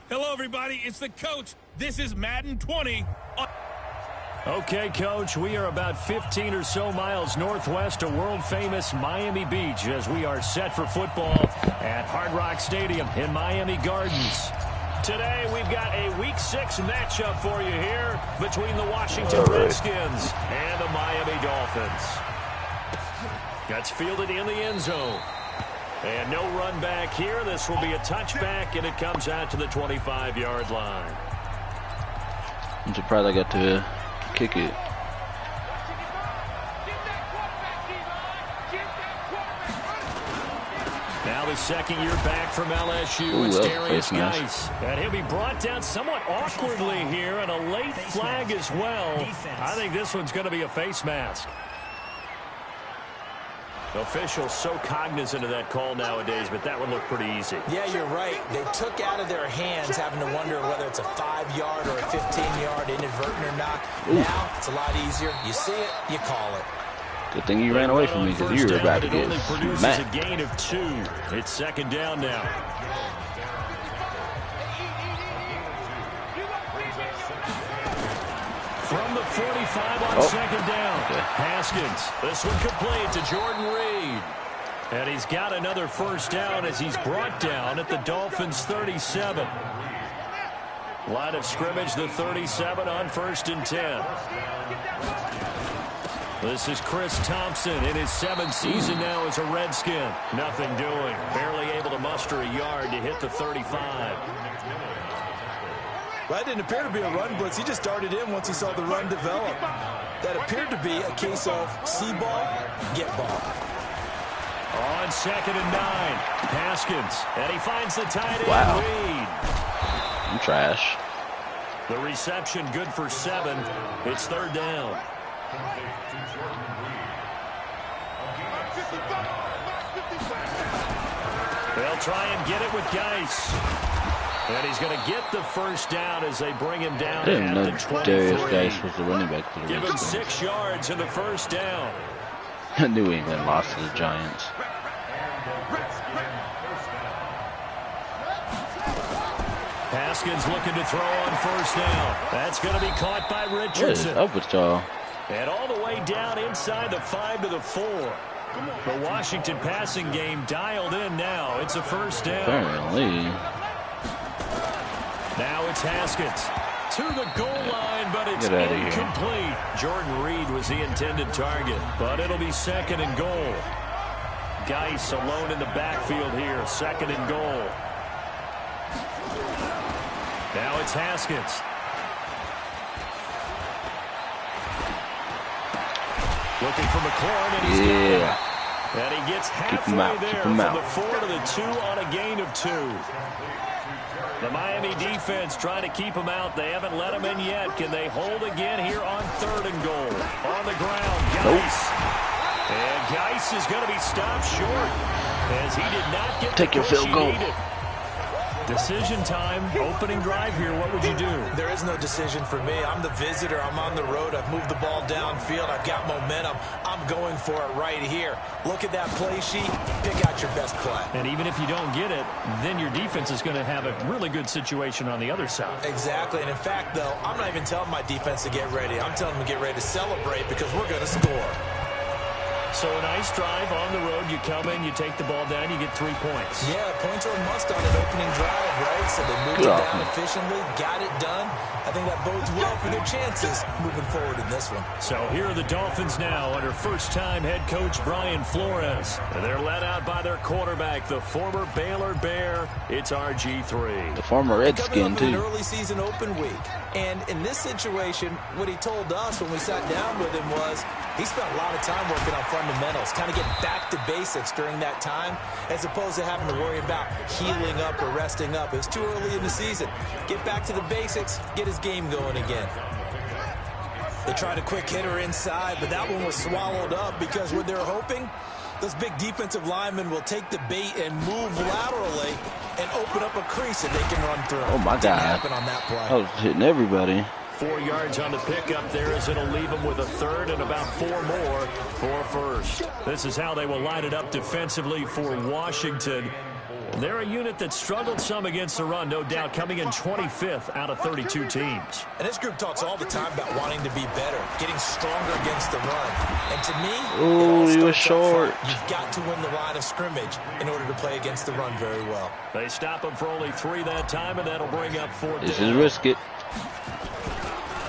Hello, everybody. It's the coach. This is Madden 20. Okay, Coach, we are about 15 or so miles northwest of world-famous Miami Beach as we are set for football at Hard Rock Stadium in Miami Gardens. Today, we've got a Week 6 matchup for you here between the Washington Redskins and the Miami Dolphins. That's fielded in the end zone. And no run back here. This will be a touchback, and it comes out to the 25-yard line. I'm surprised I got to kick it. Now the second year back from LSU, it's Darius Geis. And he'll be brought down somewhat awkwardly here, and a late flag as well. I think this one's going to be a face mask. Officials so cognizant of that call nowadays, but that would look pretty easy. Yeah, you're right. They took out of their hands having to wonder whether it's a 5-yard or a 15-yard inadvertent or not. Now it's a lot easier. You see it, you call it. Good thing you ran away from me because you were about to get mad. A gain of 2. It's second down now. From the 45 on second down. Okay. Haskins. This one complete to Jordan Reed. And he's got another first down as he's brought down at the Dolphins' 37. Line of scrimmage, the 37 on 1st and 10. This is Chris Thompson in his 7th season now as a Redskin. Nothing doing. Barely able to muster a yard to hit the 35. That didn't appear to be a run blitz. He just darted in once he saw the run develop. That appeared to be a case of see ball, get ball. On 2nd and 9, Haskins. And he finds the tight end, wow. Reed. I'm trash. The reception good for 7. It's 3rd down. They'll try and get it with Geis. And he's going to get the first down as they bring him down I didn't at know the 23. Darius Geis was the running back for the Give him Redskins. 6 yards in the first down. I knew he even lost to the Giants. Haskins looking to throw on 1st down. That's going to be caught by Richardson. What is up with y'all? And all the way down inside the 5 to the 4. The Washington passing game dialed in now. It's a first down. Apparently. Now it's Haskins to the goal line, but it's incomplete. Jordan Reed was the intended target, but it'll be 2nd and goal. Geis alone in the backfield here, 2nd and goal. Now it's Haskins. Looking for McLaurin, and he's got him. And he gets halfway there from the 4 to the 2 on a gain of 2. The Miami defense trying to keep him out. They haven't let him in yet. Can they hold again here on 3rd and goal? On the ground, Geis. And Geis is going to be stopped short as he did not get the push he needed. Decision time, opening drive here. What would you do? There is no decision for me. I'm the visitor. I'm on the road. I've moved the ball downfield. I've got momentum. I'm going for it right here. Look at that play sheet. Pick out your best play. And even if you don't get it, then your defense is going to have a really good situation on the other side. Exactly. And in fact, though, I'm not even telling my defense to get ready. I'm telling them to get ready to celebrate because we're going to score. So a nice drive on the road. You come in, you take the ball down, you get 3 points. Yeah, points are a must on an opening drive, right? So they moved it down efficiently, got it done. I think that bodes well for their chances moving forward in this one. So here are the Dolphins now under first-time head coach Brian Flores. And they're led out by their quarterback, the former Baylor Bear. It's RG3. The former Redskin, too. An early season open week. And in this situation, what he told us when we sat down with him was he spent a lot of time working on fundamentals, kind of getting back to basics during that time, as opposed to having to worry about healing up or resting up. It was too early in the season. Get back to the basics, get his game going again. They tried a quick hitter inside, but that one was swallowed up because what they're hoping, those big defensive linemen will take the bait and move laterally and open up a crease that they can run through. Oh, my God. Happen on that play. I was hitting everybody. 4 yards on the pickup there as it'll leave them with a 3rd and about 4 more for 1st. This is how they will line it up defensively for Washington. They're a unit that struggled some against the run, no doubt, coming in 25th out of 32 teams. And this group talks all the time about wanting to be better, getting stronger against the run. And to me, ooh, he was short. You've got to win the line of scrimmage in order to play against the run very well. They stop him for only 3 that time, and that'll bring up 4th. This is risk it.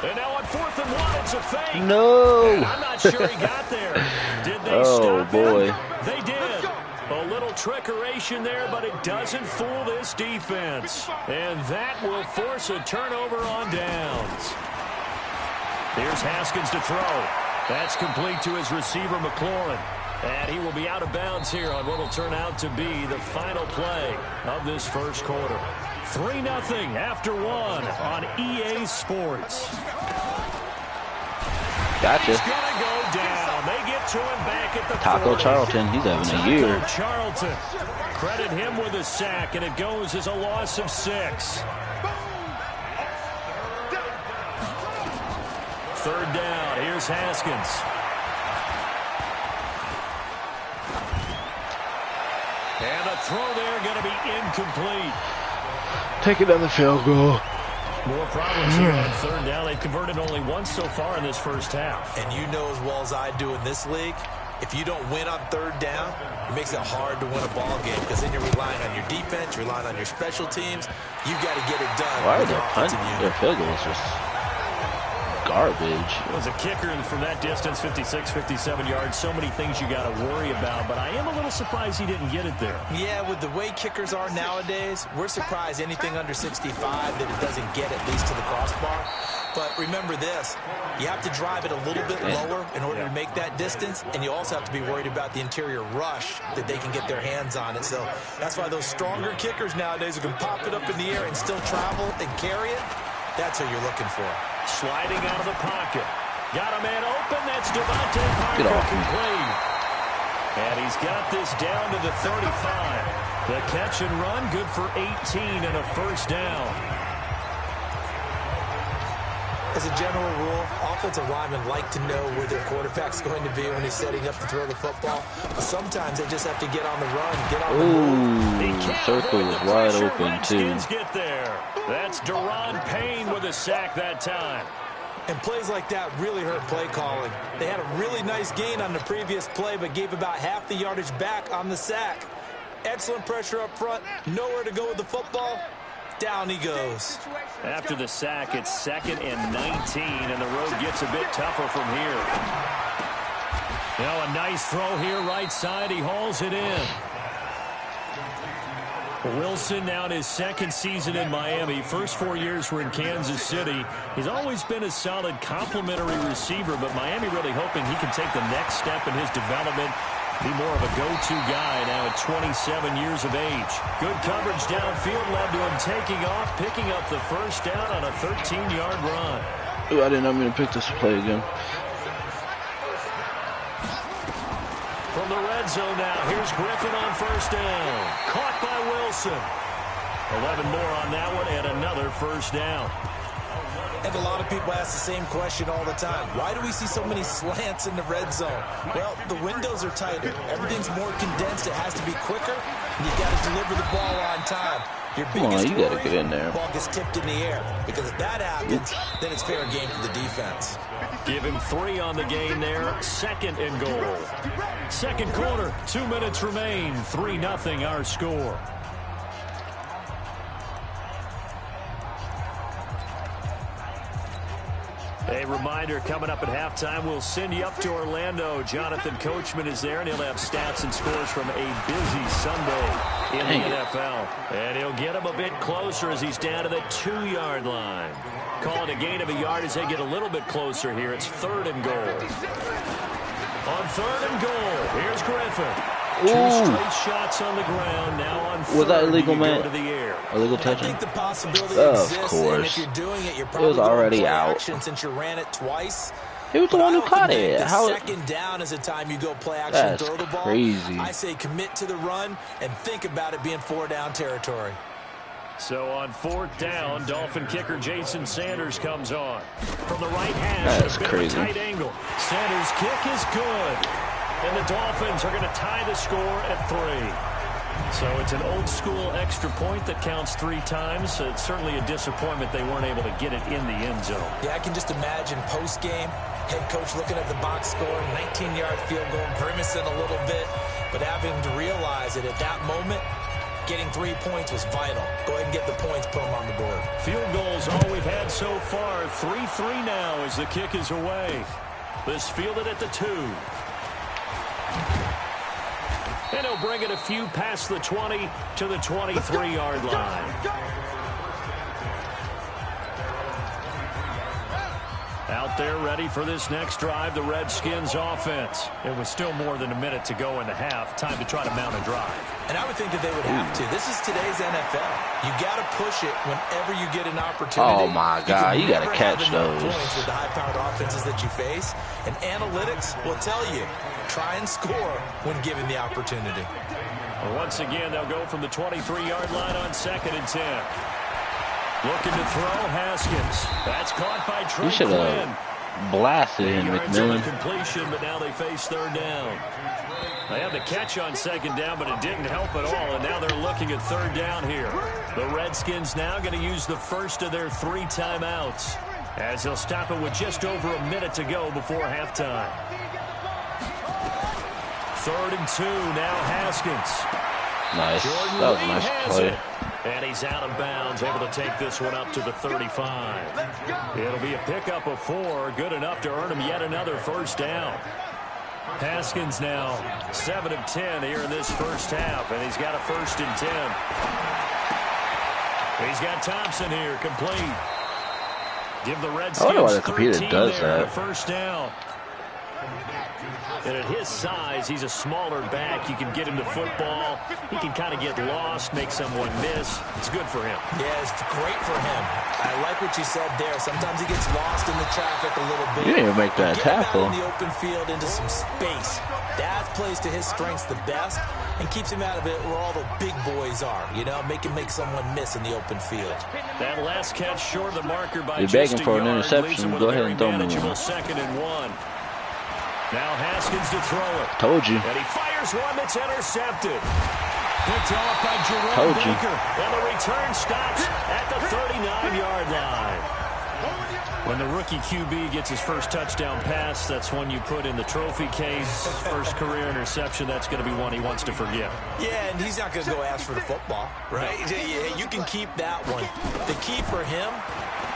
And now on 4th and 1, it's a fake. No. And I'm not sure he got there. Did they stop boy. him? They did. A little trickeration there, but it doesn't fool this defense. And that will force a turnover on downs. Here's Haskins to throw. That's complete to his receiver, McLaurin. And he will be out of bounds here on what will turn out to be the final play of this first quarter. 3-0 after 1 on EA Sports. Gotcha. He's going to go down. They get to him back at the Taco 40. Charlton, he's having a year. Taco Charlton. Credit him with a sack, and it goes as a loss of 6. 3rd down. Here's Haskins. And a throw there going to be incomplete. Take another field goal. More problems here on 3rd down. They've converted only once so far in this first half. And you know as well as I do in this league, if you don't win on 3rd down, it makes it hard to win a ball game because then you're relying on your defense, you're relying on your special teams. You've got to get it done. Why are they punting their field goals just garbage? It was a kicker from that distance, 56, 57 yards. So many things you got to worry about, but I am a little surprised he didn't get it there. Yeah, with the way kickers are nowadays, we're surprised anything under 65 that it doesn't get at least to the crossbar. But remember this, you have to drive it a little bit lower in order to make that distance, and you also have to be worried about the interior rush that they can get their hands on it. So that's why those stronger kickers nowadays who can pop it up in the air and still travel and carry it, that's who you're looking for. Sliding out of the pocket. Got a man open. That's Devontae Parker complete. And he's got this down to the 35. The catch and run, good for 18 and a first down. As a general rule, offensive linemen like to know where their quarterback's going to be when he's setting up to throw the football. But sometimes they just have to get on the run, get on the move. Ooh, circle was wide open, too. Get there. That's Deron Payne with a sack that time. And plays like that really hurt play calling. They had a really nice gain on the previous play, but gave about half the yardage back on the sack. Excellent pressure up front, nowhere to go with the football. Down he goes. After the sack, it's 2nd and 19, and the road gets a bit tougher from here. Now a nice throw here, right side. He hauls it in. Wilson now in his 2nd season in Miami. First 4 years were in Kansas City. He's always been a solid complementary receiver, but Miami really hoping he can take the next step in his development. Be more of a go-to guy now at 27 years of age. Good coverage downfield led to him taking off, picking up the first down on a 13-yard run. Ooh, I did not mean to pick this play again. From the red zone now, here's Griffin on first down. Caught by Wilson. 11 more on that one and another first down. I think a lot of people ask the same question all the time. Why do we see so many slants in the red zone? Well, the windows are tighter. Everything's more condensed. It has to be quicker. And you've got to deliver the ball on time. Your biggest you got to get in there. Ball gets tipped in the air. Because if that happens, then it's fair game for the defense. Give him 3 on the game there. 2nd and goal. Second quarter, 2 minutes remain. 3-0 our score. A reminder, coming up at halftime, we'll send you up to Orlando. Jonathan Coachman is there, and he'll have stats and scores from a busy Sunday in the NFL. And he'll get him a bit closer as he's down to the 2-yard line. Call it a gain of a yard as they get a little bit closer here. It's 3rd and goal. On 3rd and goal, here's Griffin. Two straight shots on the ground. Now on 3rd. Was that illegal, man? To the air. Illegal touching? I think the possibility of exists, course. and if you're doing it, you're It probably was already out. since you ran it twice. He was the one who caught it. How 2nd down is the time you go play action and throw the ball. Crazy. I say commit to the run and think about it being 4-down territory. So on 4th down, Dolphin kicker Jason Sanders comes on. From the right hash, that's crazy. Tight angle. Sanders' kick is good. And the Dolphins are going to tie the score at 3. So it's an old-school extra point that counts 3 times. So it's certainly a disappointment they weren't able to get it in the end zone. Yeah, I can just imagine post-game, head coach looking at the box score, 19-yard field goal, grimacing a little bit, but having to realize that at that moment, getting 3 points was vital. Go ahead and get the points, put them on the board. Field goals all we've had so far. 3-3 now as the kick is away. This fielded at the 2. And he'll bring it a few past the 20 to the 23-yard line. Out there ready for this next drive, the Redskins offense. It was still more than a minute to go in the half. Time to try to mount a drive. And I would think that they would have to. This is today's NFL. You got to push it whenever you get an opportunity. Oh, my God. You got to catch those. Points with the high-powered offenses that you face. And analytics will tell you, try and score when given the opportunity. Well, once again, they'll go from the 23-yard line on 2nd and 10. Looking to throw, Haskins. That's caught by Trey You should have blasted him, McMillan. Completion, but now they face 3rd down. They had the catch on 2nd down, but it didn't help at all, and now they're looking at 3rd down here. The Redskins now going to use the first of their 3 timeouts, as they'll stop it with just over a minute to go before halftime. 3rd and 2, now Haskins. Nice. Jordan That was a Reed nice has play. it. And he's out of bounds, able to take this one up to the 35. It'll be a pickup of 4, good enough to earn him yet another first down. Haskins now 7 of 10 here in this first half, and he's got a 1st and 10. He's got Thompson here, complete. Give the Redskins 13 there, the first down. And at his size, he's a smaller back. You can get him to football. He can kind of get lost, make someone miss. It's good for him. Yeah, it's great for him. I like what you said there. Sometimes he gets lost in the traffic a little bit. You didn't even make that tackle. Get him out in the open field into some space. That plays to his strengths the best and keeps him out of it where all the big boys are. You know, make someone miss in the open field. That last catch short of the marker by You're just begging for a an yard, interception. Go ahead and throw me one. 2nd and 1. Now Haskins to throw it. Told you. And he fires one that's intercepted. Picked off by Jerome Told you. Baker. And the return stops at the 39-yard line. When the rookie QB gets his first touchdown pass, that's one you put in the trophy case. First career interception, that's going to be one he wants to forget. Yeah, and he's not going to go ask for the football, right? Yeah, you can keep that one. The key for him,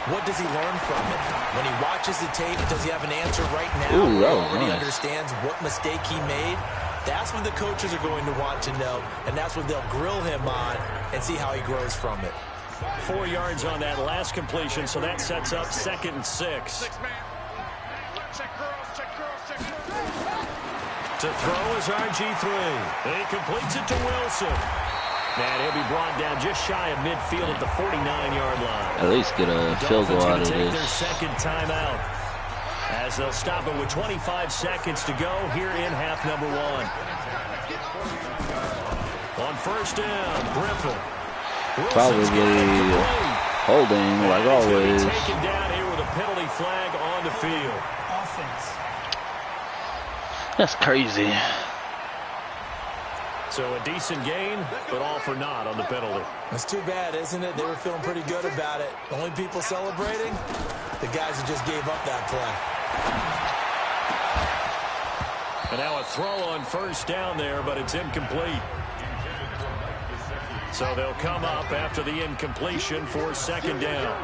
what does he learn from it? When he watches the tape, does he have an answer right now? Ooh, that was he nice. understands what mistake he made? That's what the coaches are going to want to know, and that's what they'll grill him on and see how he grows from it. 4 yards on that last completion, so that sets up 2nd and 6. To throw is RG3. He completes it to Wilson. And he'll be brought down just shy of midfield at the 49-yard line. At least get a field goal out of Take their this. 2nd timeout as they'll stop it with 25 seconds to go here in half number 1. On 1st down, Griffin. Probably holding like always. Taken down here with a penalty flag on the field. That's crazy. So a decent gain, but all for naught on the penalty. That's too bad, isn't it? They were feeling pretty good about it. The only people celebrating, the guys who just gave up that play. And now a throw on 1st down there, but it's incomplete. So they'll come up after the incompletion for 2nd down.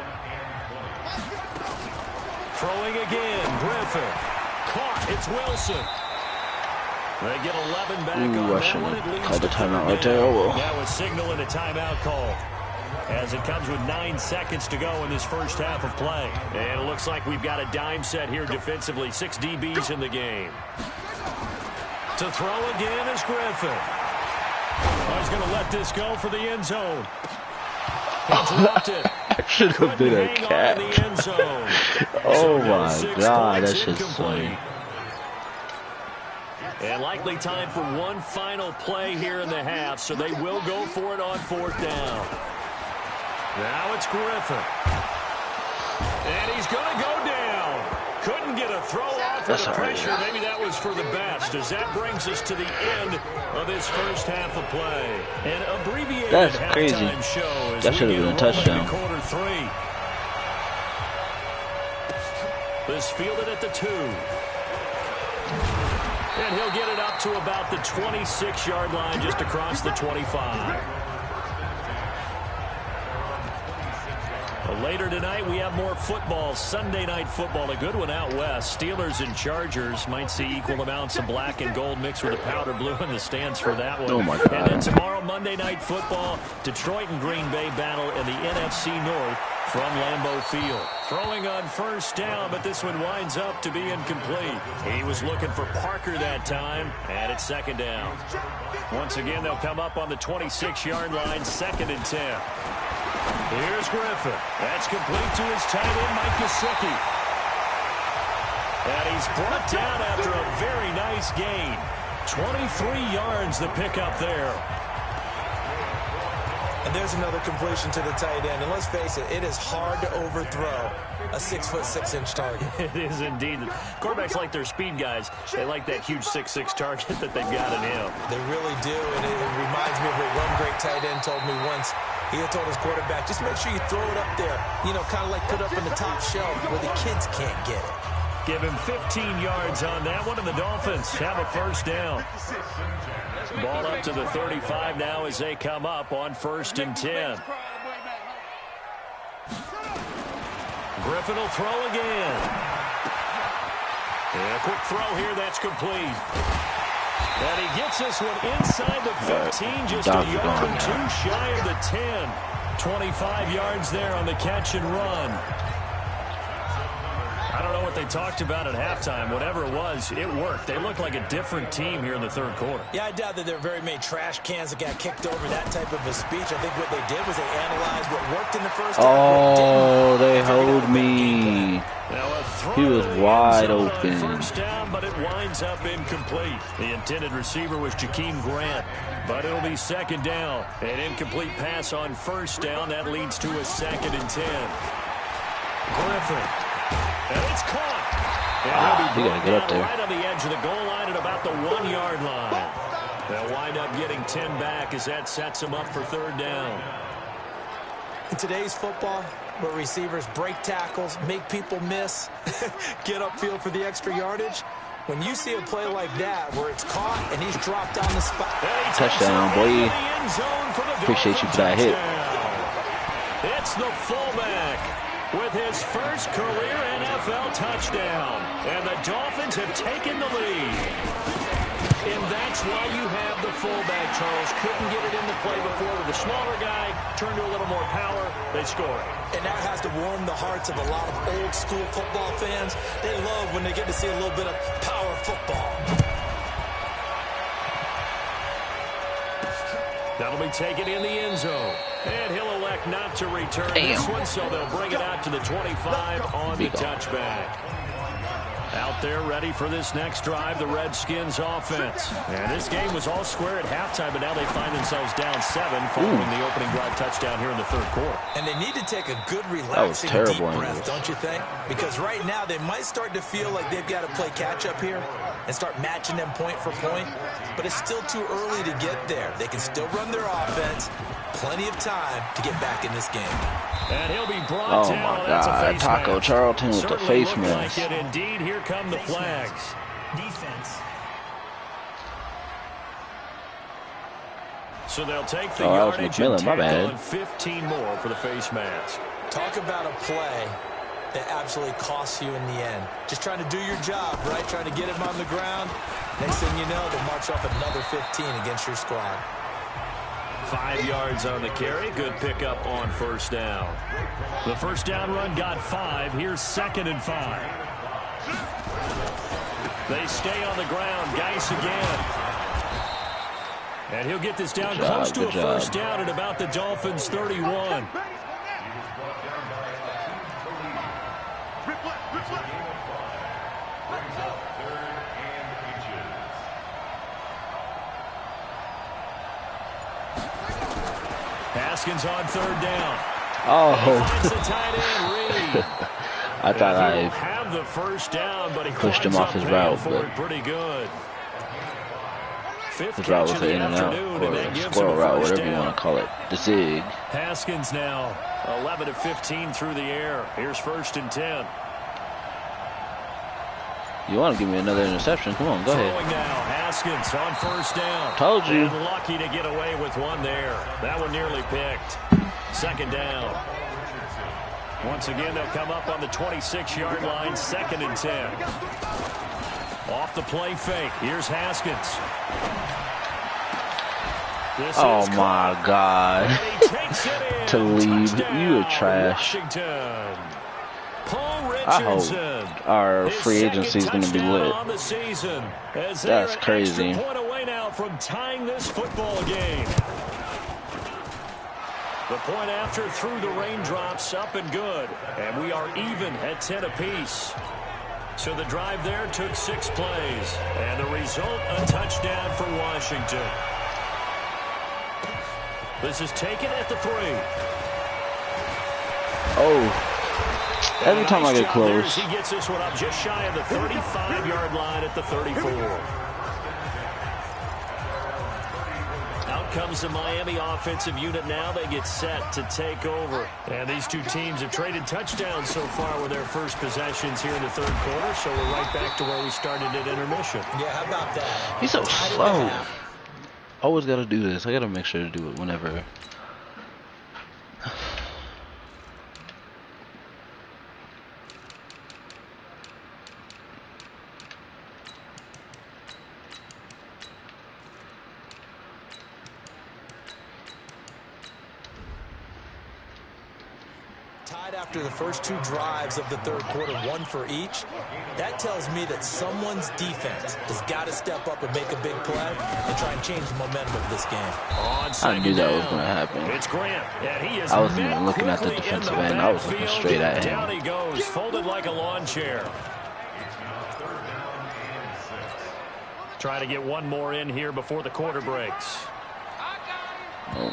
Throwing again, Griffin. Caught, it's Wilson. They get 11 back on that one. It leads called the to timeout 3rd right there. down. Oh, well. Now a signal and a timeout call, as it comes with 9 seconds to go in this first half of play. And it looks like we've got a dime set here defensively. 6 DBs in the game. To throw again is Griffin. Oh, he's going to let this go for the end zone. That should have been a catch. Oh my God, that's just funny. And likely time for one final play here in the half, so they will go for it on 4th down. Now it's Griffin. And he's going to go down. Couldn't get a throw off with the pressure. Maybe that was for the best, as that brings us to the end of this first half of play. An abbreviated halftime show as that should have been a touchdown. Quarter 3. This fielded at the 2. And he'll get it up to about the 26-yard line, just across the 25. Later tonight, we have more football. Sunday night football, a good one out west. Steelers and Chargers might see equal amounts of black and gold mixed with a powder blue in the stands for that one. Oh, my God. And then tomorrow, Monday night football, Detroit and Green Bay battle in the NFC North from Lambeau Field. Throwing on first down, but this one winds up to be incomplete. He was looking for Parker that time, and it's second down. Once again, they'll come up on the 26-yard line, 2nd and 10. Here's Griffin. That's complete to his tight end, Mike Gesicki. And he's brought down after a very nice gain. 23 yards the pickup there. And there's another completion to the tight end. And let's face it, it is hard to overthrow a 6'6" target. It is indeed. Quarterbacks like their speed guys. They like that huge 6'6" target that they've got in him. They really do. And it reminds me of what one great tight end told me once. He had told his quarterback, just make sure you throw it up there. You know, kind of like put up in the top shelf where the kids can't get it. Give him 15 yards on that one, and the Dolphins have a first down. Ball up to the 35 now as they come up on 1st and 10. Griffin will throw again. And a quick throw here, that's complete. And he gets this one inside the 15, just a yard or 2 shy of the 10. 25 yards there on the catch and run. I don't know what they talked about at halftime. Whatever it was, it worked. They look like a different team here in the 3rd quarter. Yeah, I doubt that there are very many trash cans that got kicked over that type of a speech. I think what they did was they analyzed what worked in the first half. Oh, they hold me. He was wide open. First down, but it winds up incomplete. The intended receiver was Jakeem Grant, but it'll be 2nd down. An incomplete pass on 1st down. That leads to a 2nd and 10. Griffin. And it's caught. And you gotta get up there. Right on the edge of the goal line at about the 1-yard line. They'll wind up getting 10 back as that sets them up for 3rd down. In today's football, where receivers break tackles, make people miss, get upfield for the extra yardage, when you see a play like that where it's caught and he's dropped on the spot. Touchdown, boy. Appreciate you for that hit. It's the fullback with his first career NFL touchdown. And the Dolphins have taken the lead. And that's why you have the fullback, Charles. Couldn't get it into play before with a smaller guy. Turned to a little more power. They score. And that has to warm the hearts of a lot of old-school football fans. They love when they get to see a little bit of power football. That'll be taken in the end zone. And he'll elect not to return this one, so they'll bring it out to the 25 on the touchback. Out there ready for this next drive, the Redskins offense. And this game was all square at halftime, but now they find themselves down 7 following the opening drive touchdown here in the 3rd quarter. And they need to take a good, relaxing, deep breath, don't you think? Because right now they might start to feel like they've got to play catch-up here and start matching them point for point. But it's still too early to get there. They can still run their offense. Plenty of time to get back in this game. And he'll be brought down. Oh, my God. Taco Charlton with the face mask. Like it. Indeed, here come the flags. Defense. So they'll take the yardage and my bad. on 15 more for the face mask. Talk about a play that absolutely costs you in the end. Just trying to do your job, right? Trying to get him on the ground. Next thing you know, they'll march off another 15 against your squad. 5 yards on the carry. Good pickup on 1st down. The 1st down run got 5. Here's 2nd and 5. They stay on the ground. Geis again. And he'll get this down close to a 1st down at about the Dolphins' 31. Haskins on 3rd down. Oh. He finds the tight end, Reed. I thought I have the first down, but he pushed him off his route, but pretty good. His route was an in and out, or a squirrel route, whatever you want to call it. The zig. Haskins now 11 of 15 through the air. Here's 1st and 10. You want to give me another interception? Come on, go ahead. Now, Haskins on 1st down. Told you. And lucky to get away with one there. That one nearly picked. 2nd down. Once again, they'll come up on the 26-yard line. 2nd and 10. Off the play fake. Here's Haskins. Oh my God. To leave. You are trash. I hope our free agency is going to be lit. That's crazy. Point away now from tying this football game. The point after through the raindrops, up and good. And we are even at 10 apiece. So the drive there took 6 plays. And the result, a touchdown for Washington. This is taken at the 3. Oh. Every time I get close. He gets this one up just shy of the 35-yard line at the 34. Out comes the Miami offensive unit now. They get set to take over. And these two teams have traded touchdowns so far with their first possessions here in the 3rd quarter. So we're right back to where we started at intermission. Yeah, how about that? He's so slow. Always got to do this. I got to make sure to do it whenever. After the first 2 drives of the 3rd quarter, 1 for each, that tells me that someone's defense has got to step up and make a big play and try and change the momentum of this game. I knew that was going to happen. It's Grant, and he is I wasn't even looking at the defensive end. I was looking straight at him. Down he goes, folded like a lawn chair. Trying to get one more in here before the quarter breaks. Nope.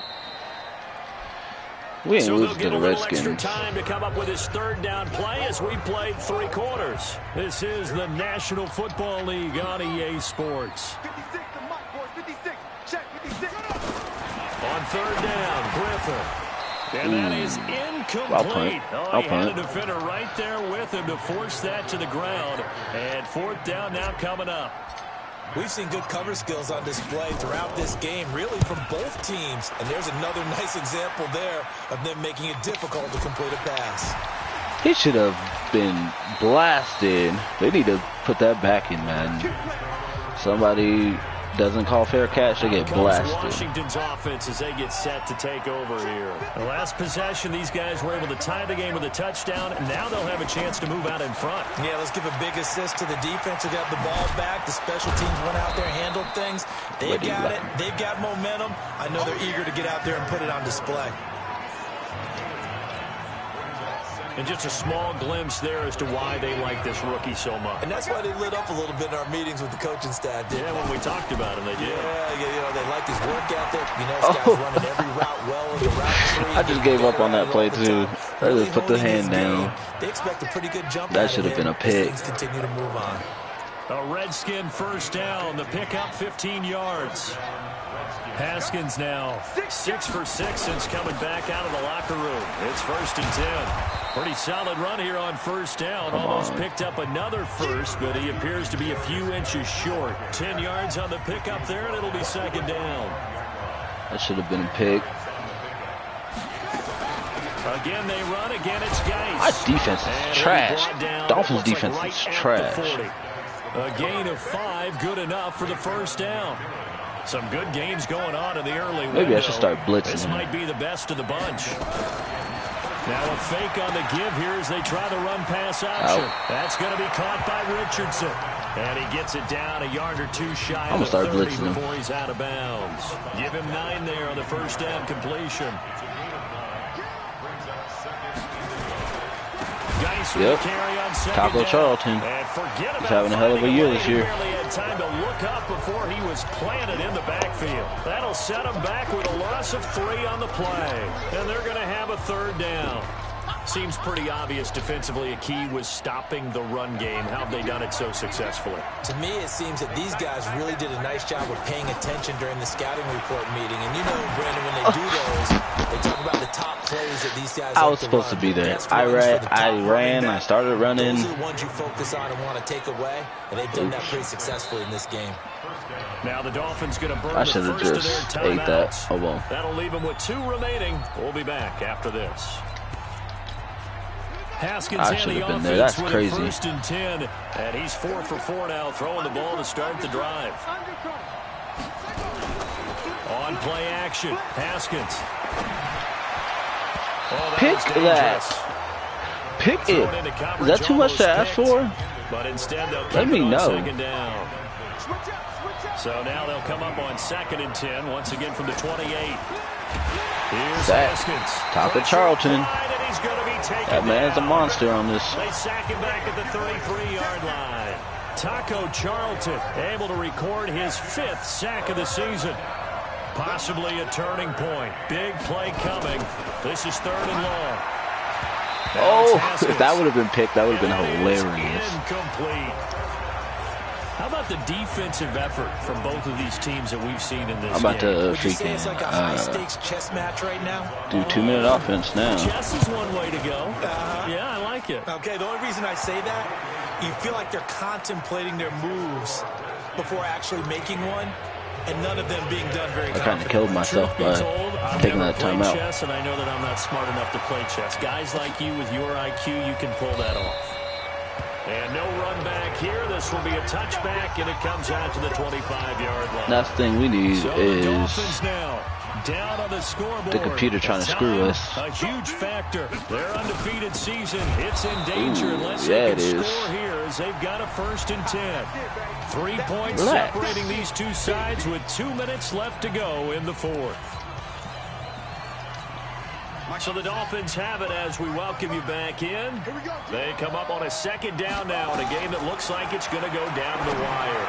We ain't losing to the Redskins. Extra time to come up with his 3rd down play as we played 3 quarters. This is the National Football League on EA Sports. 56, the mic, boys. 56. Check 56. On 3rd down, Griffin. And that is incomplete. I'll He punt. had a defender right there with him to force that to the ground. And 4th down now coming up. We've seen good cover skills on display throughout this game, really from both teams. And there's another nice example there of them making it difficult to complete a pass. He should have been blasted. They need to put that back in, man. Somebody doesn't call fair catch, they get blasted. Washington's offense as they get set to take over here. The last possession, these guys were able to tie the game with a touchdown, and now they'll have a chance to move out in front. Yeah, let's give a big assist to the defense who got the ball back. The special teams went out there and handled things. They've got it. They've got momentum. I know they're eager to get out there and put it on display. And just a small glimpse there as to why they like this rookie so much. And that's why they lit up a little bit in our meetings with the coaching staff. Yeah, when we talked about him, they did. Yeah, you know, they like his work ethic. You know, this guy's running every route well in the route tree. I just gave up on that play, too. I just put the hand down. They expect a pretty good jump. That should have been a pick. Things continue to move on. A Redskin 1st down. The pickup 15 yards. Haskins now 6 for 6 since coming back out of the locker room. It's 1st and 10. Pretty solid run here on 1st down. Almost picked up another first, but he appears to be a few inches short. 10 yards on the pickup there, and it'll be 2nd down. That should have been a pick. Again, they run. Again, it's Geis. Our defense is trash. Dolphins' defense is trash. A gain of 5, good enough for the 1st down. Some good games going on in the early window. Maybe I should start blitzing. This might be the best of the bunch. Now a fake on the give here as they try the run-pass option. That's going to be caught by Richardson. And he gets it down a yard or 2 shy of the 30 before he's out of bounds. Give him 9 there on the 1st down completion. Yep. Taco Charlton. He's having a hell of a year this year. Barely had time to look up before he was planted in the backfield. That'll set him back with a loss of 3 on the play. And they're going to have a 3rd down. seems pretty obvious defensively. A key was stopping the run game. How have they done it so successfully? To me, it seems that these guys really did a nice job of paying attention during the scouting report meeting. And you know, Brandon, when they do those, they talk about the top plays that these guys I was supposed to be there. I ran, I started running. Those are the ones you focus on and want to take away, and they've done that pretty successfully in this game. Now the Dolphins going to burn I the should have first of just their ate timeouts. that. Oh well. That'll leave them with 2 remaining. We'll be back after this. Haskins I and should the have been there. offense That's with crazy. a 1st and 10, and he's 4 for 4 now, throwing the ball to start the drive. On play action, Haskins. Oh, Pick that. Pick it. Is that too much to ask for? But instead they'll Let keep me it on know. 2nd down. So now they'll come up on 2nd and 10, once again from the 28. Here's That. Haskins. Top of Charlton. And he's going to be taken That man's a down. monster on this. They sack him back at the 33-yard line. Taco Charlton able to record his 5th sack of the season. Possibly a turning point. Big play coming. This is 3rd and long. Oh, if that would have been picked, that would have been hilarious. Incomplete. How about the defensive effort from both of these teams that we've seen in this I'm about game? to Would you say freaking it's like a high-stakes chess match right now? do 2-minute offense now. Chess is one way to go. Yeah, I like it. Okay, the only reason I say that, you feel like they're contemplating their moves before actually making one, and none of them being done very I kind of confidently. killed myself by taking that time out. Chess, and I know that I'm not smart enough to play chess. Guys like you with your IQ, you can pull that off. And no run back here. This will be a touchback, and it comes out to the 25-yard line. Last thing we need So the is Dolphins now down on the scoreboard. the computer trying to screw Time, us. A huge factor. Their undefeated season, it's in danger Ooh, unless yeah, they can it is. score here as they've got a 1st and 10. 3 points Relax. separating these two sides with 2 minutes left to go in the 4th. So the Dolphins have it as we welcome you back in. They come up on a 2nd down now in a game that looks like it's going to go down the wire.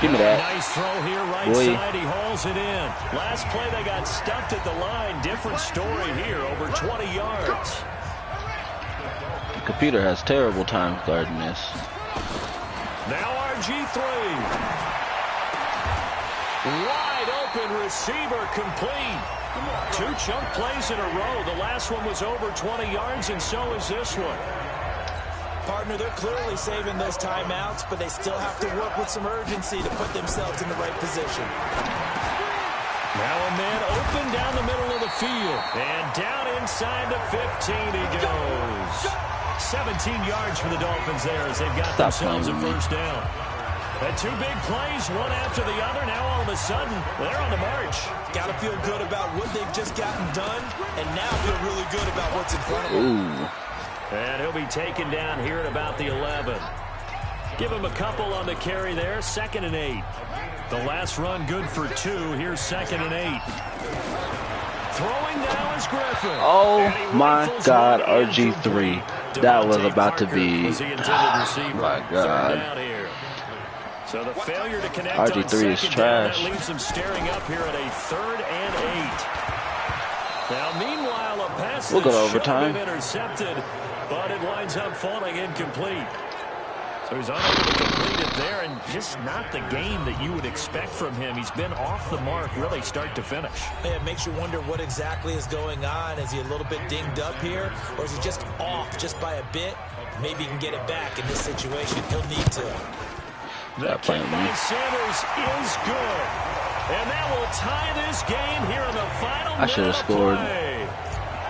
Give me that. Nice throw here, right Boy. side. He hauls it in. Last play, they got stuffed at the line. Different story here, over 20 yards. The computer has terrible time guarding this. Now RG3. Wide open receiver complete. 2 chunk plays in a row. The last one was over 20 yards, and so is this one. Partner, they're clearly saving those timeouts, but they still have to work with some urgency to put themselves in the right position. Now a man open down the middle of the field. And down inside the 15 he goes. 17 yards for the Dolphins there as they've got themselves a 1st down. And 2 big plays, one after the other. Now all of a sudden, they're on the march. Got to feel good about what they've just gotten done, and now feel really good about what's in front of them. Ooh. And he'll be taken down here at about the 11. Give him a couple on the carry there. 2nd and 8. The last run good for 2. Here's 2nd and 8. Throwing now is Griffin. Oh my God, RG3. That was about to be. Was the intended receiver. My Third God. down here. So the failure to connect RG3 on is 2nd down, trash. that leaves them staring up here at a 3rd and 8. Now, meanwhile, a pass We'll go to that should have overtime. been intercepted, but it winds up falling incomplete. So he's unable to complete it there, and just not the game that you would expect from him. He's been off the mark, really, start to finish. Yeah, it makes you wonder what exactly is going on. Is he a little bit dinged up here, or is he just off just by a bit? Maybe he can get it back in this situation. He'll need to. The kick by Sanders is good. And that will tie this game here in the final minute. I should have scored. Play.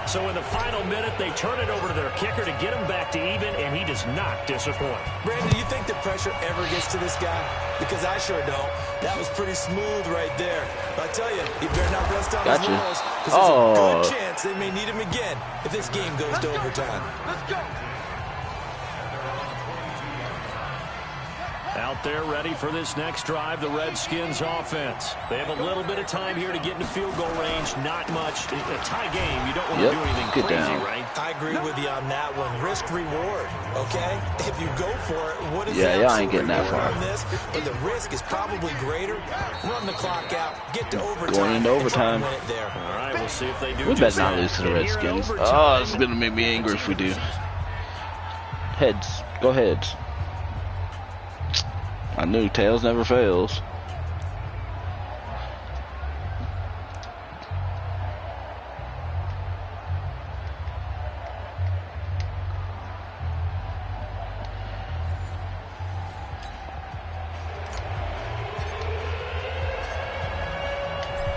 So in the final minute, they turn it over to their kicker to get him back to even, and he does not disappoint. Brandon, do you think the pressure ever gets to this guy? Because I sure don't. That was pretty smooth right there. I tell you, he better not rest on his laurels, because there's a good chance they may need him again if this game goes to overtime. Let's go. Out there ready for this next drive, the Redskins offense. They have a little bit of time here to get into field goal range. Not much. A tie game, you don't want to do anything crazy, right? I I agree with you on that one. Risk reward, okay? If you go for it, what is the y'all ain't getting that far. on this? But the risk is probably greater. Run the clock out, get to overtime, Going into overtime. and try to win it there. All right, we'll see if they do. We better not lose to the Redskins. Oh, it's gonna make me angry if we do. Heads, go heads. I knew tails never fails.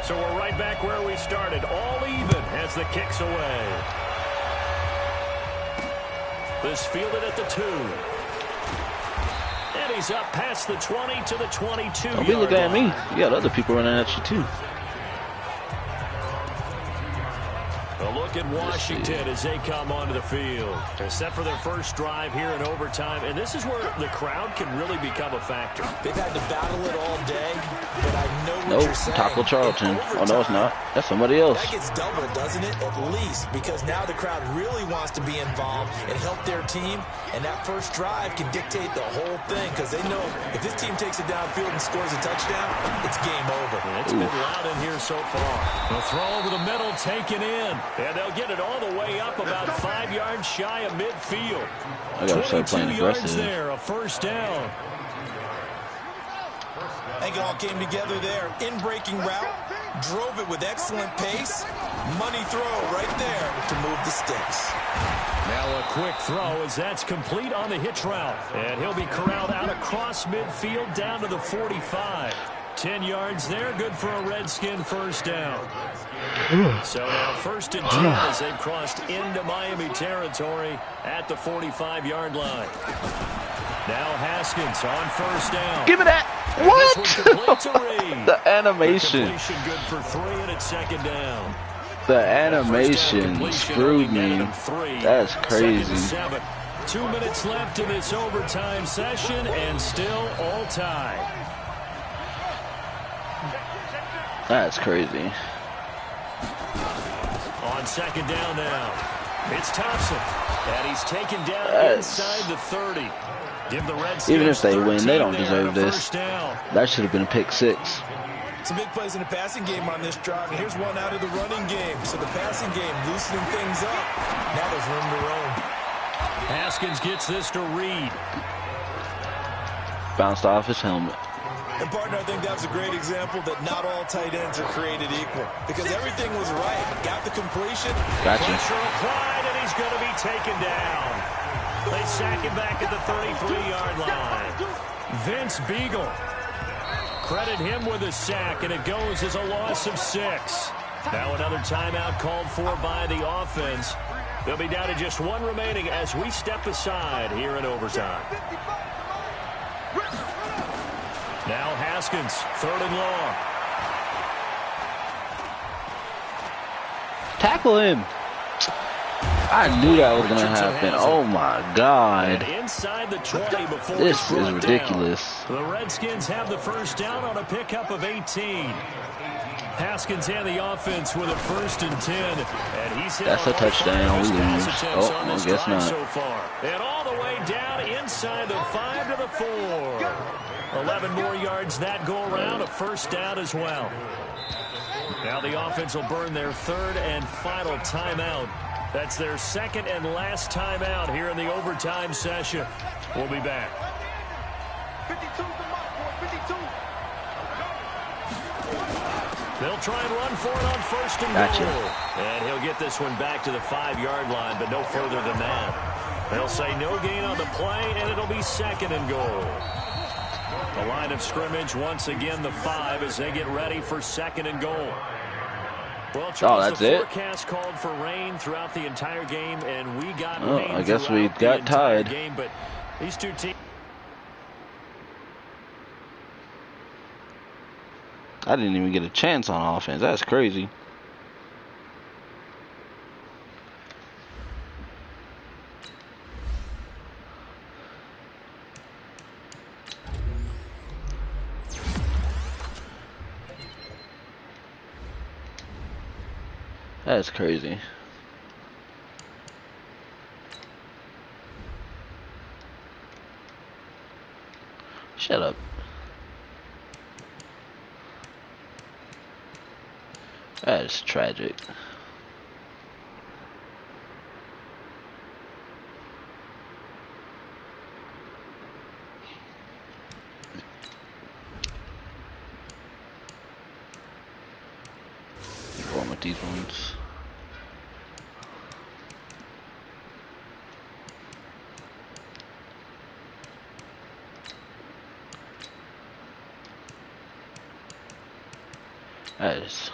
So we're right back where we started, all even as the kick's away. This fielded at the 2. And he's up past the 20 to the 22. Don't be looking at me. You got other people running at you too. A look at Washington as they come onto the field. They're set for their first drive here in overtime, and this is where the crowd can really become a factor. They've had to battle it all day, but I know what you're saying. Taco Charlton. Oh, no, it's not. That's somebody else. That gets doubled, doesn't it? At least, because now the crowd really wants to be involved and help their team, and that first drive can dictate the whole thing, because they know if this team takes it downfield and scores a touchdown, it's game over. It's been loud in here so far. The throw over the middle taken in, and they'll get it all the way up about 5 yards shy of midfield. I gotta start playing 22 yards aggressive. there, a first down. I think it all came together there. In-breaking route, drove it with excellent pace. Money throw right there to move the sticks. Now a quick throw as that's complete on the hitch route. And he'll be corralled out across midfield down to the 45. 10 yards there, good for a Redskin first down. So now 1st and 10 as they've crossed into Miami territory at the 45-yard line. Now Haskins on first down. Give me that. And What? this one complete to Reed. The animation. The completion good for 3, and it's 2nd down. The animation screwed me. That's crazy. 2nd and 7. 2 minutes left in this overtime session, and still all tied. That's crazy. On 2nd down now, it's Thompson, and he's taken down inside the 30. Give the Redskins Even if they win, they don't there deserve on a this. first down. That should have been a pick 6. Some big plays in the passing game on this drive, and here's one out of the running game. So the passing game loosening things up. Now there's room to roam. Haskins gets this to Reed. Bounced off his helmet. And, partner, I think that's a great example that not all tight ends are created equal. Because everything was right. Got the completion. Gotcha. Pressure applied, and he's going to be taken down. They sack him back at the 33-yard line. Vince Beagle. Credit him with a sack, and it goes as a loss of 6. Now another timeout called for by the offense. They'll be down to just 1 remaining as we step aside here in overtime. Now Haskins, 3rd and long. Tackle him. I knew that was going to happen. Oh, my God. And inside the 20 before This it's is brought ridiculous. down. The Redskins have the first down on a pickup of 18. Haskins and the offense with a 1st and 10. And he's hit That's a touchdown. We lose. Oh, on I this guess drive not. so far. And all the way down inside the 5 to the 4. 11 more yards that go around, a first down as well. Now the offense will burn their 3rd and final timeout. That's their 2nd and last timeout here in the overtime session. We'll be back. 52's the mark, boy. 52. They'll try and run for it on 1st and Gotcha. goal. And he'll get this one back to the 5-yard line, but no further than that. They'll say no gain on the play, and it'll be 2nd and goal. The line of scrimmage, once again, the 5 as they get ready for 2nd and goal. Well, Charles, that's the it? forecast called for rain throughout the entire game, and we got Oh, rain I guess we throughout the got entire tied. game, but these two teams. I didn't even get a chance on offense. That's crazy. That's crazy. Shut up. That is tragic. Going with these ones. That is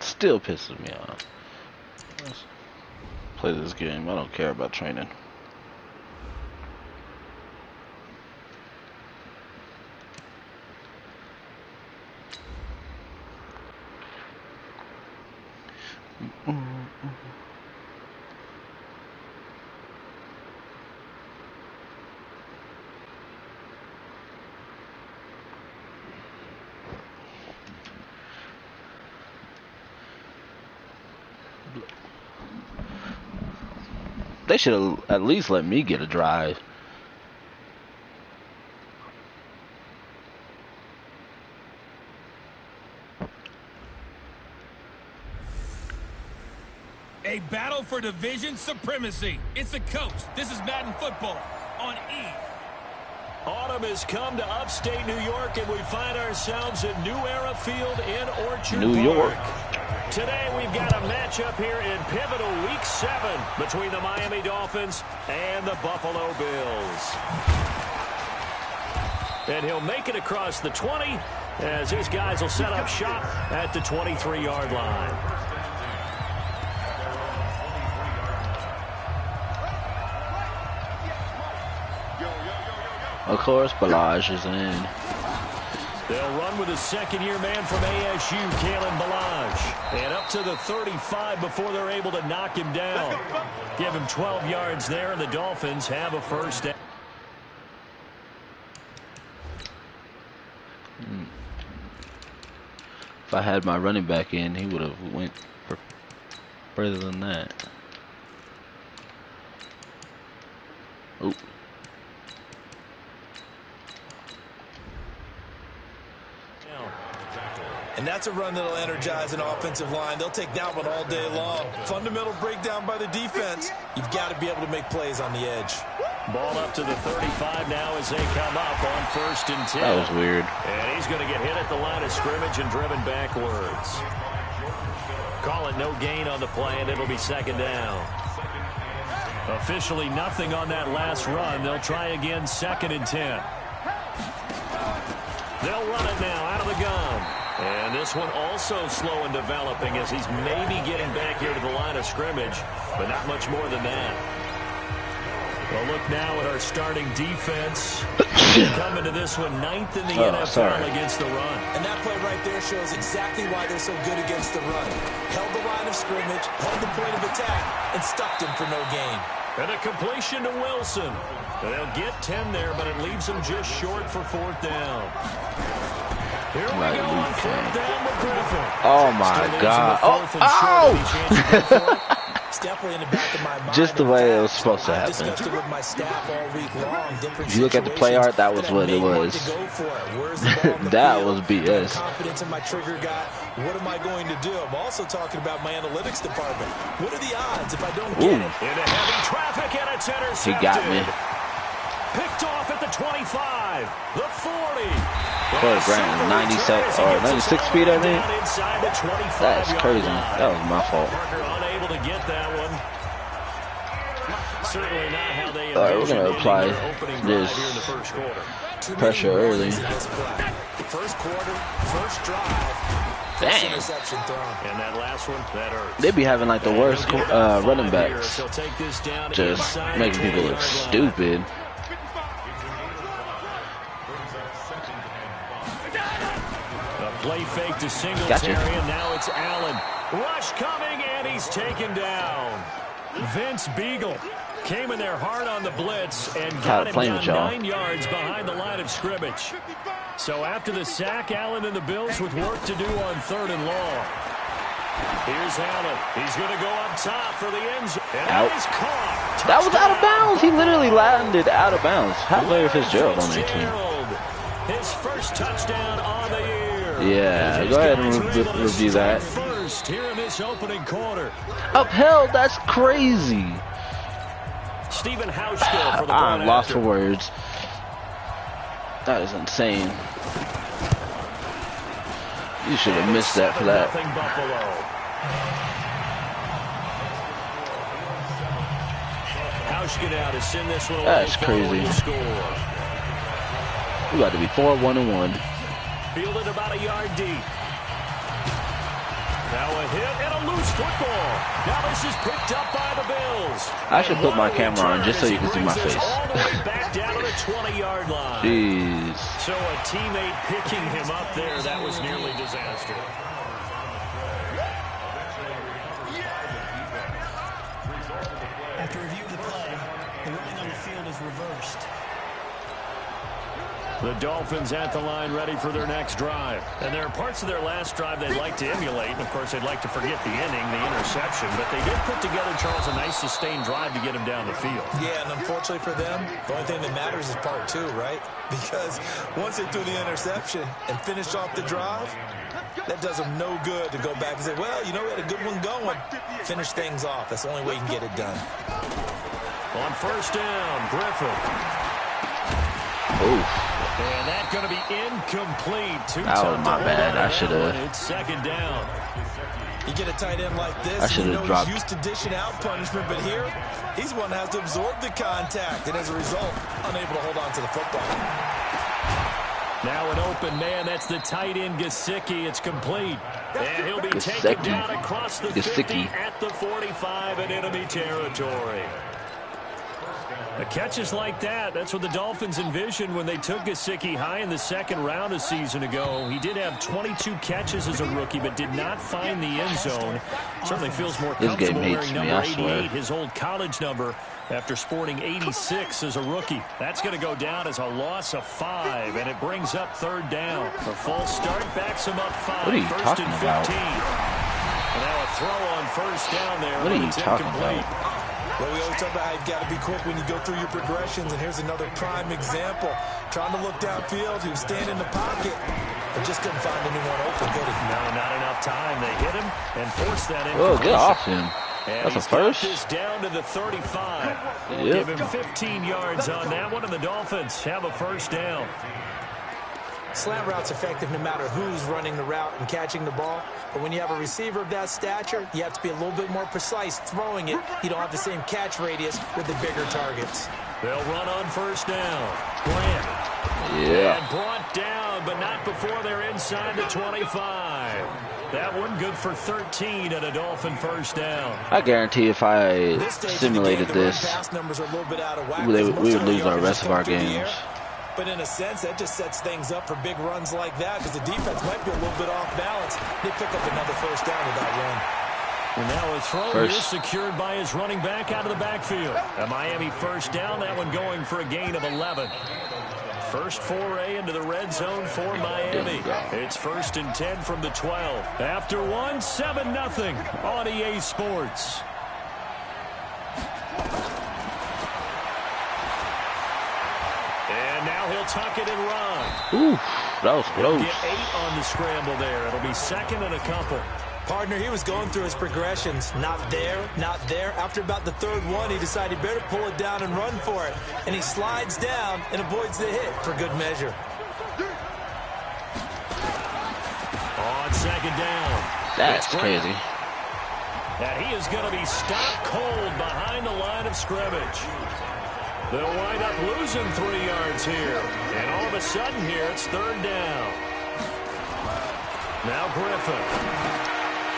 still pisses me off. Let's play this game. I don't care about training. They should have at least let me get a drive. A battle for division supremacy. It's the coach. This is Madden football on E. Autumn has come to upstate New York, and we find ourselves at New Era Field in Orchard New York. Park. Today we've got a matchup here in pivotal Week 7 between the Miami Dolphins and the Buffalo Bills. And he'll make it across the 20 as his guys will set up shop at the 23-yard line. Of course, Balaj is in. They'll run with a second-year man from ASU, Kalen Balaj. And up to the 35 before they're able to knock him down. Give him 12 yards there, and the Dolphins have a first down. If I had my running back in, he would have went further than that. Oh. And that's a run that'll energize an offensive line. They'll take that one all day long. Fundamental breakdown by the defense. You've got to be able to make plays on the edge. Ball up to the 35 now as they come up on 1st and 10. That was weird. And he's going to get hit at the line of scrimmage and driven backwards. Calling no gain on the play, and it'll be 2nd down. Officially nothing on that last run. They'll try again 2nd and 10. They'll run it now out of the gun. And this one also slow in developing as he's maybe getting back here to the line of scrimmage, but not much more than that. Well, look now at our starting defense. Coming to this one, 9th in the NFL against the run. And that play right there shows exactly why they're so good against the run. Held the line of scrimmage, held the point of attack, and stuck him for no gain. And a completion to Wilson. They'll get 10 there, but it leaves them just short for 4th down. Here we go on 4th down with Griffin. Oh my God. Oh! It's definitely in the back of my mind. Just the way it was supposed to happen. Discussed it with my staff all week long. If you look at the play art, that was what it was. That was BS. Confidence in my trigger guy. What am I going to do? I'm also talking about my analytics department. What are the odds if I don't get it? Into heavy traffic, and it's intercepted. He got me. Picked off at the 25, the 40. Corey Grant is 96 feet, I think. That's crazy. That was my fault. Parker unable to get that one. Certainly not how they All right, we're going to apply this pressure early. First quarter, first drive. Damn. Interception thrown. And that last one, that hurts. They be having like the worst running backs. Just making people look stupid. Play fake to Singletary, and now it's Allen. Rush coming, and he's taken down. Vince Beagle came in there hard on the blitz and got him down 9 yards behind the line of scrimmage. So after the sack, Allen and the Bills with work to do on 3rd and long. Here's Allen. He's going to go up top for the end zone. And he's caught. That was out of bounds. He literally landed out of bounds. How Larry Fitzgerald on their team? His first touchdown on the year. Yeah, go ahead and review that. First here in this opening quarter. Upheld, that's crazy. Stephen Hauschka for the I'm lost for words. That is insane. You should have missed that for that. Hauschka now to send this one away. That's crazy. We got to be 4-1-1. Fielded about a yard deep. Now a hit and a loose football. Now this is picked up by the Bills. I should put my camera on just so you can see my face. All the way back down to the 20-yard line. Jeez. So a teammate picking him up there, that was nearly disaster. After review of the play, the running on the field is reversed. The Dolphins at the line ready for their next drive. And there are parts of their last drive they'd like to emulate. And, of course, they'd like to forget the inning, the interception. But they did put together, Charles, a nice sustained drive to get him down the field. Yeah, and unfortunately for them, the only thing that matters is part two, right? Because once they threw the interception and finished off the drive, that does them no good to go back and say, well, you know, we had a good one going. Finish things off. That's the only way you can get it done. On first down, Griffin. Oof. And that's going to be incomplete. That was my bad. I should have. It's second down. You get a tight end like this, I should have dropped. He's used to dishing out punishment, but here, he's one that has to absorb the contact, and as a result, unable to hold on to the football. Now an open man. That's the tight end, Gesicki. It's complete. And he'll be taken down across the 50 at the 45 in enemy territory. The catches like that, that's what the Dolphins envisioned when they took Gesicki high in the second round a season ago. He did have 22 catches as a rookie, but did not find the end zone. Certainly feels more comfortable wearing number 88, his old college number, after sporting 86 as a rookie. That's going to go down as a loss of 5, and it brings up third down. A false start backs him up 5. What are you first talking and 15. about? And now a throw on first down there. What are you talking about? Well, we always talk about how you've got to be quick when you go through your progressions, and here's another prime example. Trying to look downfield, he was standing in the pocket, but just couldn't find anyone open, could he? No, not enough time. They hit him and forced that in. Oh, get off him. And That's a first. This down to the 35. Yep. Give him 15 yards on that one, and the Dolphins have a first down. Slant route's effective no matter who's running the route and catching the ball. But when you have a receiver of that stature, you have to be a little bit more precise throwing it. You don't have the same catch radius with the bigger targets. They'll run on first down. Grant. Yeah. And brought down, but not before they're inside the 25. That one good for 13 and a Dolphin first down. I guarantee if I simulated this, we would lose our rest of our games. But in a sense, that just sets things up for big runs like that because the defense might be a little bit off balance. They pick up another first down with that run. And now a throw is secured by his running back out of the backfield. A Miami first down, that one going for a gain of 11. First foray into the red zone for Miami. It's first and 10 from the 12. After one, 7-0 on EA Sports. And now he'll tuck it and run. Ooh, that was close. He'll get 8 on the scramble there. It'll be second and a couple. Partner, he was going through his progressions. Not there, not there. After about the third one, he decided he better pull it down and run for it. And he slides down and avoids the hit for good measure. On second down. That's crazy. And he is going to be stopped cold behind the line of scrimmage. They'll wind up losing 3 yards here. And all of a sudden here, it's third down. Now Griffin.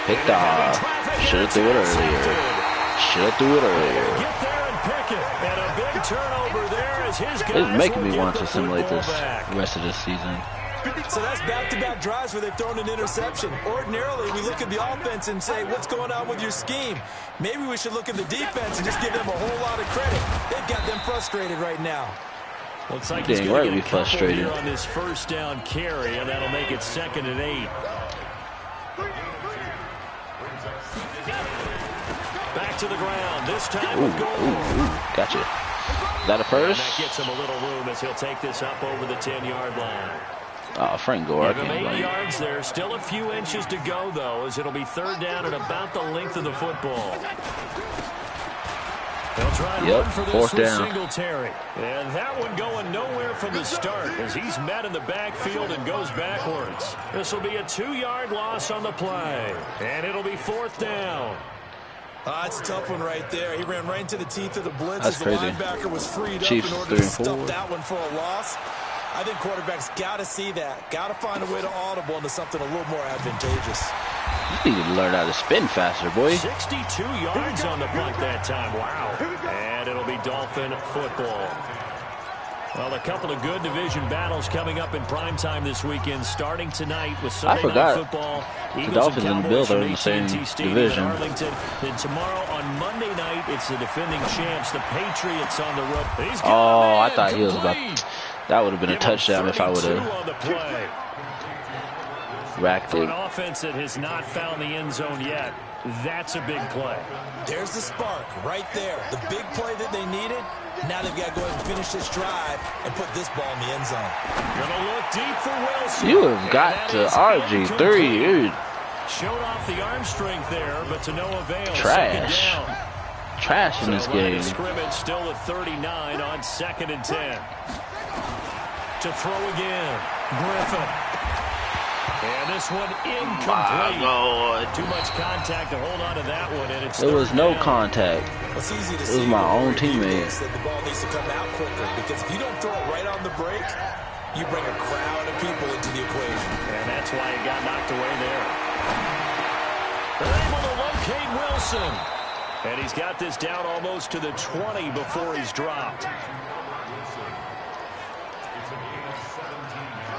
Picked off. Should have threw it earlier. Should have threw it earlier. Get there and pick it. And a big turnover there as his guys It's making me want to the simulate this back. rest of this season. So that's back-to-back drives where they've thrown an interception. Ordinarily, we look at the offense and say, what's going on with your scheme? Maybe we should look at the defense and just give them a whole lot of credit. They've got them frustrated right now. Looks like he's going to get a couple here on this first down carry, and that'll make it second and 8. Back to the ground. This time with goal. Gotcha. Is that a first? And that gets him a little room as he'll take this up over the 10-yard line. Oh, Frank Gore. Give him 8 yards there. Still a few inches to go, though, as it'll be third down and about the length of the football. They'll try to run for this fourth with down. Singletary. And that one going nowhere from the start as he's met in the backfield and goes backwards. This will be a 2-yard loss on the play. And it'll be fourth down. It's a tough one right there. He ran right into the teeth of the blitz That's as the crazy. linebacker was freed Chiefs up in order to 3 and 4. stuff that one for a loss. I think quarterbacks got to see that. Got to find a way to audible into something a little more advantageous. You need to learn how to spin faster, boy. 62 yards on the punt that time. Wow. And it'll be Dolphin football. Well, a couple of good division battles coming up in primetime this weekend, starting tonight with Sunday Night Football. The Dolphins and the Bills are in the same division. Arlington. Then tomorrow on Monday night, it's the defending champs, the Patriots, on the road. Oh, I thought he was about. That would have been a touchdown if I would have racked For it. an offense that has not found the end zone yet, that's a big play. There's the spark right there. The big play that they needed. Now they've got to go ahead and finish this drive and put this ball in the end zone. Gonna look deep for Wilson. You have got to RG3, dude. Showed off the arm strength there, but to no avail. Trash. Trash in this game. Scrimmage still at 39 on 2nd and 10. To throw again, Griffin. And this one incomplete. Too much contact to hold on to that one, and it's There was no down. contact. It's easy to It see was my own when we review teammate. this that the ball needs to come out quicker, because if you don't throw it right on the break, you bring a crowd of people into the equation. And that's why it got knocked away there. They're able to locate Wilson. And he's got this down almost to the 20 before he's dropped.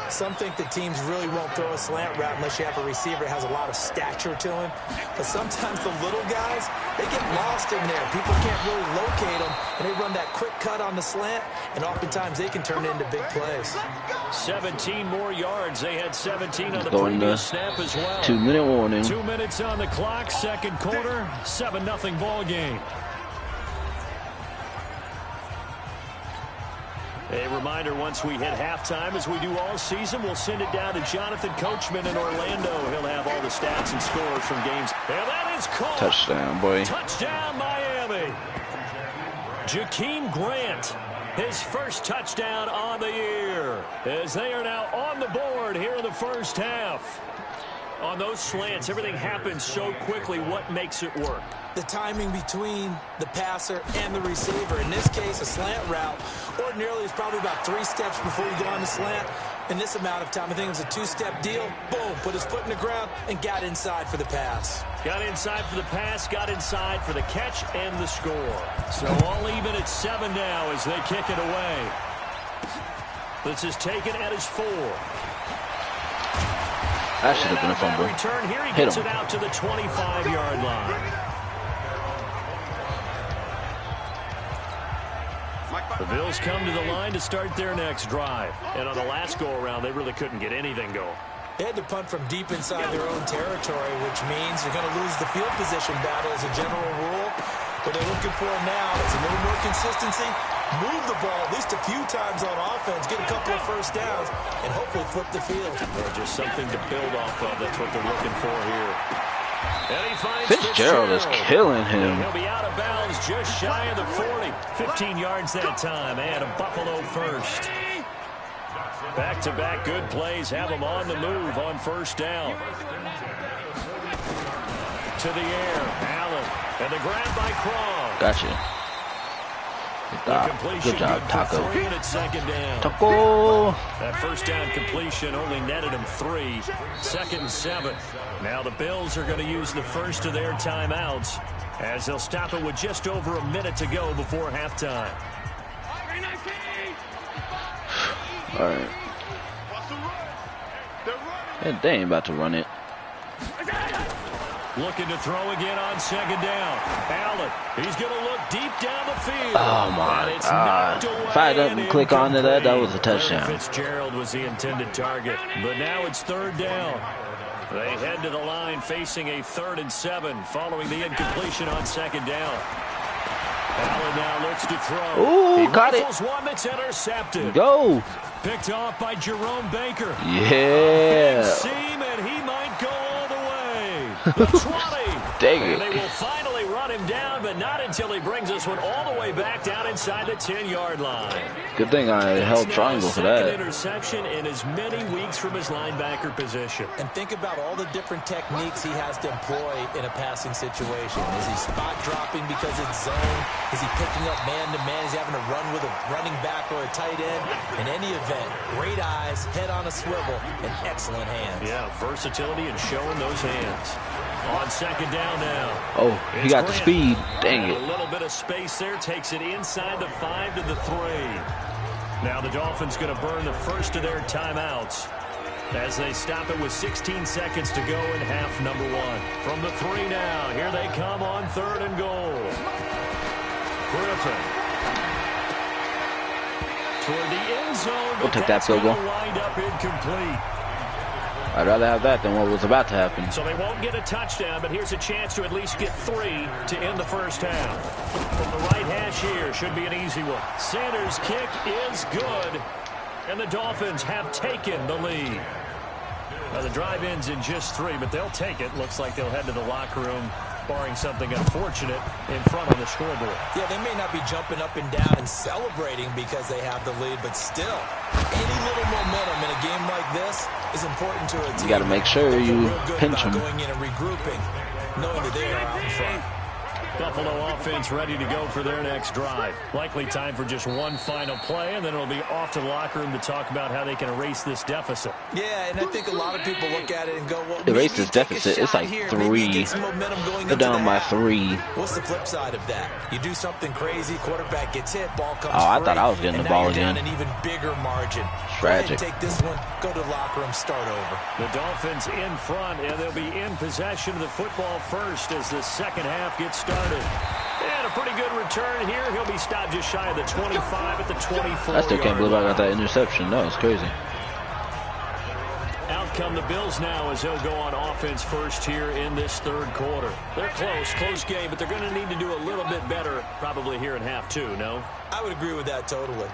Some think that teams really won't throw a slant route unless you have a receiver that has a lot of stature to him. But sometimes the little guys, they get lost in there. People can't really locate them, and they run that quick cut on the slant, and oftentimes they can turn it into big plays. 17 more yards. They had 17 on the Going previous to snap as well. 2-minute warning. 2 minutes on the clock, second quarter, 7-0 ball game. A reminder, once we hit halftime, as we do all season, we'll send it down to Jonathan Coachman in Orlando. He'll have all the stats and scores from games. And that is caught. Touchdown, boy. Touchdown, Miami. Jakeem Grant, his first touchdown on the year, as they are now on the board here in the first half. On those slants, everything happens so quickly. What makes it work? The timing between the passer and the receiver. In this case, a slant route ordinarily is probably about 3 steps before you go on the slant. In this amount of time, I think it was a 2-step deal. Boom, put his foot in the ground and got inside for the pass. Got inside for the pass, got inside for the catch and the score. So all even at 7 now as they kick it away. This is taken at his 4. That should have been a fumble. Return here, he Hit gets him. it out to the 25-yard line. The Bills come to the line to start their next drive. And on the last go-around, they really couldn't get anything going. They had to punt from deep inside their own territory, which means you're going to lose the field position battle as a general rule. What they're looking for now is a little more consistency, move the ball at least a few times on offense, get a couple of first downs, and hopefully flip the field. Well, just something to build off of. That's what they're looking for here. And he finds Fitzgerald is killing And him. he'll be out of bounds just shy of the 40. 15 yards that time, and a Buffalo first. Back-to-back good plays have them on the move on first down. To the air, Allen, and the grab by Cron. Gotcha. Good job, Taco. 3 and it's second down. Taco. That first down completion only netted him 3. 2nd and 7. Now the Bills are going to use the first of their timeouts as they'll stop it with just over a minute to go before halftime. All right. Yeah, they ain't about to run it. Looking to throw again on second down. Allen, he's going to look deep down the field. Oh, my And it's God. knocked away If I and didn't click onto that, that was a incomplete. touchdown. Fitzgerald was the intended target, but now it's third down. They head to the line facing a 3rd and 7 following the incompletion on second down. Allen now looks looks to throw. Ooh, he caught it. one that's intercepted. Go. Picked off by Jerome Baker. Yeah. Seam, and he might go all the way. The 20. Dang And it. they will finally run him down, but not until he brings this one all the way back down inside the 10-yard line. Good thing I held triangle for Second that. interception in as many weeks from his linebacker position. And think about all the different techniques he has to employ in a passing situation. Is he spot dropping because it's zone? Is he picking up man-to-man? Is he having to run with a running back or a tight end? In any event, great eyes, head on a swivel, and excellent hands. Yeah, versatility and showing those hands. On second down now. Oh, he got the speed. Dang A it. little bit of space there. Takes it inside the 5 to the 3. Now the Dolphins going to burn the first of their timeouts as they stop it with 16 seconds to go in half number 1. From the 3 now. Here they come on 3rd and goal. Griffin. Toward the end zone. We'll take that field goal. Wind up incomplete. I'd rather have that than what was about to happen. So they won't get a touchdown, but here's a chance to at least get 3 to end the first half. From the right hash here, should be an easy one. Sanders' kick is good, and the Dolphins have taken the lead. Now the drive ends in just 3, but they'll take it. Looks like they'll head to the locker room, barring something unfortunate in front on the scoreboard. Yeah, they may not be jumping up and down and celebrating because they have the lead, but still, any little momentum in a game like this is important to a team. You got to make sure you pinch them. Going in and regrouping, knowing that they are out in front. Buffalo offense ready to go for their next drive. Likely time for just one final play, and then it'll be off to the locker room to talk about how they can erase this deficit. Yeah, and I think a lot of people look at it and go, well, Erase this deficit. It's like 3. They're down by 3. What's the flip side of that? You do something crazy, quarterback gets hit, ball comes Oh, I free, thought I was getting the ball again. Down an even bigger margin. Tragic. Go ahead and take this one, go to the locker room, start over. The Dolphins in front, and they'll be in possession of the football first as the second half gets started. And a pretty good return here. He'll be stopped just shy of the 25 at the 24. I still can't believe I got that interception. That was crazy. Out come the Bills now as they'll go on offense first here in this 3rd quarter. They're close game, but they're going to need to do a little bit better probably here in half 2, no? I would agree with that totally.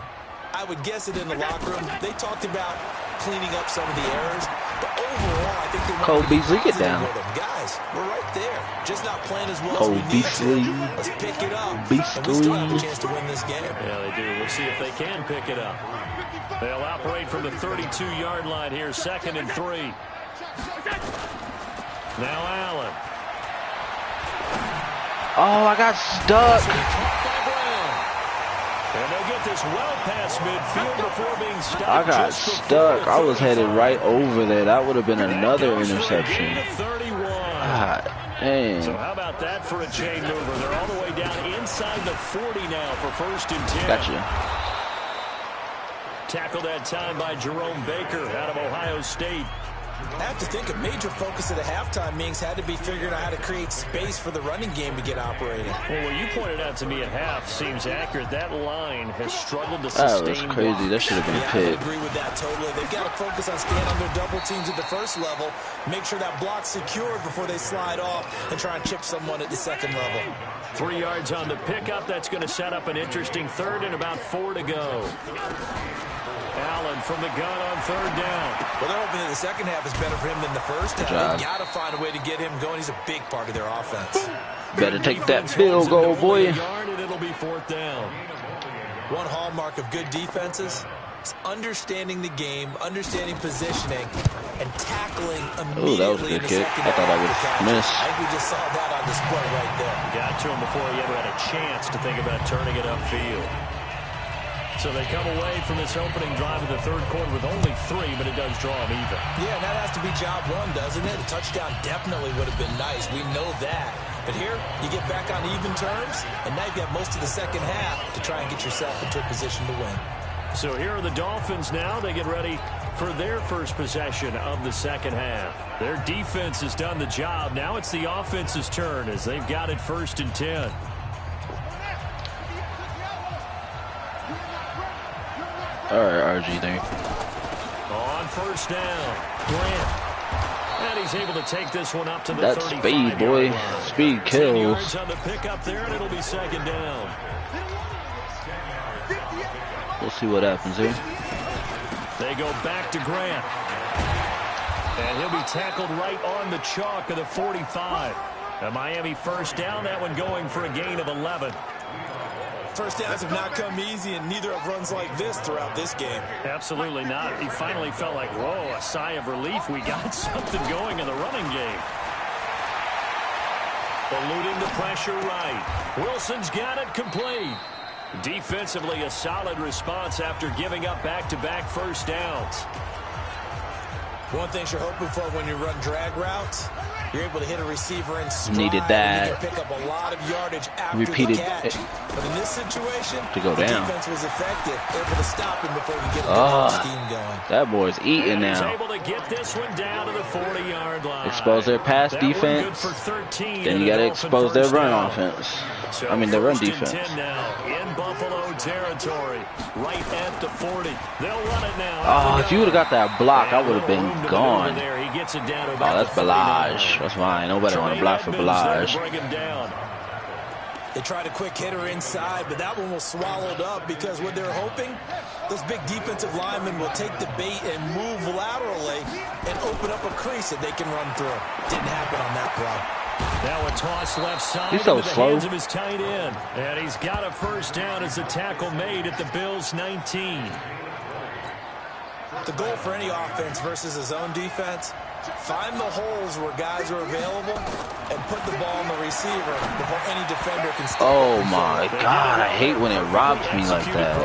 I would guess it in the locker room. They talked about cleaning up some of the errors, but overall, I think they want Cole to be Beasley, get positive down. with them. Guys, we're right there. Just not playing as well Cole as we need Beasley. to. Let's pick it up. And Beasley. we still have a chance to win this game. Yeah, they do. We'll see if they can pick it up. They'll operate from the 32-yard line here, 2nd and 3. Now Allen. Oh, I got stuck. And they'll get this well past midfield before being stopped. I got stuck. I was headed right over there. That would have been another interception. God dang. So how about that for a chain mover? They're all the way down inside the 40 now for 1st and 10. Gotcha. Tackled that time by Jerome Baker out of Ohio State. I have to think a major focus at the halftime meetings had to be figuring out how to create space for the running game to get operating. Well, what you pointed out to me at half seems accurate. That line has struggled to sustain. That was crazy. That should have been a I pick. agree with that totally. They've got to focus on staying on their double teams at the first level, make sure that block's secured before they slide off and try and chip someone at the second level. 3 yards on the pickup. That's going to set up an interesting 3rd and about 4 to go. Allen from the gun on 3rd down. Well, they're hoping that the second half is better for him than the first half. They've got to find a way to get him going. He's a big part of their offense. Better take that field goal, boy. And it'll be 4th down. One hallmark of good defenses is understanding the game, understanding positioning, and tackling immediately. Oh, that was a good kick. I thought I would miss. I think we just saw that on display right there. Got to him before he ever had a chance to think about turning it upfield. So they come away from this opening drive of the 3rd quarter with only 3, but it does draw them even. Yeah, and that has to be job 1, doesn't it? A touchdown definitely would have been nice. We know that. But here, you get back on even terms, and now you've got most of the second half to try and get yourself into a position to win. So here are the Dolphins now. They get ready for their first possession of the second half. Their defense has done the job. Now it's the offense's turn as they've got it 1st and 10. All right, RG3. On 1st down, Grant. And he's able to take this one up to the 35-yard line. Speed, boy. Speed kills. 10 yards on the pickup there, and it'll be 2nd down. We'll see what happens here. They go back to Grant. And he'll be tackled right on the chalk of the 45. A Miami first down, that one going for a gain of 11. First downs have not come easy, and neither have runs like this throughout this game. Absolutely not. He finally felt like, whoa, a sigh of relief. We got something going in the running game. Eluding the pressure right. Wilson's got it complete. Defensively, a solid response after giving up back-to-back first downs. One thing you're hoping for when you run drag routes, you're able to hit a receiver in stride. Needed that. You can pick up a lot of yardage after Repeated the catch. But in this situation, to go the down. defense was effective, able to stop him before he get a scheme going. That boy's eating He's now. able to get this one down to the 40-yard line. Expose their pass defense, then you got to expose their run offense. So I mean, their run first and defense. 10 now in Buffalo territory, right at the 40. They'll run it now. Oh, if you would have got that block, I would have been gone. There. He gets it down to Oh, about that's the Balaj. That's fine. Nobody want to block for Balaj. Bring him down. They tried a quick hitter inside, but that one was swallowed up because what they're hoping, those big defensive linemen will take the bait and move laterally and open up a crease that they can run through. Didn't happen on that play. Now a toss left side He's so into the slow. hands of his tight end. And he's got a first down as the tackle made at the Bills' 19. The goal for any offense versus his own defense, find the holes where guys are available and put the ball on the receiver before any defender can step Oh up my God, I hate when it robs me like that.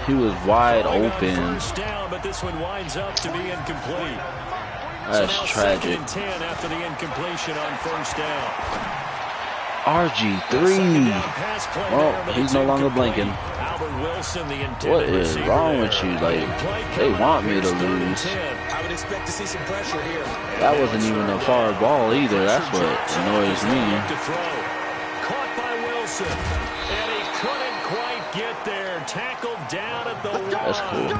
He was wide open. First down, but this one winds up to be incomplete. That's so now tragic. 2nd and 10 after the incompletion on first down. RG3. Oh, he's no longer blinking. Wilson, the What is wrong with you? Like, they want me to lose. I would expect to see some pressure here. That wasn't even a far ball either. That's what annoys me. Caught by Wilson, and he couldn't quite get there. Tackled down at the 1. That's cool.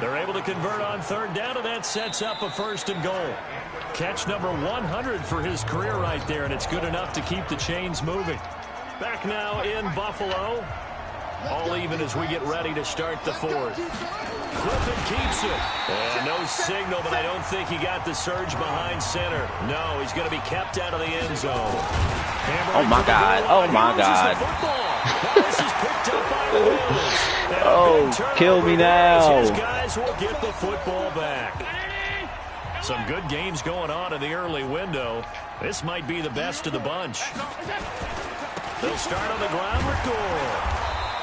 They're able to convert on 3rd down, and that sets up a 1st and goal. Catch number 100 for his career right there, and it's good enough to keep the chains moving. Back now in Buffalo. All even as we get ready to start the 4th. Griffin keeps it. And no signal, but I don't think he got the surge behind center. No, he's going to be kept out of the end zone. Oh, my God. Oh, my God. Oh, kill me now. His guys will get the football back. Some good games going on in the early window. This might be the best of the bunch. They'll start on the ground with Gore.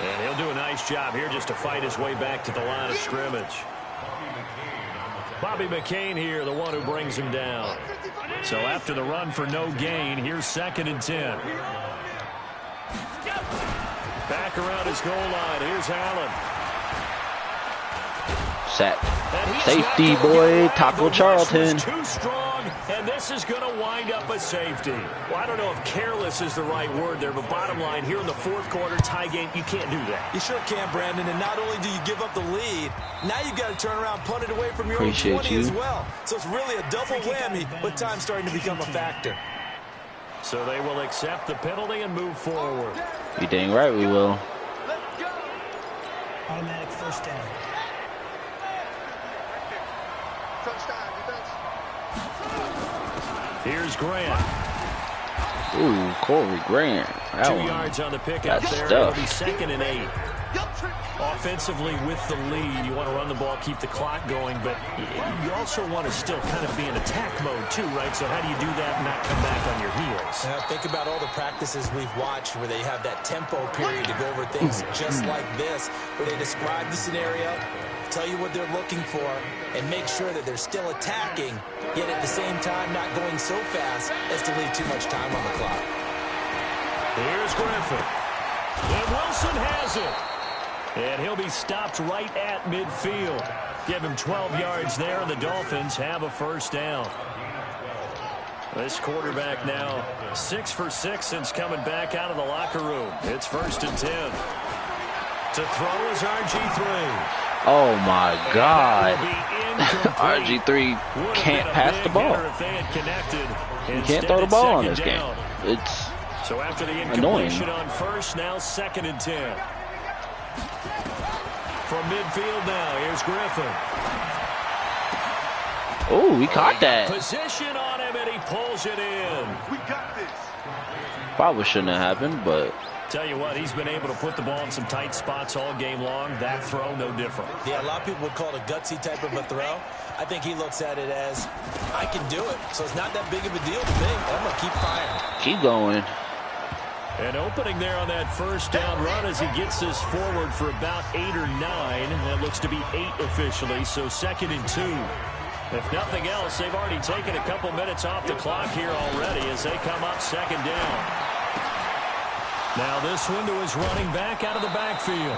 And he'll do a nice job here just to fight his way back to the line of scrimmage. Bobby McCain here, the one who brings him down. So after the run for no gain, here's 2nd and 10. Back around his goal line. Here's Allen. Sack. Safety, boy. Taco Charlton. Too strong, and this is going to wind up a safety. Well, I don't know if careless is the right word there, but bottom line, here in the 4th quarter, tie game, you can't do that. You sure can, Brandon, and not only do you give up the lead, now you've got to turn around, punt it away from your own 20 as well. So it's really a double whammy, but time's starting to become a factor. So they will accept the penalty and move forward. You dang right we will. Automatic first down. Here's Grant. Ooh, Corey Grant. That 2 one. yards on the pickup That's there. stuff. It'll be 2nd and 8. Offensively with the lead, you want to run the ball, keep the clock going, but you also want to still kind of be in attack mode too, right? So how do you do that and not come back on your heels? Think about all the practices we've watched where they have that tempo period to go over things just like this, where they describe the scenario, tell you what they're looking for, and make sure that they're still attacking, yet at the same time not going so fast as to leave too much time on the clock. Here's Griffin. And Wilson has it. And he'll be stopped right at midfield. Give him 12 yards there, and the Dolphins have a first down. This quarterback now 6 for 6 since coming back out of the locker room. It's 1st and 10. To throw is RG3. Oh, my God. RG3 can't pass the ball. He can't throw the ball in this game. It's so after the annoying. incompletion on first, now 2nd and 10. from midfield now. Here's Griffin. Oh, he caught that. Position on him, and he pulls it in. We got this. Probably shouldn't have happened, but Tell you what, he's been able to put the ball in some tight spots all game long. That throw, no different. Yeah, a lot of people would call it a gutsy type of a throw. I think he looks at it as, I can do it. So it's not that big of a deal to me. I'm going to keep firing. keep going. An opening there on that first down run as he gets this forward for about 8 or 9. That looks to be 8 officially, so 2nd and 2. If nothing else, they've already taken a couple minutes off the clock here already as they come up 2nd down. Now this one to his running back out of the backfield.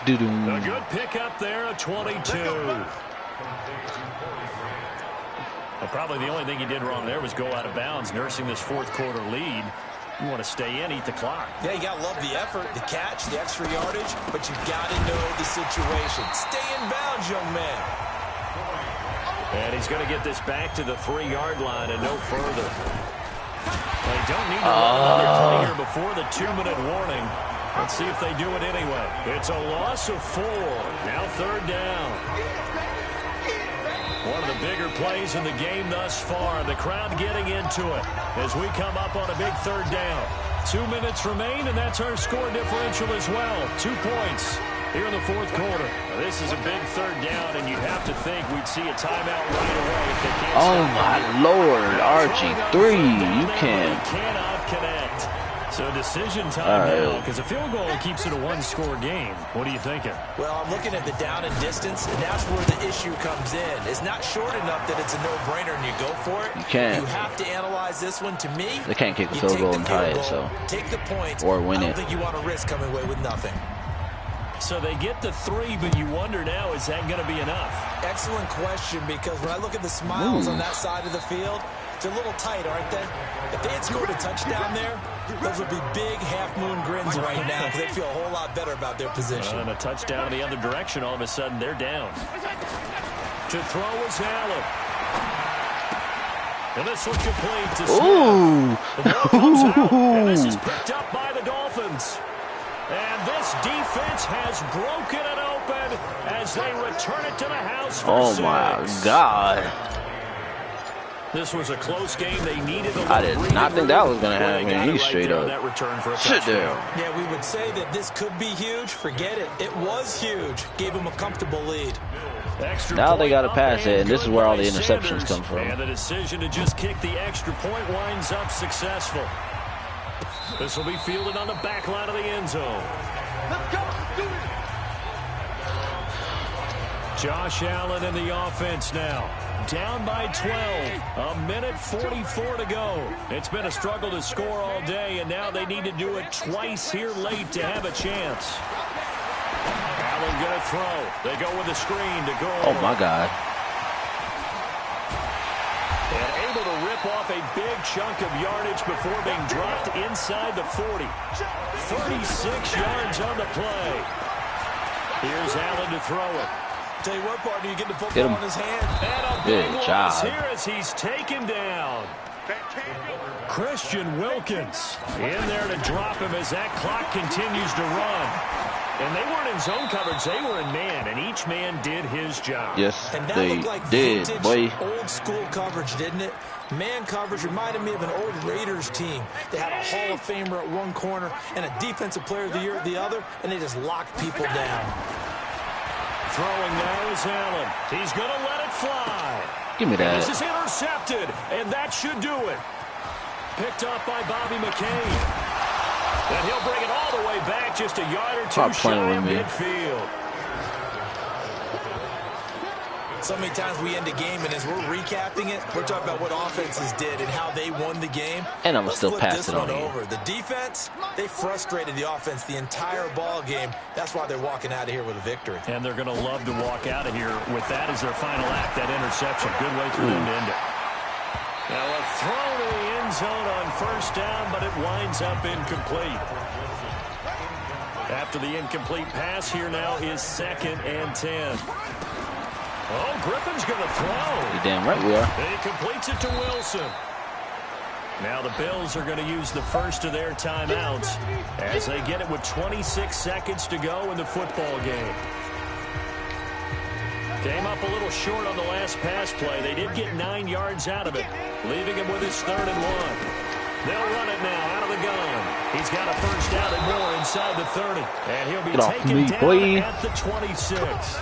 A good pickup there, a 22. Well, probably the only thing he did wrong there was go out of bounds, nursing this 4th quarter lead. You want to stay in, eat the clock. Yeah, you got to love the effort, the catch, the extra yardage, but you got to know the situation. Stay in bounds, young man. And he's going to get this back to the 3-yard line and no further. They don't need to run another play here before the 2-minute warning. Let's see if they do it anyway. It's a loss of 4. Now 3rd down. One of the bigger plays in the game thus far. The crowd getting into it as we come up on a big 3rd down. 2 minutes remain, and that's our score differential as well. 2 points here in the 4th quarter. Now, this is a big 3rd down, and you'd have to think we'd see a timeout right away if they can't. Oh, my Lord. RG3, you cannot connect. So decision time now, because a field goal keeps it a 1-score game. What are you thinking? Well, I'm looking at the down and distance, and that's where the issue comes in. It's not short enough that it's a no-brainer and you go for it. You can't. You have to analyze this one. To me, they can't kick a field goal and tie it, so take the points or win it. I don't think you want to risk coming away with nothing. So they get the 3, but you wonder now, is that going to be enough? Excellent question, because when I look at the smiles on that side of the field, it's a little tight, aren't they? If they had scored a touchdown there, those would be big half-moon grins right now because they'd feel a whole lot better about their position. And a touchdown in the other direction, all of a sudden they're down. To throw is Allen. And this one complete to Smith. The ball comes out, and this is picked up by the Dolphins. And this defense has broken it open as they return it to the house for 6. Oh, my God. This was a close game. They needed a I did not think that was going to happen. He's straight up. Sit down. Yeah, we would say that this could be huge. Forget it. It was huge. Gave him a comfortable lead. Now they got to pass it, and this is where all the interceptions come from. And the decision to just kick the extra point winds up successful. This will be fielded on the back line of the end zone. Let's go. Do it. Josh Allen in the offense now. Down by 12. A minute 44 to go. It's been a struggle to score all day, and now they need to do it twice here late to have a chance. Allen going to throw. They go with a screen to go. Oh, my God. And able to rip off a big chunk of yardage before being dropped inside the 40. 36 yards on the play. Here's Allen to throw it. Tell you what, partner, you get the football in his hand. And a big loss here as he's taken down. Christian Wilkins in there to drop him as that clock continues to run. And they weren't in zone coverage, they were in man, and each man did his job. Yes, and that they looked like did, vintage, boy. Old school coverage, didn't it? Man coverage reminded me of an old Raiders team. They had a Hall of Famer at one corner and a Defensive Player of the Year at the other, and they just locked people down. Throwing now is Allen. He's going to let it fly. Give me that. This is intercepted, and that should do it. Picked up by Bobby McCain. And he'll bring it all the way back just a yard or two shy of midfield. So many times we end a game, and as we're recapping it, we're talking about what offenses did and how they won the game. And I'm still passing on over. The defense, they frustrated the offense the entire ball game. That's why they're walking out of here with a victory. And they're going to love to walk out of here with that as their final act, that interception. Good way for them to end it. Now a throw to the end zone on first down, but it winds up incomplete. After the incomplete pass, here now is 2nd and 10. Oh, Griffin's going to throw. You're damn right we are. And he completes it to Wilson. Now the Bills are going to use the first of their timeouts as they get it with 26 seconds to go in the football game. Came up a little short on the last pass play. They did get 9 yards out of it, leaving him with his 3rd and 1. They'll run it now out of the gun. He's got a first down and more inside the 30. And he'll be taken down at the 26.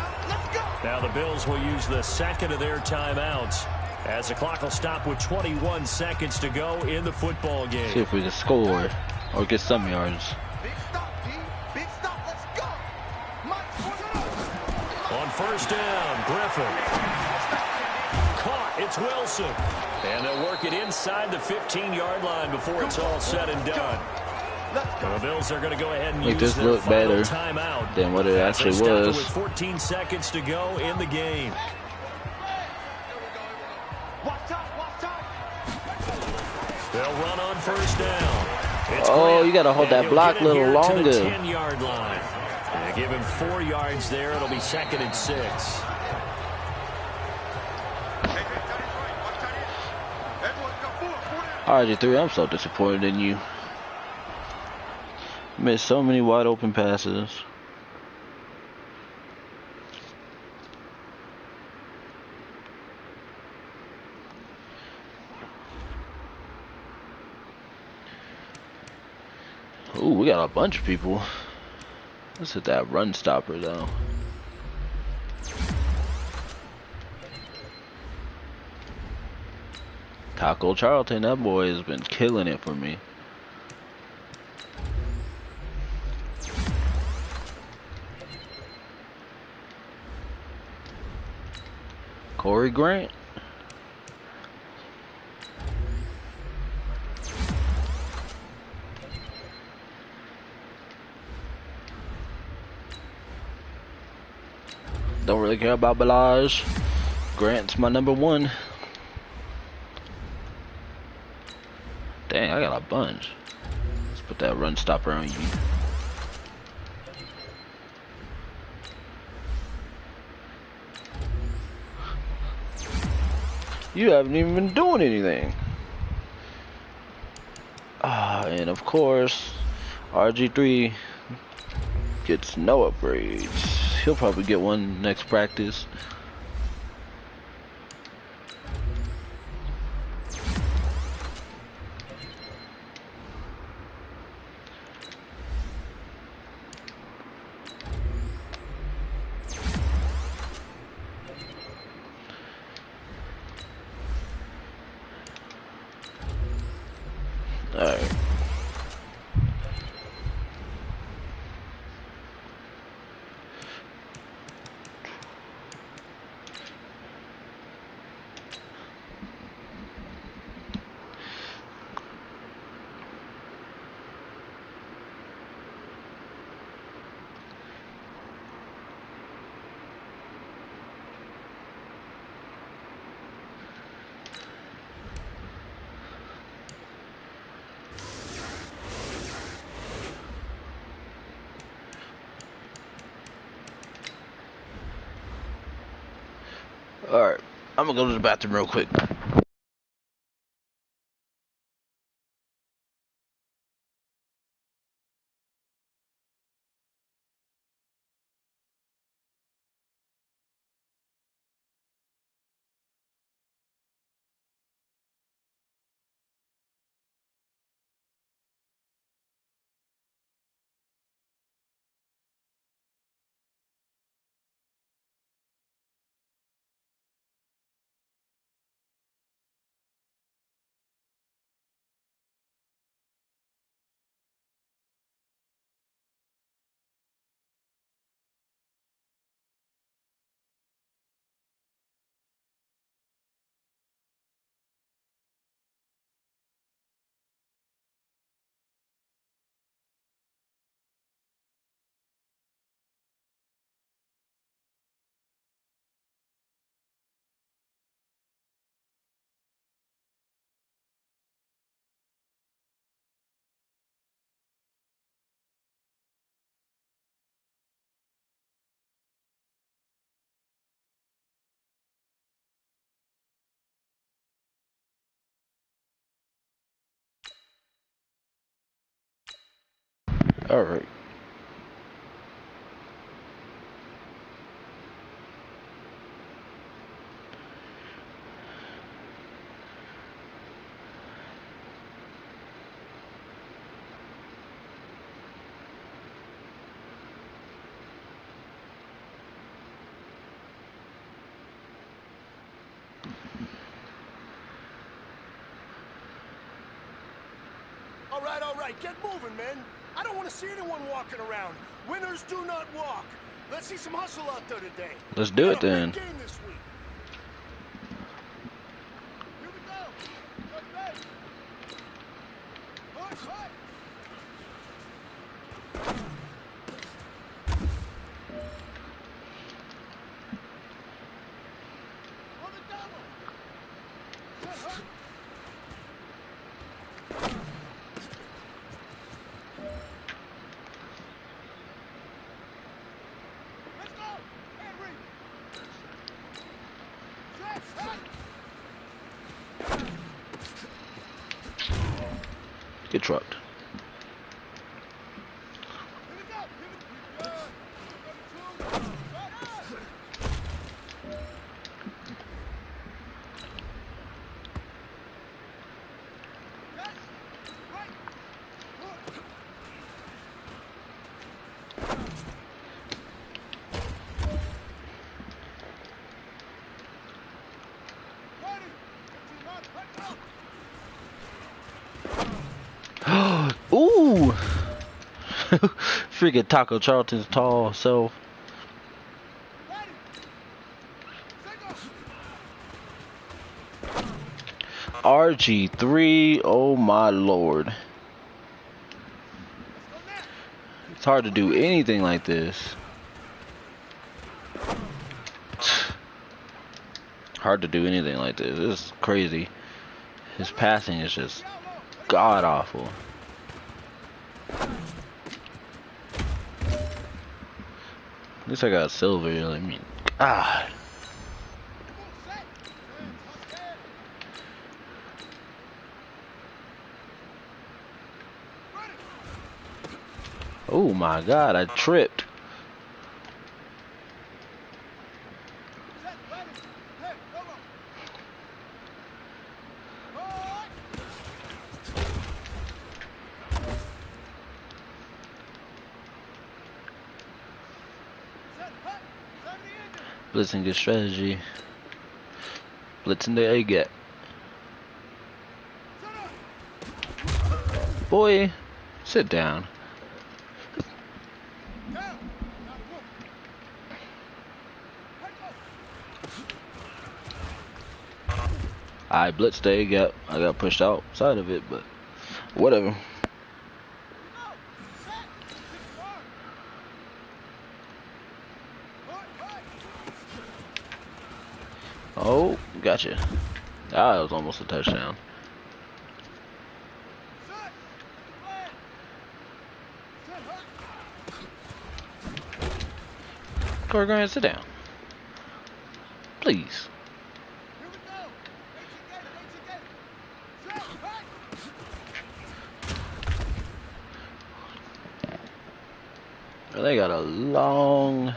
Now the Bills will use the second of their timeouts as the clock will stop with 21 seconds to go in the football game. See if we can score or get some yards. Big stop, D. Big stop. Let's go. On first down, Griffin. Caught. It's Wilson. And they'll work it inside the 15-yard line before it's all said and done. The Bills are going to go ahead and make use this their look better timeout than what it actually was. With 14 seconds to go in the game. They'll run on first down. Oh, you got to hold that block a little longer. 10-yard line. And give him 4 yards there. It'll be 2nd and 6. RG3, I'm so disappointed in you. Missed so many wide open passes. Ooh, we got a bunch of people. Let's hit that run stopper though. Taco Charlton, that boy has been killing it for me. Corey Grant. Don't really care about Balaj. Grant's my number 1. Dang, I got a bunch. Let's put that run stopper on you. You haven't even been doing anything. And of course, RG3 gets no upgrades. He'll probably get one next practice. Alright. Alright, I'm gonna go to the bathroom real quick. Alright. all right. Get moving, man. I don't want to see anyone walking around. Winners do not walk. Let's see some hustle out there today. Let's do it then. Game this week. Here we go. Okay. Push, push. Get trucked. Ooh! Freaking Taco Charlton's tall self. RG3, oh my lord. It's hard to do anything like this. Hard to do anything like this. This is crazy. His passing is just god awful. At least I got silver. I mean, God. Oh my God, I tripped. Blitzing good strategy. Blitzing the A gap. Boy, sit down. I blitzed the A gap. I got pushed outside of it, but whatever. Oh, gotcha. Ah, that was almost a touchdown. Corey Grant, sit down. Please. They got a long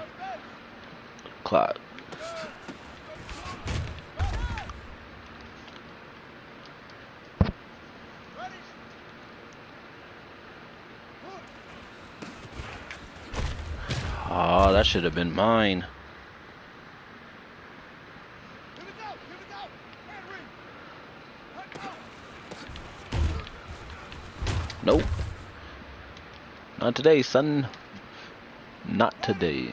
clock. Oh, that should have been mine. Nope. Not today, son. Not today.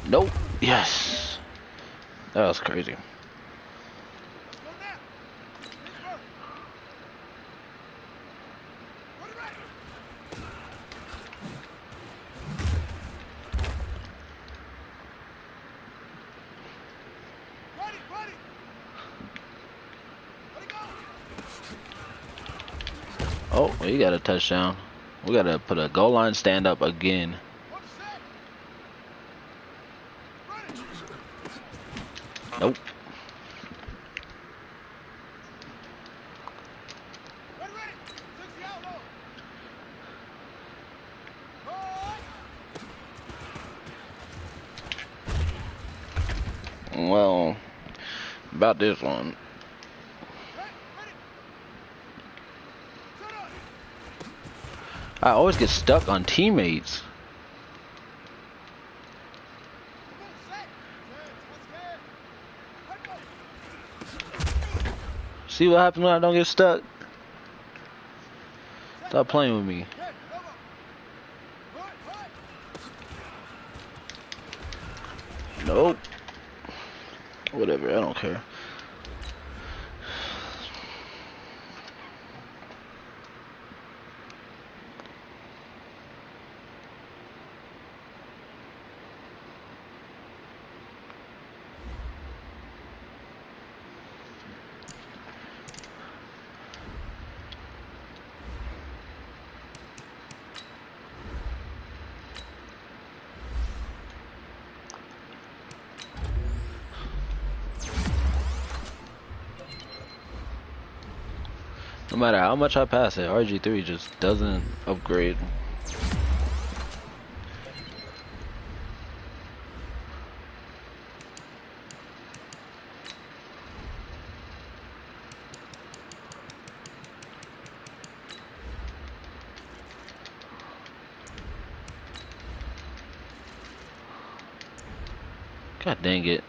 Nope. Yes. That was crazy. Oh, we got a touchdown. We got to put a goal line stand up again. Nope. Well, about this one. I always get stuck on teammates. See what happens when I don't get stuck? Stop playing with me. Nope. Whatever, I don't care. No matter how much I pass it, RG3 just doesn't upgrade. God dang it.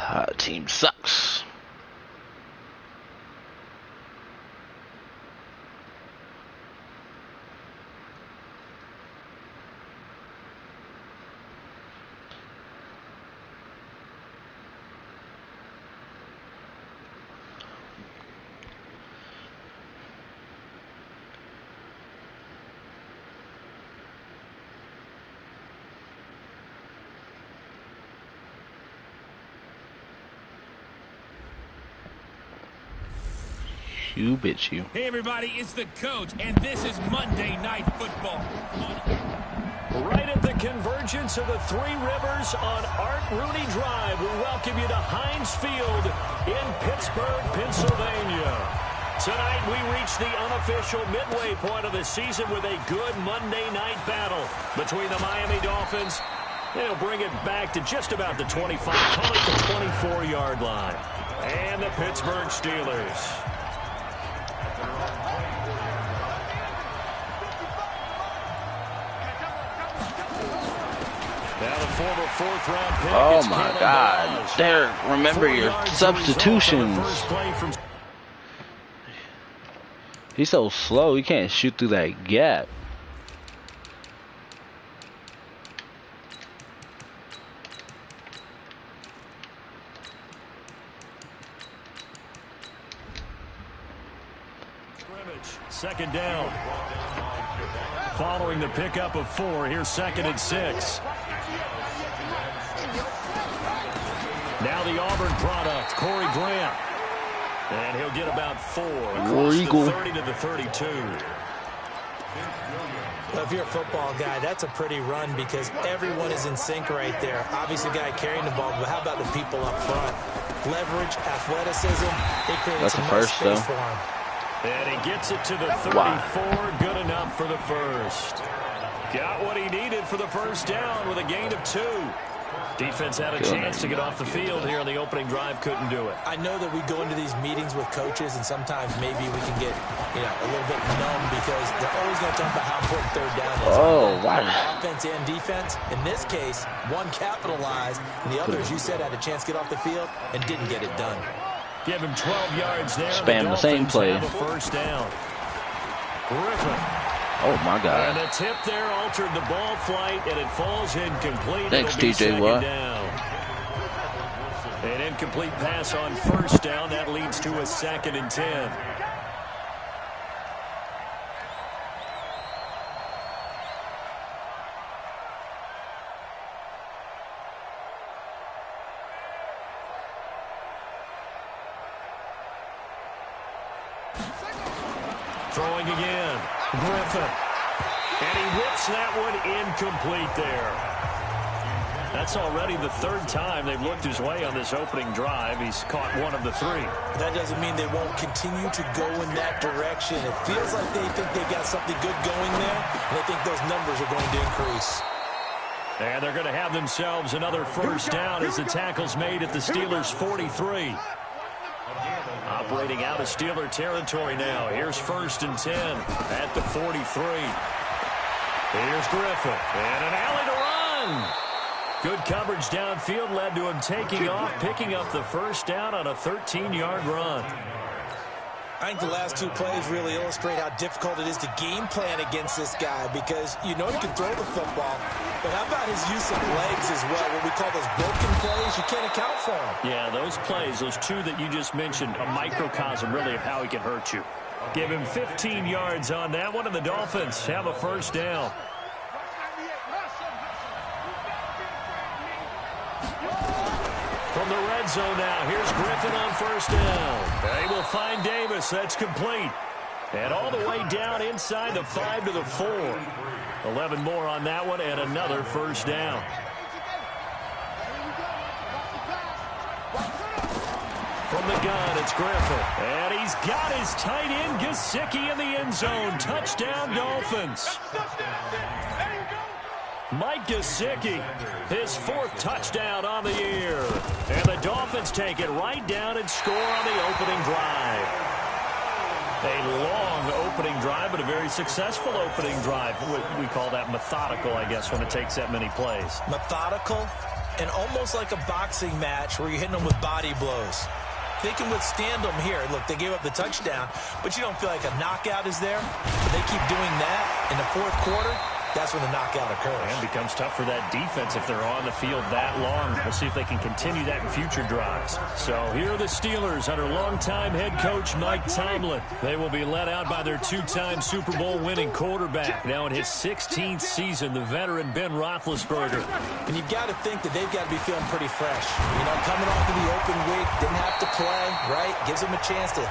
Our team sucks. You bitch you. Hey everybody, it's the coach, and this is Monday Night Football. Right at the convergence of the Three Rivers on Art Rooney Drive, we welcome you to Heinz Field in Pittsburgh, Pennsylvania. Tonight we reach the unofficial midway point of the season with a good Monday night battle between the Miami Dolphins. They'll bring it back to just about the 25, call it the 24-yard line. And the Pittsburgh Steelers. Former fourth-round pick. Oh my God, Derek! Remember your substitutions. He's so slow, he can't shoot through that gap. Second down. Following the pickup of 4, here's 2nd and 6. Now the Auburn product, Corey Graham. And he'll get about 4 across the 30 to the 32. Well, if you're a football guy, that's a pretty run because everyone is in sync right there. Obviously, the guy carrying the ball, but how about the people up front? Leverage, athleticism, it creates some nice space for him. And he gets it to the 34. Wow. Good enough for the first. Got what he needed for the first down with a gain of 2. Defense had a chance to get off the field here on the opening drive, couldn't do it. I know that we go into these meetings with coaches, and sometimes maybe we can get, a little bit numb because they're always going to talk about how important third down is. Oh, wow. Offense and defense. In this case, one capitalized, and the other, as you said, had a chance to get off the field and didn't get it done. Give him 12 yards there. Spam the same play. First down. Griffin. Oh my God. And the tip there altered the ball flight, and it falls incomplete. Thanks, TJ Watt. An incomplete pass on first down. That leads to a 2nd and 10. Throwing again. Griffin. And he whips that one incomplete there. That's already the third time they've looked his way on this opening drive. He's caught one of the three. That doesn't mean they won't continue to go in that direction. It feels like they think they got something good going there, and I think those numbers are going to increase. And they're going to have themselves another first down as the tackle's made at the Steelers' 43. Operating out of Steeler territory now. Here's 1st and 10 at the 43. Here's Griffin. And an alley to run. Good coverage downfield led to him taking off, picking up the first down on a 13-yard run. I think the last two plays really illustrate how difficult it is to game plan against this guy because you know he can throw the football, but how about his use of legs as well? What we call those broken plays, you can't account for them. Yeah, those plays, those two that you just mentioned, a microcosm really of how he can hurt you. Give him 15 yards on that one, and the Dolphins have a first down. From the red zone now, here's Griffin on first down. They will find Davis. That's complete. And all the way down inside the 5 to the 4. 11 more on that one and another first down. From the gun, it's Griffin. And he's got his tight end, Gesicki, in the end zone. Touchdown, Dolphins. Mike Gesicki, his 4th touchdown on the year. And the Dolphins take it right down and score on the opening drive. A long opening drive, but a very successful opening drive. We call that methodical, I guess, when it takes that many plays. Methodical and almost like a boxing match where you're hitting them with body blows. They can withstand them here. Look, they gave up the touchdown, but you don't feel like a knockout is there. But they keep doing that in the 4th quarter. That's when the knockout occurs. And it becomes tough for that defense if they're on the field that long. We'll see if they can continue that in future drives. So here are the Steelers under longtime head coach Mike Tomlin. They will be led out by their 2-time Super Bowl winning quarterback. Now in his 16th season, the veteran Ben Roethlisberger. And you've got to think that they've got to be feeling pretty fresh. You know, coming off of the open week, didn't have to play, right? Gives them a chance to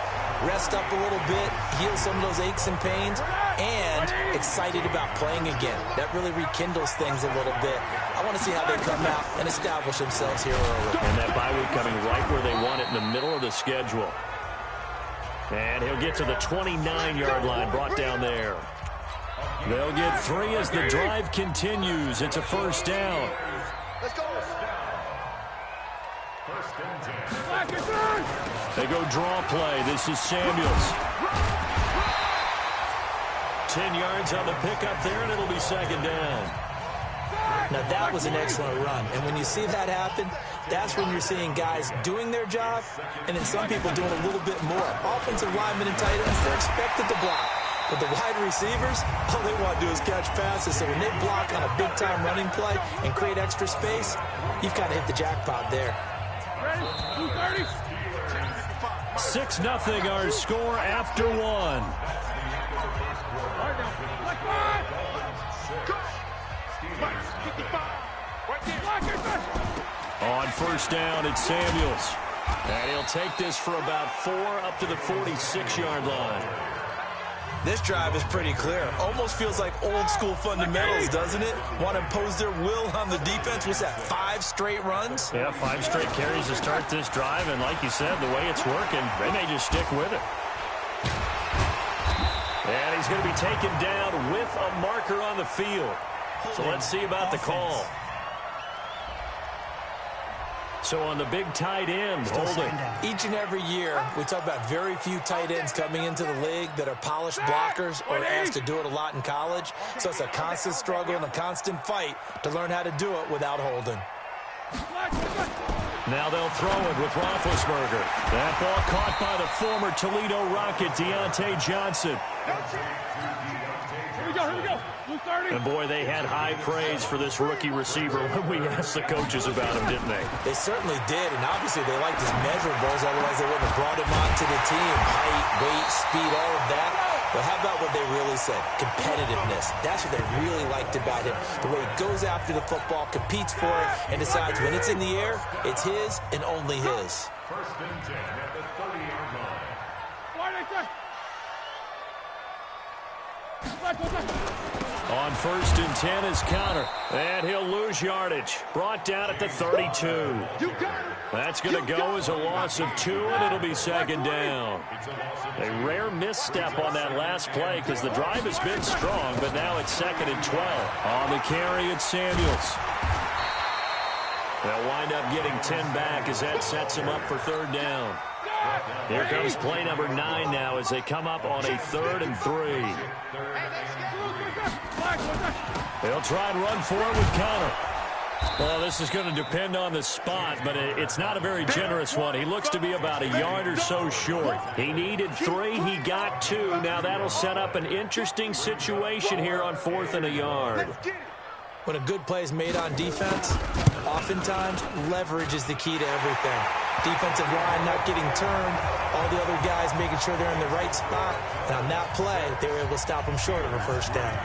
rest up a little bit, heal some of those aches and pains, and excited about playing again. That really rekindles things a little bit. I want to see how they come out and establish themselves here early. And that bye week coming right where they want it in the middle of the schedule. And he'll get to the 29-yard line, brought down there. They'll get 3 as the drive continues. It's a first down. Let's go. They go draw play. This is Samuels. 10 yards on the pickup there, and it'll be second down. Now, that was an excellent run. And when you see that happen, that's when you're seeing guys doing their job, and then some people doing a little bit more. Offensive linemen and tight ends, they're expected to block. But the wide receivers, all they want to do is catch passes. So when they block on a big-time running play and create extra space, you've kind of hit the jackpot there. 6-0 our score after 1. On first down, it's Samuels. And he'll take this for about 4 up to the 46-yard line. This drive is pretty clear. Almost feels like old school fundamentals, doesn't it? Want to impose their will on the defense. What's that, 5 straight runs? Yeah, 5 straight carries to start this drive. And like you said, the way it's working, they may just stick with it. And he's going to be taken down with a marker on the field. So let's see about the call. So on the big tight end, holding. Each and every year, we talk about very few tight ends coming into the league that are polished blockers or asked to do it a lot in college. So it's a constant struggle and a constant fight to learn how to do it without holding. Now they'll throw it with Roethlisberger. That ball caught by the former Toledo Rocket, Deontay Johnson. Here we go. And, boy, they had high praise for this rookie receiver when we asked the coaches about him, didn't they? They certainly did, and obviously they liked his measurables, otherwise they wouldn't have brought him onto the team. Height, weight, speed, all of that. But how about what they really said? Competitiveness. That's what they really liked about him. The way he goes after the football, competes for it, and decides when it's in the air, it's his and only his. First and 10 at the 30-yard line. On 1st and 10 is Counter. And he'll lose yardage. Brought down at the 32. That's going to go as a loss of 2, and it'll be 2nd down. A rare misstep on that last play because the drive has been strong, but now it's 2nd and 12. On the carry, it's Samuels. They'll wind up getting 10 back as that sets them up for 3rd down. Here comes play number 9 now as they come up on a 3rd and 3. They'll try and run for it with Counter. Well, this is going to depend on the spot, but it's not a very generous one. He looks to be about a yard or so short. He needed 3. He got 2. Now that'll set up an interesting situation here on 4th and a yard. When a good play is made on defense, oftentimes leverage is the key to everything. Defensive line not getting turned, all the other guys making sure they're in the right spot. And on that play, they were able to stop them short of a 1st down.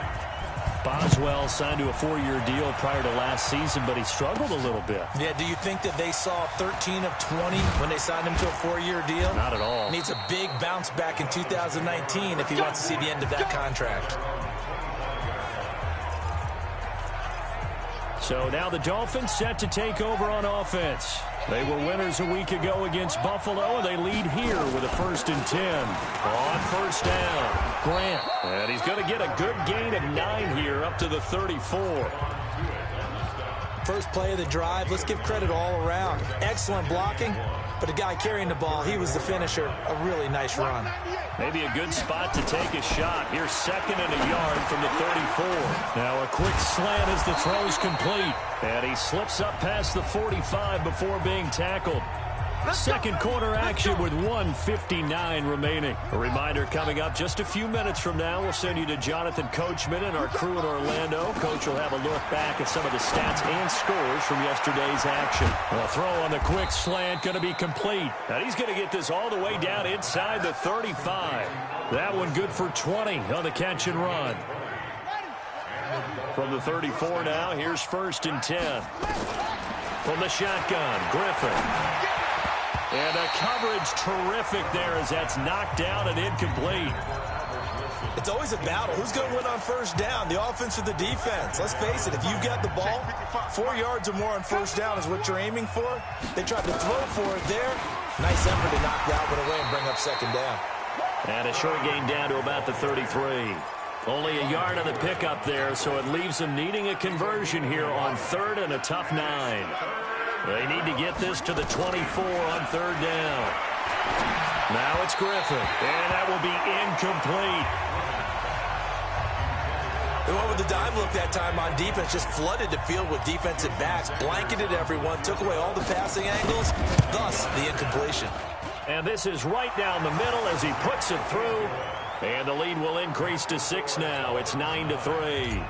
Boswell signed to a 4-year deal prior to last season, but he struggled a little bit. Yeah, do you think that they saw 13 of 20 when they signed him to a 4-year deal? Not at all. Needs a big bounce back in 2019 if he wants to see the end of that contract. So now the Dolphins set to take over on offense. They were winners a week ago against Buffalo, and they lead here with a 1st and 10. On 1st down, Grant. And he's going to get a good gain of 9 here up to the 34. First play of the drive, let's give credit all around. Excellent blocking, but the guy carrying the ball, he was the finisher. A really nice run. Maybe a good spot to take a shot. Here's 2nd and a yard from the 34. Now a quick slant as the throw's complete. And he slips up past the 45 before being tackled. Second quarter action with 1:59 remaining. A reminder coming up just a few minutes from now. We'll send you to Jonathan Coachman and our crew in Orlando. Coach will have a look back at some of the stats and scores from yesterday's action. A throw on the quick slant going to be complete. And he's going to get this all the way down inside the 35. That one good for 20 on the catch and run. From the 34 now, here's 1st and 10. From the shotgun, Griffin. And a coverage terrific there as that's knocked down and incomplete. It's always a battle. Who's going to win on 1st down, the offense or the defense? Let's face it, if you've got the ball, 4 yards or more on 1st down is what you're aiming for. They tried to throw for it there. Nice effort to knock that one away and bring up 2nd down. And a short gain down to about the 33. Only a yard on the pickup there, so it leaves them needing a conversion here on 3rd and a tough 9. They need to get this to the 24 on 3rd down. Now it's Griffin, and that will be incomplete. They went with the dime look that time on defense, just flooded the field with defensive backs, blanketed everyone, took away all the passing angles, thus the incompletion. And this is right down the middle as he puts it through. And the lead will increase to 6 now. It's 9-3.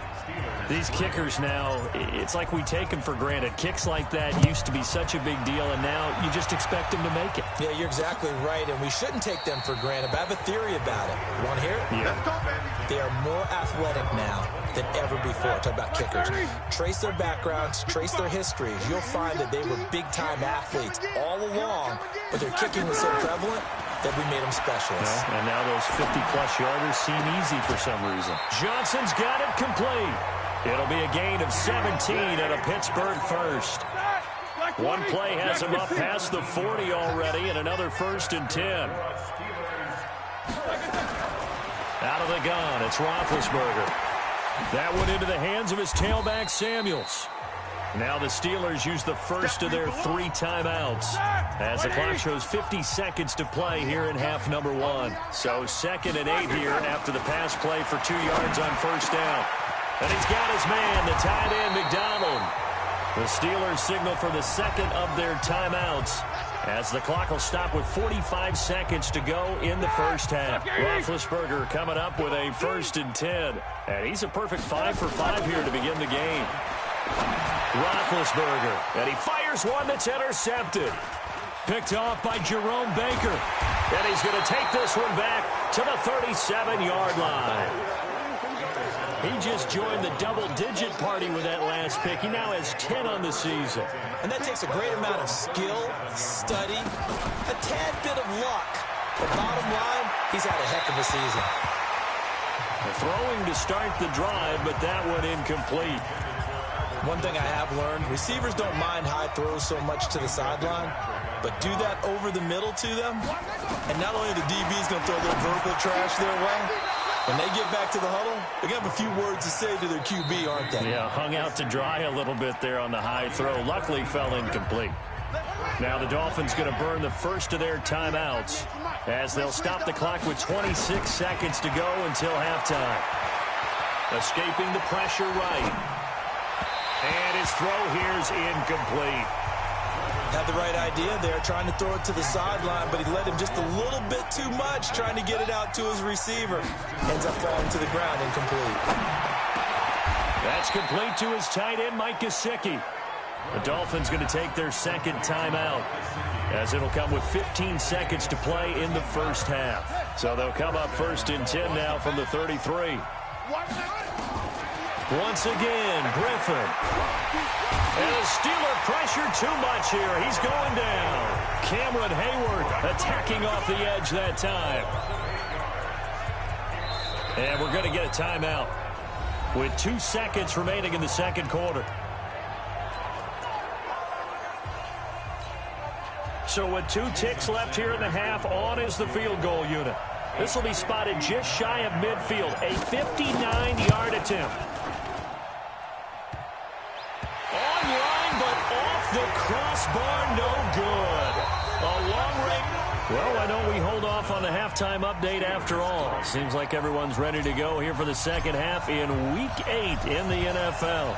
These kickers now, it's like we take them for granted. Kicks like that used to be such a big deal, and now you just expect them to make it. Yeah, you're exactly right, and we shouldn't take them for granted, but I have a theory about it. You want to hear it? Yeah. They are more athletic now than ever before. Talk about kickers. Trace their backgrounds, trace their histories. You'll find that they were big-time athletes all along, but their kicking was so prevalent that we made them specialists. Yeah, and now those 50-plus yarders seem easy for some reason. Johnson's got it complete. It'll be a gain of 17 and a Pittsburgh 1st. One play has him up past the 40 already, and another 1st and 10. Out of the gun, it's Roethlisberger. That went into the hands of his tailback, Samuels. Now the Steelers use the first of their 3 timeouts as the clock shows 50 seconds to play here in half number 1. So 2nd and 8 here after the pass play for 2 yards on 1st down. And he's got his man, the tight end, McDonald. The Steelers signal for the 2nd of their timeouts as the clock will stop with 45 seconds to go in the 1st half. Roethlisberger coming up with a 1st and 10. And he's a perfect 5 for 5 here to begin the game. Roethlisberger, and he fires one that's intercepted. Picked off by Jerome Baker. And he's going to take this one back to the 37-yard line. He just joined the double-digit party with that last pick. He now has 10 on the season. And that takes a great amount of skill, study, a tad bit of luck. But bottom line, he's had a heck of a season. Throwing to start the drive, but that one incomplete. One thing I have learned, receivers don't mind high throws so much to the sideline, but do that over the middle to them, and not only the DB's going to throw their vertical trash their way, when they get back to the huddle, they're going to have a few words to say to their QB, aren't they? Yeah, hung out to dry a little bit there on the high throw. Luckily fell incomplete. Now the Dolphins going to burn the first of their timeouts as they'll stop the clock with 26 seconds to go until halftime. Escaping the pressure right. And his throw here is incomplete. Had the right idea there, trying to throw it to the sideline, but he let him just a little bit too much, trying to get it out to his receiver. Ends up falling to the ground, incomplete. That's complete to his tight end, Mike Gesicki. The Dolphins going to take their second timeout, as it'll come with 15 seconds to play in the first half. So they'll come up first and 10 now from the 33. Once again, Griffin. And the Steeler pressure too much here. He's going down. Cameron Hayward attacking off the edge that time. And we're going to get a timeout with 2 seconds remaining in the second quarter. So with 2 ticks left here in the half, on is the field goal unit. This will be spotted just shy of midfield. A 59-yard attempt. Online, but off the crossbar, no good. A long range. Well, why don't we hold off on the halftime update after all? Seems like everyone's ready to go here for the second half in Week 8 in the NFL.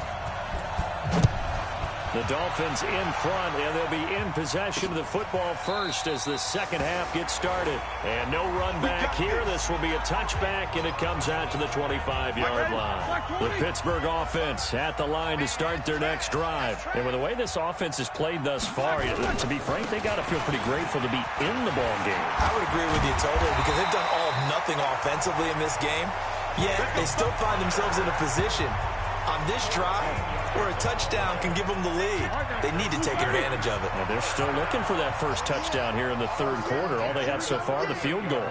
The Dolphins in front, and they'll be in possession of the football first as the second half gets started. And no run back here. This will be a touchback, and it comes out to the 25-yard line. The Pittsburgh offense at the line to start their next drive. And with the way this offense has played thus far, to be frank, they got to feel pretty grateful to be in the ball game. I would agree with you totally, because they've done all of nothing offensively in this game, yet they still find themselves in a position on this drive where a touchdown can give them the lead. They need to take advantage of it. And they're still looking for that first touchdown here in the third quarter. All they have so far, the field goal.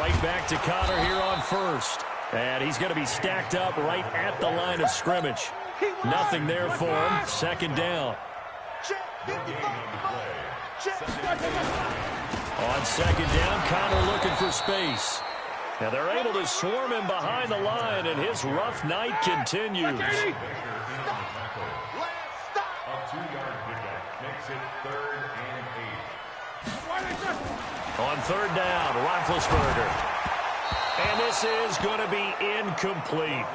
Right back to Connor here on first. And he's going to be stacked up right at the line of scrimmage. Nothing there for him. Second down. On second down, Connor looking for space. Now they're able to swarm him behind the line, and his rough night continues. A 2-yard pickup makes it 3rd and 8. On third down, Roethlisberger. And this is going to be incomplete.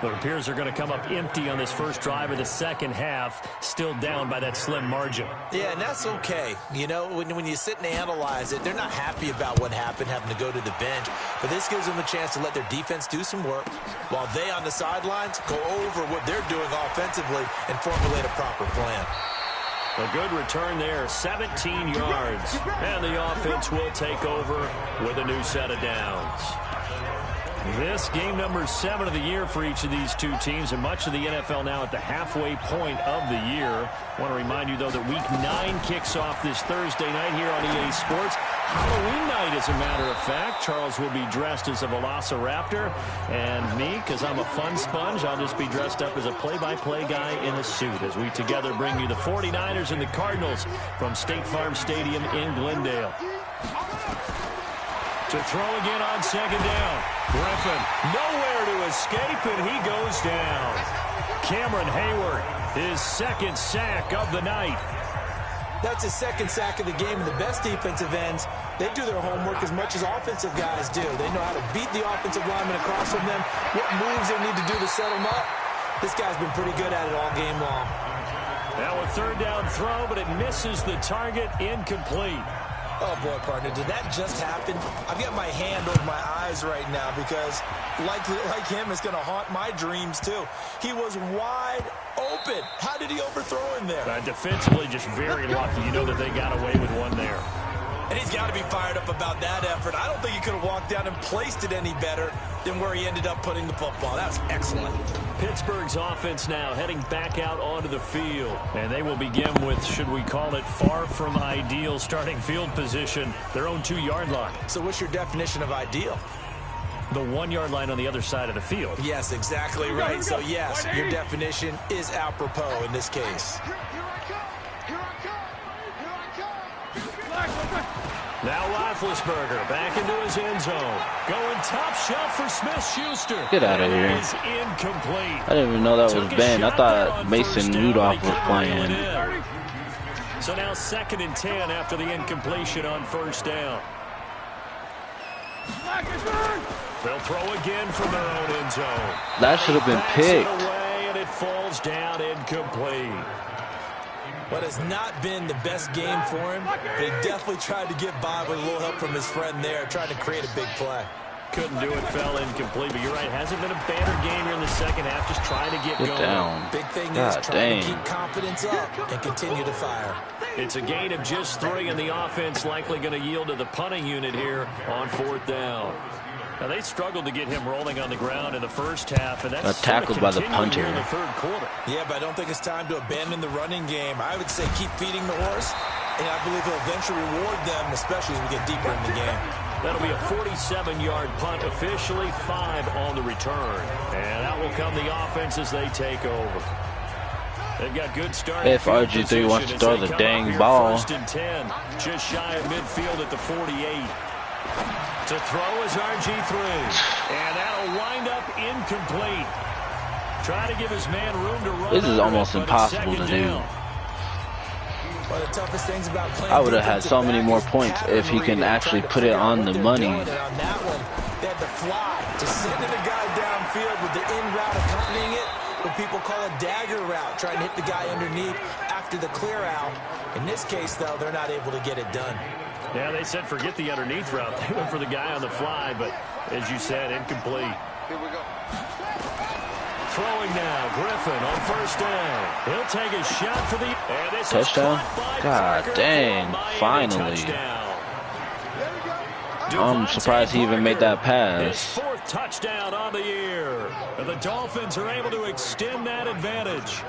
It appears they're going to come up empty on this first drive of the second half, still down by that slim margin. Yeah, and that's okay. You know, when you sit and analyze it, they're not happy about what happened, having to go to the bench. But this gives them a chance to let their defense do some work while they on the sidelines go over what they're doing offensively and formulate a proper plan. A good return there, 17 yards. And the offense will take over with a new set of downs. This game number 7 of the year for each of these two teams, and much of the NFL now at the halfway point of the year. I want to remind you, though, that Week 9 kicks off this Thursday night here on EA Sports. Halloween night, as a matter of fact. Charles will be dressed as a Velociraptor, and me, because I'm a fun sponge, I'll just be dressed up as a play-by-play guy in a suit as we together bring you the 49ers and the Cardinals from State Farm Stadium in Glendale. To throw again on second down. Griffin nowhere to escape, and he goes down. Cameron Hayward, his second sack of the night. That's his second sack of the game, and the best defensive ends, they do their homework as much as offensive guys do. They know how to beat the offensive linemen across from them, what moves they need to do to set them up. This guy's been pretty good at it all game long. Now a third down throw, but it misses the target, incomplete. Oh, boy, partner, did that just happen? I've got my hand over my eyes right now because, like him, it's going to haunt my dreams, too. He was wide open. How did he overthrow him there? Defensively, just very lucky. You know that they got away with one there. And he's got to be fired up about that effort. I don't think he could have walked down and placed it any better than where he ended up putting the football. That was excellent. Pittsburgh's offense now heading back out onto the field. And they will begin with, should we call it, far from ideal starting field position, their own 2-yard line. So what's your definition of ideal? The 1-yard line on the other side of the field. Yes, exactly right. So, yes, your definition is apropos in this case. Now Roethlisberger back into his end zone. Going top shelf for Smith-Schuster. Get out of here. Is incomplete. I didn't even know that was Ben. I thought Mason Rudolph was playing. So now 2nd and 10 after the incompletion on 1st down. They'll throw again from their own end zone. That should have been picked. Away, and it falls down incomplete. What has not been the best game for him, but he definitely tried to get by with a little help from his friend there, trying to create a big play. Couldn't do it, fell incomplete, but you're right, hasn't been a banner game here in the second half, just trying to get going. Down. Big thing is trying to keep confidence up and continue to fire. It's a gain of just 3, and the offense likely going to yield to the punting unit here on 4th down. Now, they struggled to get him rolling on the ground in the first half, and that's tackled by the punter in the 3rd quarter. Yeah, but I don't think it's time to abandon the running game. I would say keep feeding the horse, and I believe he'll eventually reward them, especially as we get deeper in the game. That'll be a 47-yard punt, officially 5 on the return. And out will come the offense as they take over. They've got good starting. If RG3 wants to throw the dang ball. 1st and 10, just shy of midfield at the 48. To throw is RG3. And that'll wind up incomplete. Trying to give his man room to run. This is almost impossible to do. One of the toughest things about playing I would have had so many more points if he can actually put it on the money. On that one, they had to fly, just sending the guy downfield with the in route accompanying it. What people call a dagger route, trying to hit the guy underneath after the clear out. In this case, though, they're not able to get it done. Yeah, they said forget the underneath route. They went for the guy on the fly, but as you said, incomplete. Here we go. Throwing now, Griffin on 1st down. He'll take a shot for the... And this touchdown? God dang, finally. I'm surprised he even made that pass. His 4th touchdown on the year. And the Dolphins are able to extend that advantage.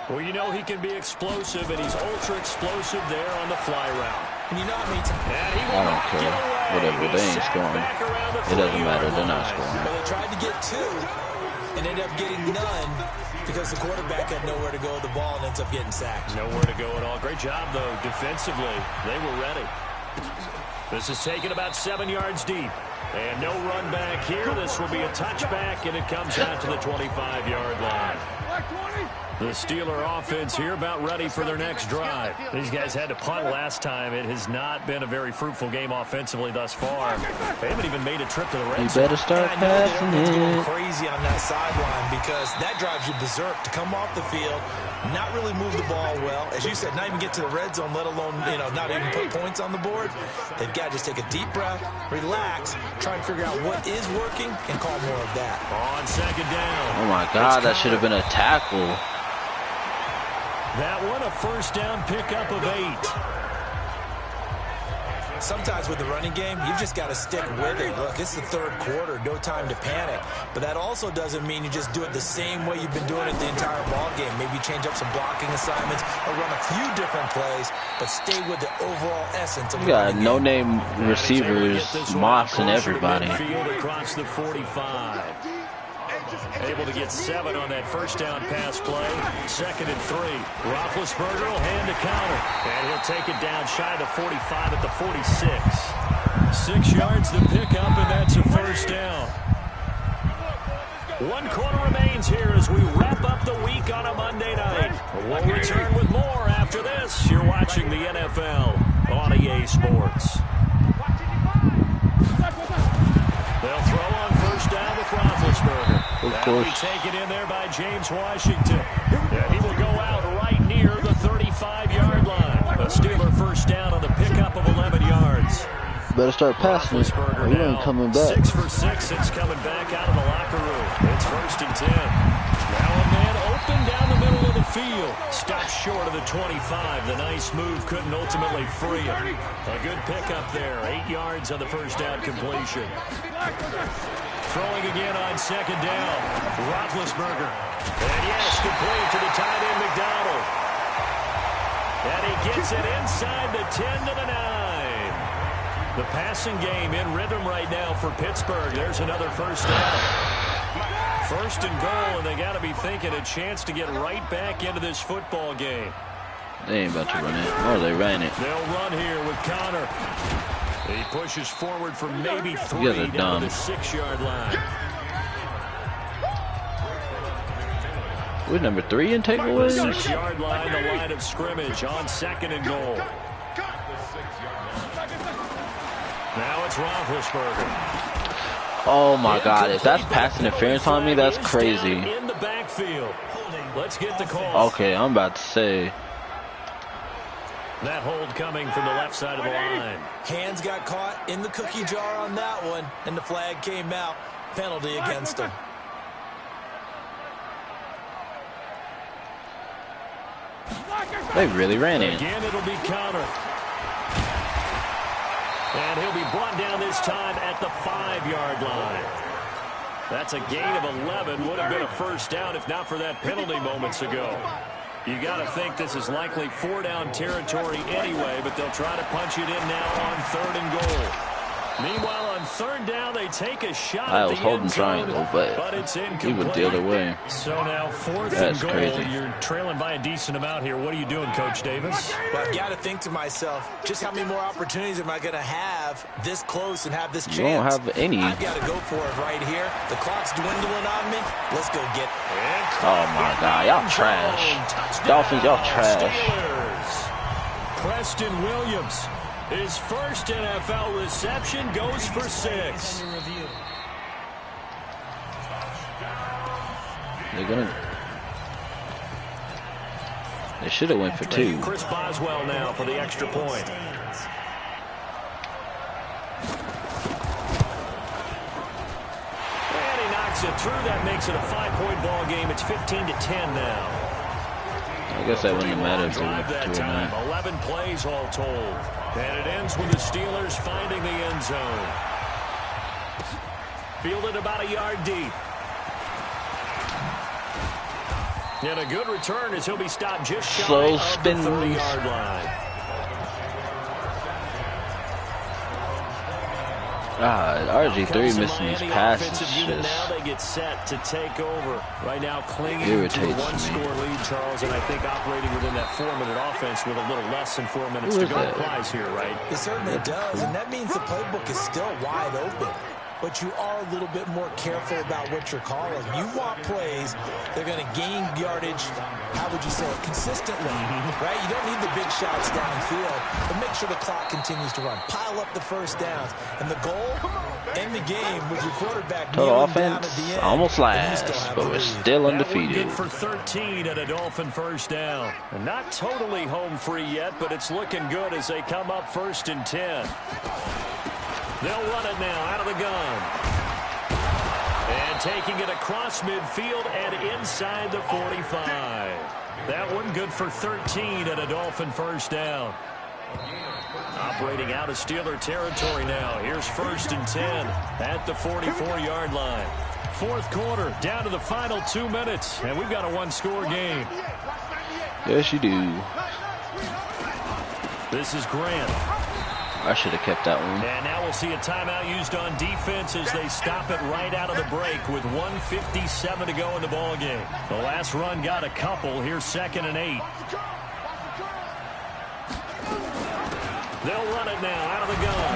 Well, you know he can be explosive, and he's ultra-explosive there on the fly route. And you know what I mean? I don't care. Whatever, they ain't scoring. It doesn't matter, they're not scoring. Well, they tried to get 2 and ended up getting none because the quarterback had nowhere to go with the ball and ends up getting sacked. Nowhere to go at all. Great job, though, defensively. They were ready. This is taken about 7 yards deep. And no run back here. This will be a touchback, and it comes out to the 25-yard line. The Steeler offense here about ready for their next drive. These guys had to punt last time. It has not been a very fruitful game offensively thus far. They haven't even made a trip to the red zone. You better start passing it. Going crazy on that sideline because that drives you berserk to come off the field, not really move the ball well. As you said, not even get to the red zone, let alone, not even put points on the board. They've got to just take a deep breath, relax, try and figure out what is working, and call more of that. On 2nd down. Oh my God, that should have been a tackle. That one a 1st down pickup of 8. Sometimes with the running game, you've just got to stick with it. Look, it's the 3rd quarter, no time to panic. But that also doesn't mean you just do it the same way you've been doing it the entire ball game. Maybe change up some blocking assignments or run a few different plays, but stay with the overall essence of the running game. No-name receivers, Moss and everybody. Across the 45. Able to get 7 on that 1st down pass play. 2nd and 3. Roethlisberger will hand the counter. And he'll take it down shy of the 45 at the 46. 6 yards to pick up, and that's a 1st down. 1 quarter remains here as we wrap up the week on a Monday night. We'll return with more after this. You're watching the NFL on EA Sports. They'll throw on 1st down with Roethlisberger. That'll be taken in there by James Washington. And he will go out right near the 35-yard line. A Steeler 1st down on the pickup of 11 yards. Better start passing it, or you ain't coming back. 6 for 6. It's coming back out of the locker room. It's 1st and 10. Now a man open down the middle of the field. Stopped short of the 25. The nice move couldn't ultimately free him. A good pickup there. 8 yards on the 1st down completion. throwing again on second down. Roethlisberger. And yes, complete to the tight end, McDonald. And he gets it inside the 10 to the 9. The passing game in rhythm right now for Pittsburgh. There's another first down. First and goal, and they got to be thinking a chance to get right back into this football game. They ain't about to run it. Oh, they ran it. They'll run here with Connor. He pushes forward for maybe 3 down to the 6-yard line. We're number 3 in takeaways. 6-yard line, the line of scrimmage on second and goal. Now it's Roethlisberger. Oh my God! If that's pass interference on me, that's crazy. In the backfield. Let's get the call. Okay, I'm about to say. That hold coming from the left side of the line. Hands got caught in the cookie jar on that one, and the flag came out. Penalty against him. They really ran it. Again, it'll be Connor. And he'll be brought down this time at the 5-yard line. That's a gain of 11. Would have been a first down if not for that penalty moments ago. You got to think this is likely 4-down territory anyway, but they'll try to punch it in now on 3rd and goal. Meanwhile, on 3rd down, they take a shot I at was the holding end zone, triangle, but it's he went the other way. So now 4th That's and goal. crazy. You're trailing by a decent amount here. What are you doing, Coach Davis? Well, I've got to think to myself, just how many more opportunities am I going to have this close and have this chance? You don't have any. I've got to go for it right here. The clock's dwindling on me. Let's go get it. Oh my God, y'all trash. Dolphins, y'all trash. Steelers. Preston Williams. His first NFL reception goes for 6. They should have went for 2. Chris Boswell now for the extra point. And he knocks it through. That makes it a 5-point ball game. It's 15-10 now. I guess that wouldn't matter if they went for 2 or not. 11 plays all told. And it ends with the Steelers finding the end zone. Fielded about a yard deep. And a good return as he'll be stopped just shy of the 30-yard line. RG3 missing these passes. Now they get set to take over. Right now clinging Irritates to a one-score lead, Charles, and I think operating within that 4-minute offense with a little less than 4 minutes to go applies here, right? It certainly does, and that means the playbook is still wide open. But you are a little bit more careful about what you're calling. You want plays, they're going to gain yardage, how would you say it, consistently, right? You don't need the big shots downfield, but make sure the clock continues to run. Pile up the first downs. And the goal, end the game with your quarterback Total kneeling down at offense, the end. almost last, but we're still undefeated. Good for 13 at a Dolphin first down. And not totally home free yet, but it's looking good as they come up 1st and 10. They'll run it now out of the gun. And taking it across midfield and inside the 45. That one good for 13 at a Dolphin first down. Operating out of Steeler territory now. Here's 1st and 10 at the 44-yard line. 4th quarter, down to the final 2 minutes. And we've got a 1-score game. Yes, you do. This is Grant. I should have kept that one. And now we'll see a timeout used on defense as they stop it right out of the break with 1:57 to go in the ball game. The last run got a couple. Here's 2nd and 8. They'll run it now out of the gun.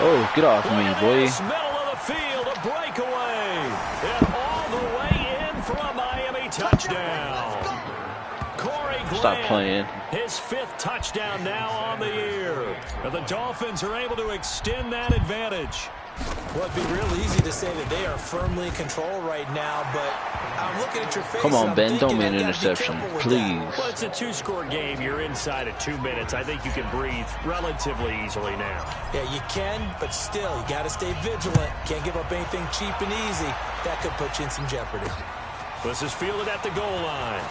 Oh, get off me, boy. Middle of the field, a breakaway. And all the way in for a Miami touchdown. Stop playing. His 5th touchdown now on the year. And the Dolphins are able to extend that advantage. Well, it'd be real easy to say that they are firmly in control right now, but I'm looking at your face. Come on, and Ben, I'm don't thinking, make an interception, please. Well, it's a 2-score game. You're inside of 2 minutes. I think you can breathe relatively easily now. Yeah, you can, but still, you got to stay vigilant. Can't give up anything cheap and easy. That could put you in some jeopardy. This is fielded at the goal line.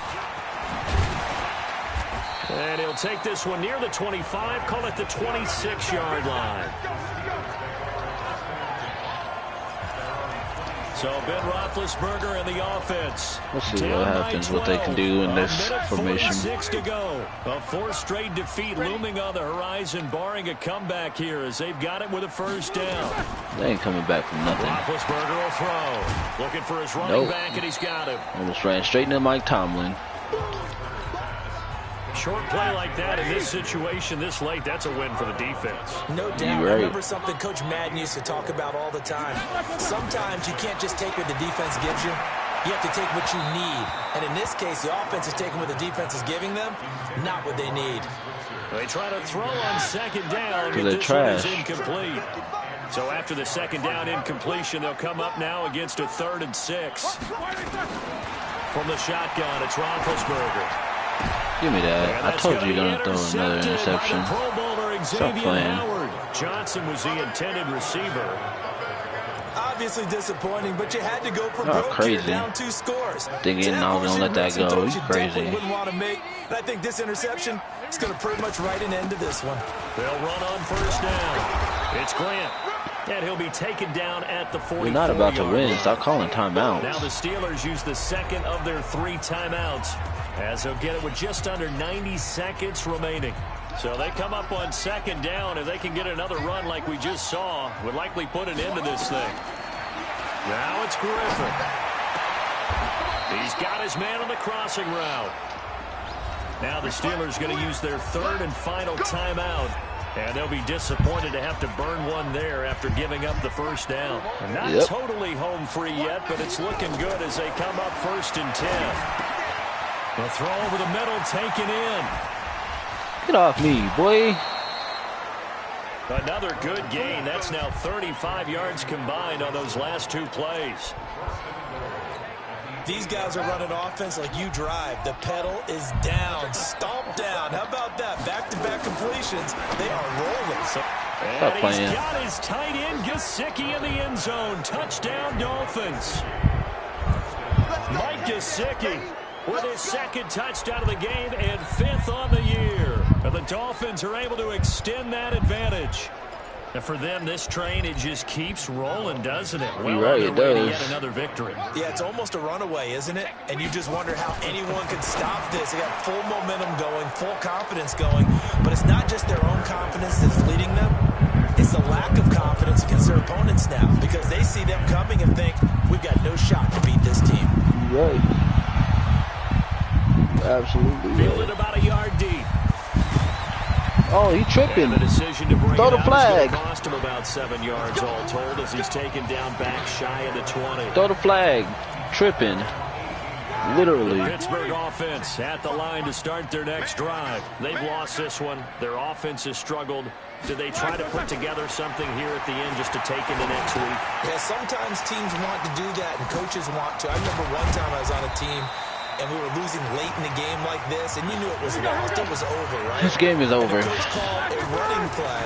And he'll take this one near the 25, call it the 26-yard line. So Ben Roethlisberger and the offense. Let's see what happens, what they can do in this formation. 6 to go. A fourth straight defeat looming on the horizon, barring a comeback here as they've got it with a first down. They ain't coming back from nothing. Roethlisberger will throw. Looking for his running back, and he's got him. Almost ran straight into Mike Tomlin. Short play like that in this situation this late, that's a win for the defense. No doubt. I remember something Coach Madden used to talk about all the time. Sometimes you can't just take what the defense gives you. You have to take what you need. And in this case, the offense is taking what the defense is giving them, not what they need. They try to throw on second down, but this one is incomplete. So after the second down incompletion, they'll come up now against a 3rd and 6. From the shotgun, it's Roethlisberger. Give me that. I told you you're going to throw another interception. Stop playing. Johnson was the intended receiver. Obviously disappointing, but you had to go for broke here, down 2 scores. Thinking I was going to let that go. He's crazy. Wouldn't want to make. And I think this interception is going to pretty much write an end to this one. They'll run on first down. It's Grant. And he'll be taken down at the 44. We're not about to win. Stop calling timeouts. Now the Steelers use the second of their 3 timeouts, as they'll get it with just under 90 seconds remaining. So they come up on second down. If they can get another run like we just saw, would likely put an end to this thing. Now it's Griffin. He's got his man on the crossing route. Now the Steelers going to use their 3rd and final timeout. And they'll be disappointed to have to burn one there after giving up the first down. Not totally home free yet, but it's looking good as they come up 1st and 10. The throw over the middle taken in. Get off me, boy. Another good gain. That's now 35 yards combined on those last 2 plays. These guys are running offense like you drive. The pedal is down, stomp down. How about that? Back-to-back completions. They are rolling. And he's got his tight end, Gesicki, in the end zone. Touchdown, Dolphins. Mike Gesicki with his 2nd touchdown of the game and 5th on the year. And the Dolphins are able to extend that advantage. And for them, this train, it just keeps rolling, doesn't it? Well, you're right, it does. Yet another victory. Yeah, it's almost a runaway, isn't it? And you just wonder how anyone could stop this. They got full momentum going, full confidence going. But it's not just their own confidence that's leading them. It's the lack of confidence against their opponents now, because they see them coming and think, we've got no shot to beat this team. Right. Absolutely. Fielded about a yard deep. Oh, he tripping. The decision to bring Throw the flag. Cost him about 7 yards all told as he's taken down back shy of the 20. Throw the flag. Tripping. Literally. The Pittsburgh offense at the line to start their next drive. They've lost this one. Their offense has struggled. Do they try to put together something here at the end just to take into next week? Yeah, sometimes teams want to do that and coaches want to. I remember one time I was on a team and we were losing late in the game like this, and you knew it was lost. It was over, right? This game is over. And the coach called a running play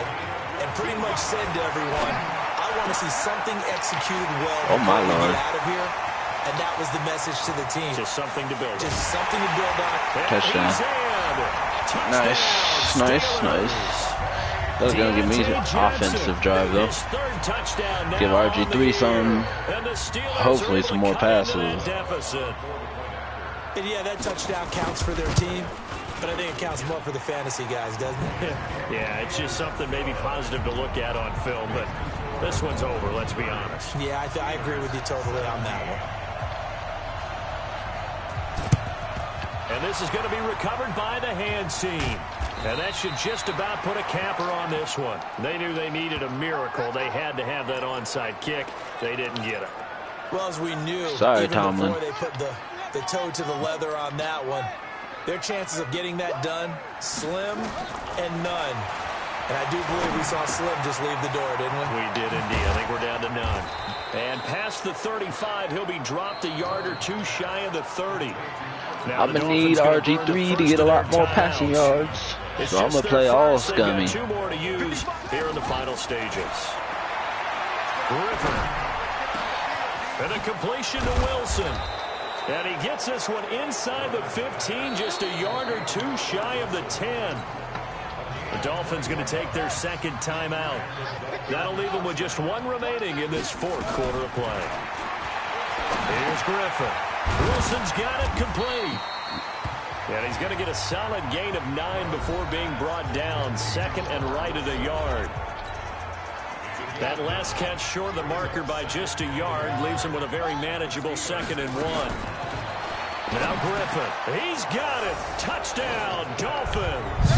and pretty much said to everyone, I want to see something executed well before we get out of here. And that was the message to the team. Just something to build on. Just something to build on. Touchdown. Nice, nice, nice. That was going to give me an offensive drive, though. Give RG3 some, hopefully some more passes. And yeah, that touchdown counts for their team, but I think it counts more for the fantasy guys, doesn't it? Yeah, it's just something maybe positive to look at on film, but this one's over, let's be honest. Yeah, I agree with you totally on that one. And this is going to be recovered by the hands team. And that should just about put a capper on this one. They knew they needed a miracle. They had to have that onside kick. They didn't get it. Well, as we knew, sorry, even Tomlin, before they put the toe to the leather on that one, their chances of getting that done, slim and none. And I do believe we saw Slim just leave the door, didn't we? We did indeed. I think we're down to none. And past the 35, he'll be dropped a yard or two shy of the 30. Now I'm going to need RG3 to get a lot more passing yards. So I'm going to play all scummy. 2 more to use here in the final stages. Griffin. And a completion to Wilson. And he gets this one inside the 15, just a yard or two shy of the 10. The Dolphins going to take their 2nd timeout. That'll leave them with just 1 remaining in this 4th quarter of play. Here's Griffin. Wilson's got it complete. And he's going to get a solid gain of 9 before being brought down. Second and right at a yard. That last catch short of the marker by just a yard leaves him with a very manageable 2nd and 1. Now Griffin. He's got it. Touchdown, Dolphins.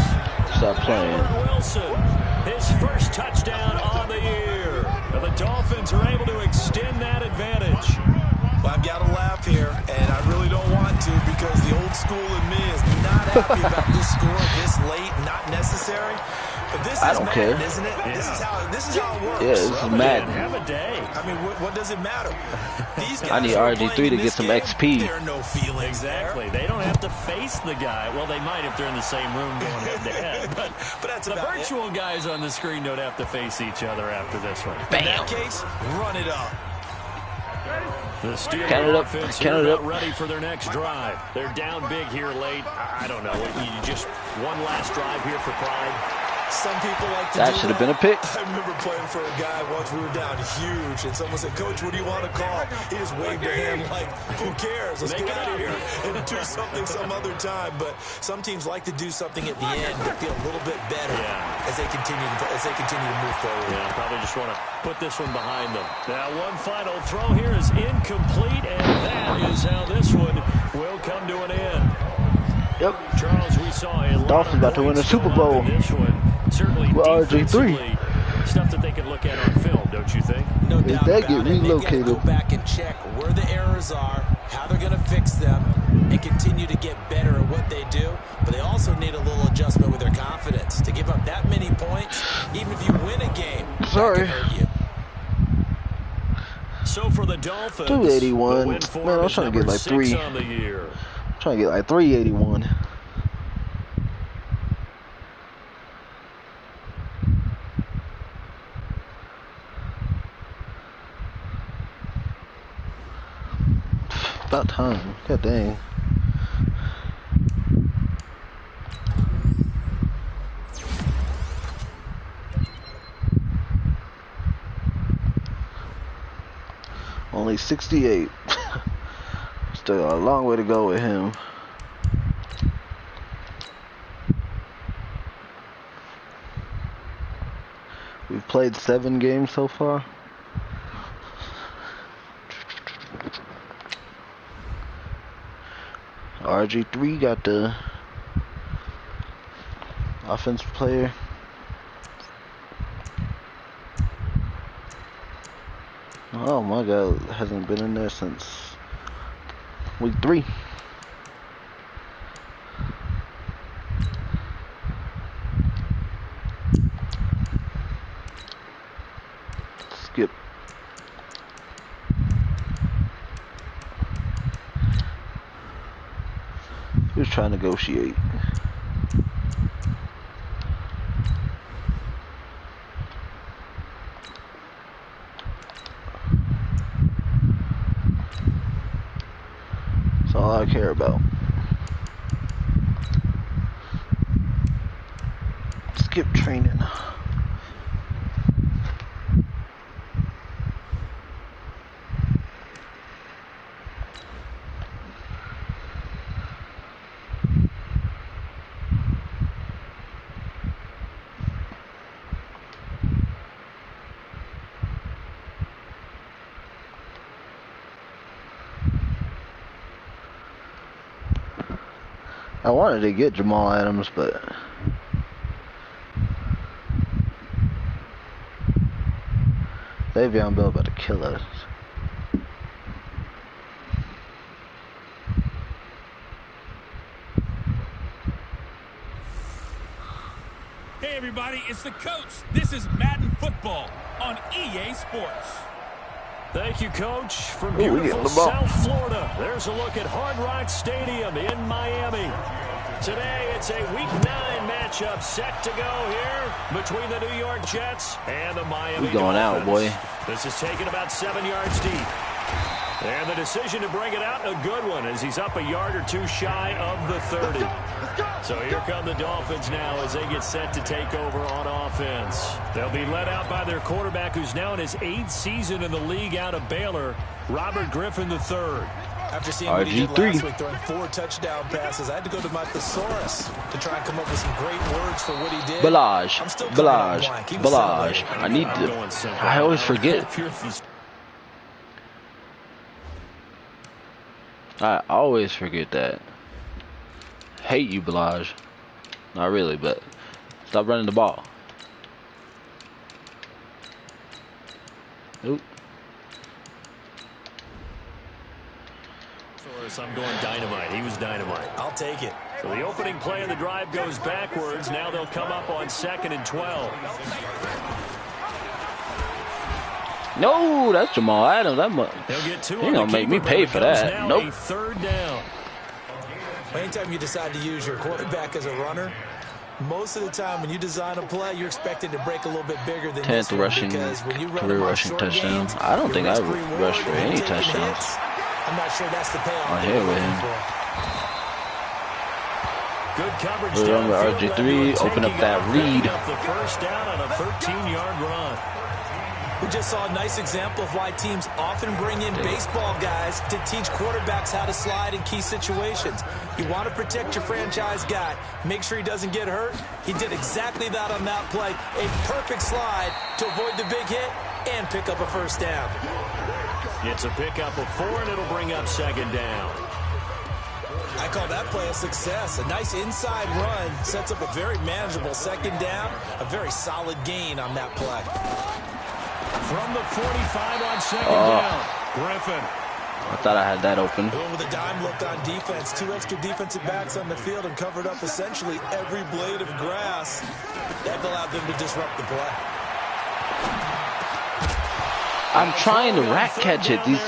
Stop playing. Wilson, his first touchdown on the year. And the Dolphins are able to extend that advantage. Well, I've got to laugh here, and I really don't want to because the old school in me is not happy about this score this late, not necessary. But this is Madden, care. Isn't it? Yeah. This is how it works. Yeah, this is Madden. Have a day. I mean, what does it matter? These guys I need RG3 to get some XP. There are no feelings Exactly. there. They don't have to face the guy. Well, they might if they're in the same room going head to head. But that's the about virtual guys on the screen don't have to face each other after this one. In that case, run it up. The Steelers Count it up. offense Count it about up. ready for their next drive. They're down big here late. I don't know. You just one last drive here for pride. Some people like to That do should have been a pick. I remember playing for a guy once we were down huge, and someone said, "Coach, what do you want to call?" He just waved a hand like, "Who cares? Let's get out of here and do something some other time." But some teams like to do something at the end to feel a little bit better as they continue to move forward. Yeah, probably just want to put this one behind them. Now, one final throw here is incomplete, and that is how this one will come to an end. Yep. Charles, we saw a lot Dolphins of about to win a points Super go up Bowl. in this one. Certainly With RG3. defensively, stuff that they can look at on film, don't you think? No If doubt they about get it. They've got to relocated. go back and check where the errors are, how they're going to fix them, and continue to get better at what they do. But they also need a little adjustment with their confidence. To give up that many points, even if you win a game, Sorry. that can hurt you. So for the Dolphins, 281. the win for Man, I was is trying to get number like 6 3. on the year. Trying to get like 381. About time. God dang. Only 68. Still a long way to go with him. We've played 7 games so far. RG3 got the offensive player. Oh my God, hasn't been in there since week 3. Skip. Who's trying to negotiate? That's all I care about. Skip training. I wanted to get Jamal Adams, but Le'Veon Bell about to kill us. Hey, everybody, it's the coach. This is Madden Football on EA Sports. Thank you, Coach. From Ooh, we getting beautiful the ball. South Florida, there's a look at Hard Rock Stadium in Miami. Today, it's a Week 9 matchup set to go here between the New York Jets and the Miami We going out, Dolphins. boy. This is taken about 7 yards deep. And the decision to bring it out, a good one, as he's up a yard or two shy of the 30. So here come the Dolphins now as they get set to take over on offense. They'll be led out by their quarterback, who's now in his 8th season in the league out of Baylor, Robert Griffin III. After seeing what he did last week, throwing 4 touchdown passes, I had to go to my thesaurus to try and come up with some great words for what he did. Balaj. I need to. I always forget. I always forget that. Hate you, Balaj. Not really, but stop running the ball. Oop. I'm going dynamite. He was dynamite. I'll take it. So the opening play of the drive goes backwards. Now they'll come up on 2nd and 12. No, that's Jamal Adams. That much. He gonna make me pay for that. Nope. 3rd down. Anytime you decide to use your quarterback as a runner, most of the time when you design a play, you're expected to break a little bit bigger than 10th rushing, career rushing touchdown. I don't think I rushed for any touchdowns. I'm not sure that's the payoff. I'm here with him. Good coverage. We're on with RG3. Open up that lead. The first down on a 13-yard run. We just saw a nice example of why teams often bring in baseball guys to teach quarterbacks how to slide in key situations. You want to protect your franchise guy. Make sure he doesn't get hurt. He did exactly that on that play. A perfect slide to avoid the big hit and pick up a first down. It's a pickup of 4, and it'll bring up 2nd down. I call that play a success. A nice inside run sets up a very manageable 2nd down. A very solid gain on that play. From the 45 on 2nd down, Griffin. I thought I had that open. Going with a dime look on defense. 2 extra defensive backs on the field and covered up essentially every blade of grass. That allowed them to disrupt the play. I'm trying to rat catch it. These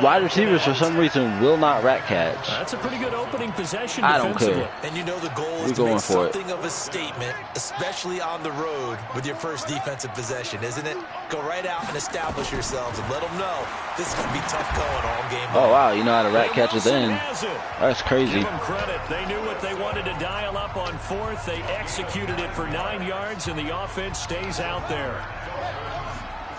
wide receivers, for some reason, will not rat catch. That's a pretty good opening possession. I don't care. And you know the goal is to make something of a statement, especially on the road with your first defensive possession, isn't it? Go right out and establish yourselves and let them know this is going to be tough going all game long. Oh, wow. You know how to rat catch it then. That's crazy. Give them credit. They knew what they wanted to dial up on 4th. They executed it for 9 yards, and the offense stays out there.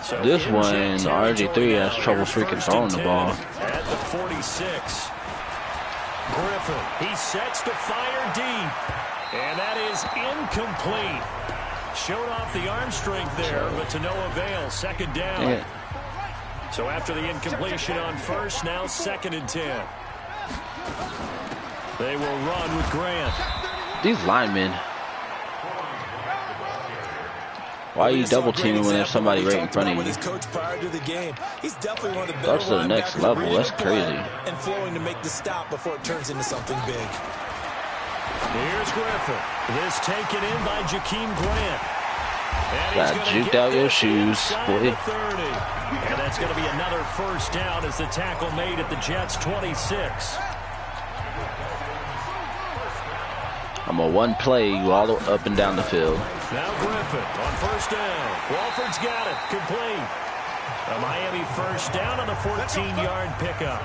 So this one, RG3 has trouble freaking throwing the ball. At the 46. Griffin, he sets to fire deep. And that is incomplete. Showed off the arm strength there, but to no avail. 2nd down. Yeah. So after the incompletion on 1st, now 2nd and 10. They will run with Grant. These linemen. Why are you double teaming when there's somebody right in front of you? That's to the next level. That's crazy. And flowing to make the stop before it turns into something big. Here's Griffin. This taken in by Jakeem Grant. Got juked out your shoes, boy. And that's going to be another first down as the tackle made at the Jets' 26. I'm a one play you all up and down the field. Now Griffin on 1st down. Walford's got it. Complete. A Miami first down on the 14-yard pickup.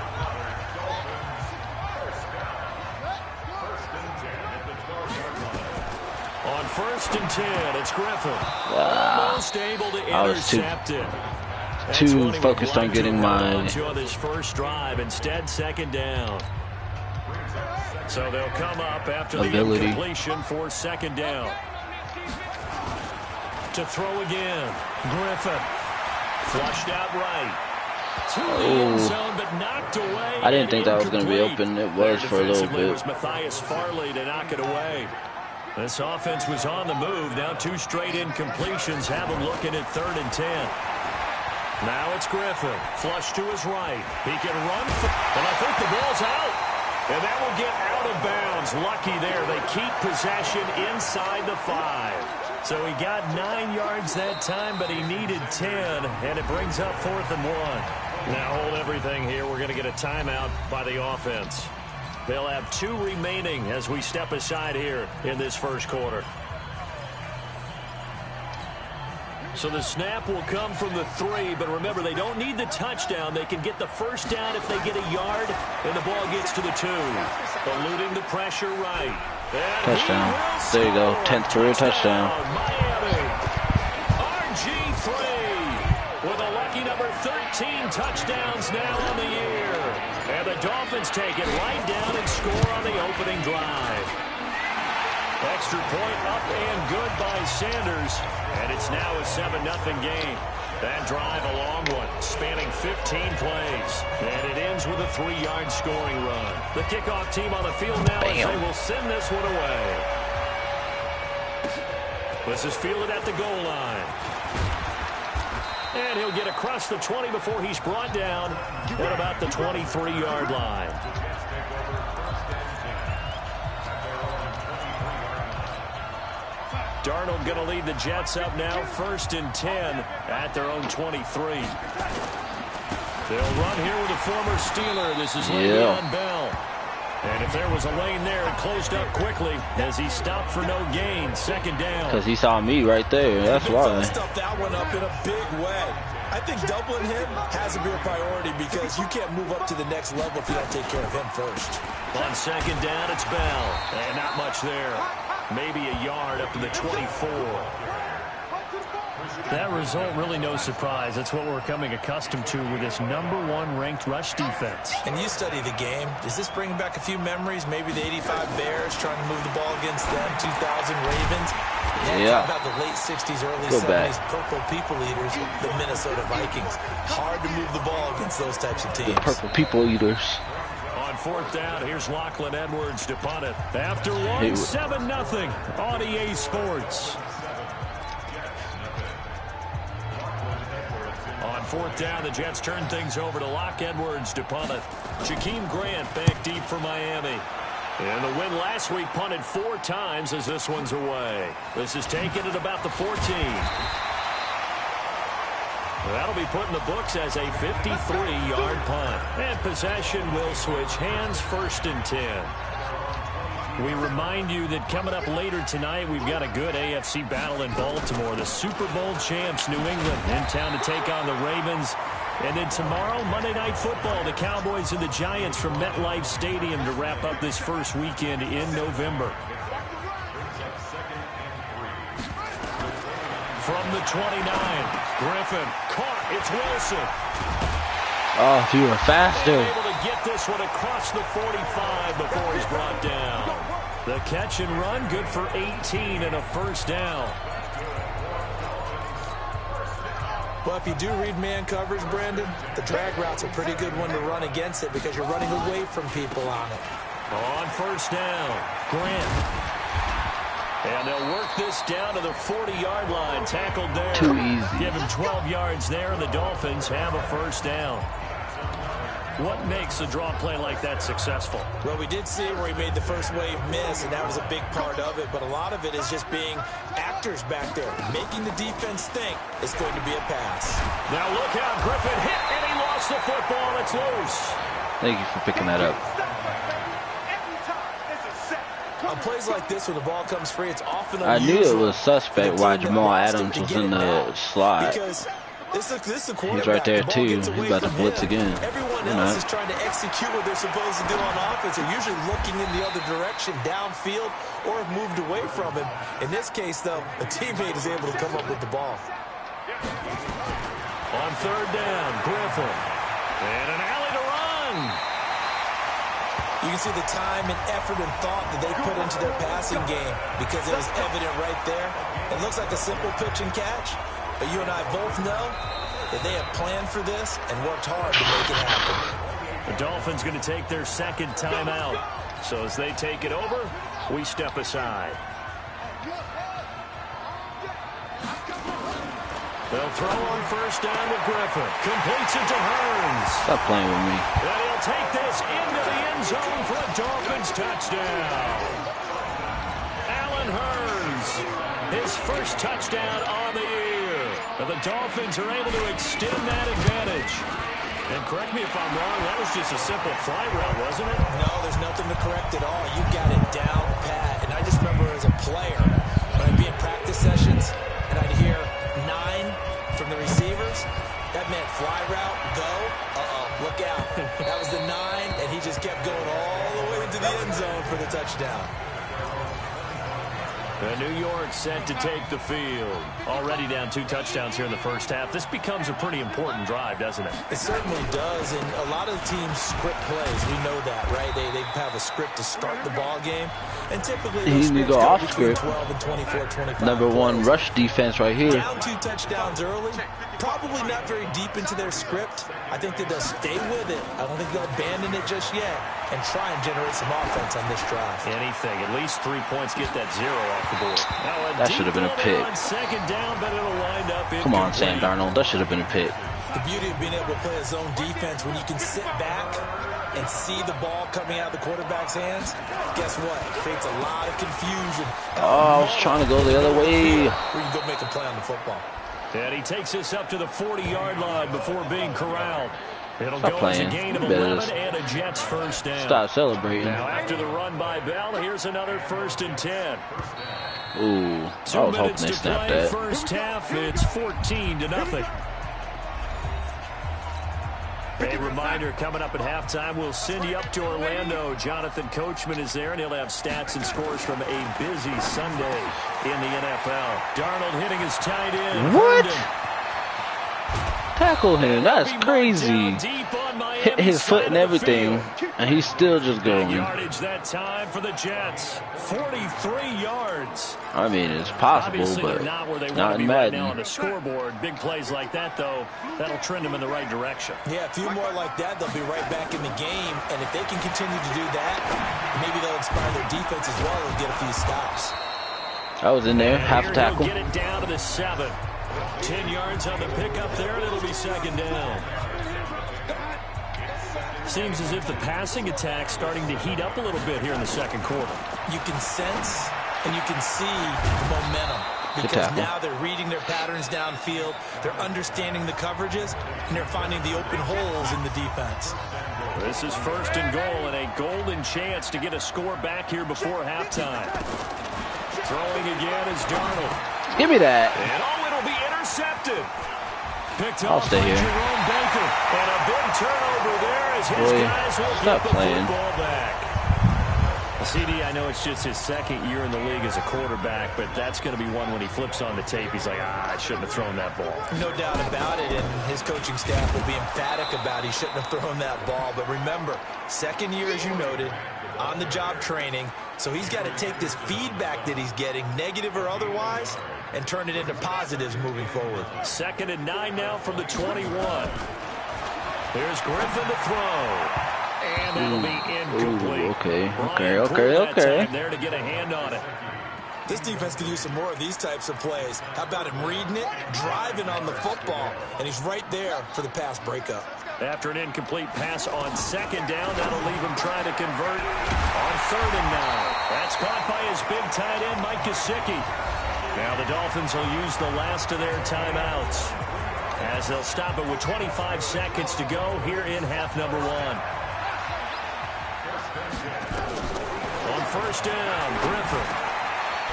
On 1st and 10, it's Griffin. Almost able to intercept it. Too focused on getting my on this first drive. Instead, 2nd down. So they'll come up after the incompletion for 2nd down. To throw again. Griffin. Flushed out right. To the end zone, but knocked away. I didn't think that was going to be open. It was for a little bit. It was Matthias Farley to knock it away. This offense was on the move. Now 2 straight incompletions have them looking at 3rd and 10. Now it's Griffin. Flush to his right. He can run. And I think the ball's out. And that will get out of bounds. Lucky there. They keep possession inside the 5. So he got 9 yards that time, but he needed 10. And it brings up 4th and 1. Now hold everything here. We're going to get a timeout by the offense. They'll have 2 remaining as we step aside here in this first quarter. So the snap will come from the 3, but remember, they don't need the touchdown. They can get the first down if they get a yard, and the ball gets to the 2. Eluding the pressure right. And touchdown. There you go. 10th career touchdown. Miami. RG3 with a lucky number 13 touchdowns now on the year. And the Dolphins take it right down and score on the opening drive. Extra point up and good by Sanders. And it's now a 7-0 game. That drive, a long one, spanning 15 plays. And it ends with a 3-yard scoring run. The kickoff team on the field now as they will send this one away. This is fielded at the goal line. And he'll get across the 20 before he's brought down at about the 23-yard line. Darnold going to lead the Jets up now, 1st and 10 at their own 23. They'll run here with a former Steeler. This is Le'Veon Bell. And if there was a lane there, it closed up quickly as he stopped for no gain. 2nd down. Because he saw me right there. That's why. Stuffed that one up in a big way. I think doubling him has to be a priority because you can't move up to the next level if you don't take care of him first. On 2nd down, it's Bell. And not much there. Maybe a yard up to the 24. That result, really no surprise. That's what we're becoming accustomed to with this #1 ranked rush defense. And you study the game. Does this bring back a few memories? Maybe the 85 Bears trying to move the ball against them, 2000 Ravens. Yeah. Talk about the late 60s, early Go 70s, back. purple people eaters, the Minnesota Vikings. Hard to move the ball against those types of teams. The purple people eaters. On 4th down, here's Lachlan Edwards to punt it. After one, 7-0 on EA Sports. On 4th down, the Jets turn things over to Lock Edwards to punt it. Jakeem Grant back deep for Miami. And the win last week punted 4 times as this one's away. This is taken at about the 14. That'll be put in the books as a 53-yard punt. And possession will switch hands, 1st and 10. We remind you that coming up later tonight, we've got a good AFC battle in Baltimore. The Super Bowl champs, New England, in town to take on the Ravens. And then tomorrow, Monday Night Football, the Cowboys and the Giants from MetLife Stadium to wrap up this first weekend in November. From the 29, Griffin caught. It's Wilson. Oh, if you were faster. Able to get this one across the 45 before he's brought down. The catch and run, good for 18 and a 1st down. Well, if you do read man coverage, Brandon, the drag route's a pretty good one to run against it because you're running away from people on it. On 1st down, Grant. And they'll work this down to the 40-yard line. Tackled there. Too easy. Give him 12 yards there, and the Dolphins have a 1st down. What makes a draw play like that successful? Well, we did see where he made the first wave miss, and that was a big part of it. But a lot of it is just being actors back there, making the defense think it's going to be a pass. Now look out. Griffin hit, and he lost the football. It's loose. Thank you for picking that up. On plays like this, when the ball comes free, it's often I knew it was unusual suspect why Jamal Adams was in the slot. because this is a He's right there too. He's about to blitz again. Everyone else is trying to execute what they're supposed to do on offense. They're usually looking in the other direction, downfield, or have moved away from him. In this case, though, a teammate is able to come up with the ball. On 3rd down, Griffin. And an alley to run. You can see the time and effort and thought that they put into their passing game because it was evident right there. It looks like a simple pitch and catch, but you and I both know that they have planned for this and worked hard to make it happen. The Dolphins going to take their 2nd timeout. So as they take it over, we step aside. They'll throw on 1st down with Griffin. Completes it to Hearns. Stop playing with me. And he'll take this into the end zone for a Dolphins touchdown. Allen Hearns, his 1st touchdown on the year. And the Dolphins are able to extend that advantage. And correct me if I'm wrong, that was just a simple fly route, wasn't it? No, there's nothing to correct at all. You got it down pat. And I just remember as a player, when I'd be in practice sessions, and I'd hear 9 that meant fly route, go. Look out. That was the 9, and he just kept going all the way into the end zone for the touchdown. New York set to take the field. Already down 2 touchdowns here in the first half. This becomes a pretty important drive, doesn't it? It certainly does, and a lot of the teams script plays. We know that, right? They have a script to start the ball game, and typically those scripts go off script. 12 and 24, 25 Number one plays. rush defense right here. Down 2 touchdowns early. Probably not very deep into their script. I think that they'll stay with it. I don't think they'll abandon it just yet and try and generate some offense on this drive. Anything. At least 3 points. Get that 0 off the board. That should have been a pick. Second down, but it'll wind up Come on, Sam Darnold. That should have been a pick. The beauty of being able to play a zone defense when you can sit back and see the ball coming out of the quarterback's hands, guess what? It creates a lot of confusion. Oh, I was trying to go the other way. Where you can go make a play on the football. And he takes us up to the 40-yard line before being corralled. It'll Stop go playing. as a gain of 11 and a Jets first down. Stop celebrating. Now after the run by Bell, here's another 1st and 10. Ooh, I was hoping they snapped that. First half, it's 14-0. A reminder, coming up at halftime, we'll send you up to Orlando. Jonathan Coachman is there, and he'll have stats and scores from a busy Sunday in the NFL. Darnold hitting his tight end. What? Tackle him. That's crazy. Hit his foot and everything, and he's still just going. Yardage that time for the Jets. 43 yards. I mean, it's possible, Obviously, but they're not where they not want to be in right Madden. now on the scoreboard. Big plays like that, though, that'll trend them in the right direction. Yeah, a few more like that, they'll be right back in the game. And if they can continue to do that, maybe they'll inspire their defense as well and get a few stops. I was in there, half tackle. Get it down to the 7. 10 yards on the pickup there, and it'll be second down. Seems as if the passing attack's starting to heat up a little bit here in the second quarter. You can sense and you can see the momentum because now they're reading their patterns downfield, they're understanding the coverages, and they're finding the open holes in the defense. This is 1st and goal, and a golden chance to get a score back here before halftime. Throwing again is Darnold. Give me that. And it'll be intercepted. Picked I'll off stay by here. Jerome Baker. And a big turnover there as his guys will stop get the playing. football back. CD, I know it's just his 2nd year in the league as a quarterback, but that's going to be one when he flips on the tape. He's like, I shouldn't have thrown that ball. No doubt about it, and his coaching staff will be emphatic about he shouldn't have thrown that ball. But remember, 2nd year, as you noted, on-the-job training, so he's got to take this feedback that he's getting, negative or otherwise, and turn it into positives moving forward. 2nd and 9 now from the 21. Here's Griffin to throw. And that'll be incomplete. Okay. There to get a hand on it. This defense could use some more of these types of plays. How about him reading it, driving on the football, and he's right there for the pass breakup. After an incomplete pass on 2nd down, that'll leave him trying to convert on 3rd and 9. That's caught by his big tight end, Mike Gesicki. Now the Dolphins will use the last of their timeouts as they'll stop it with 25 seconds to go here in half number 1. On 1st down, Griffin.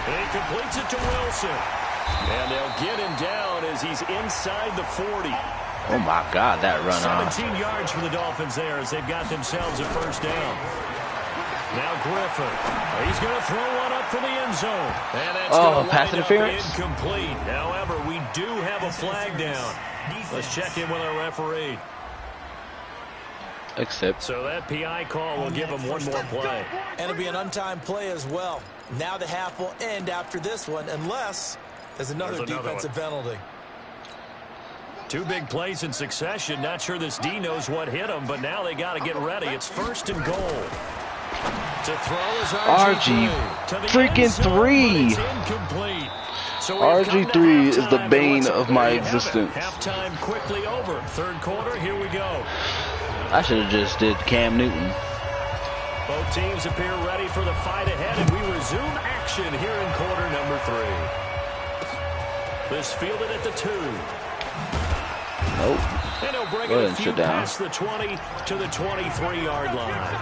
He completes it to Wilson. And they'll get him down as he's inside the 40. Oh, my God, that run on. 17 yards for the Dolphins there as they've got themselves a 1st down. Now Griffin. He's going to throw one up for the end zone. And that's pass interference? Incomplete. However, we do have a flag down. Let's check in with our referee. So that PI call will give him one more play. And it'll be an untimed play as well. Now the half will end after this one, unless there's another defensive penalty. 2 big plays in succession. Not sure this D knows what hit him, but now they got to get ready. It's 1st and goal. To throw is RG3. Incomplete. So RG3 is the bane of my existence. Halftime quickly over. 3rd quarter, here we go. I should have just did Cam Newton. Both teams appear ready for the fight ahead, and we resume action here in quarter number 3. This fielded at the 2. Nope. And he'll bring Go it ahead a and few sit down. past the 20 to the 23-yard line.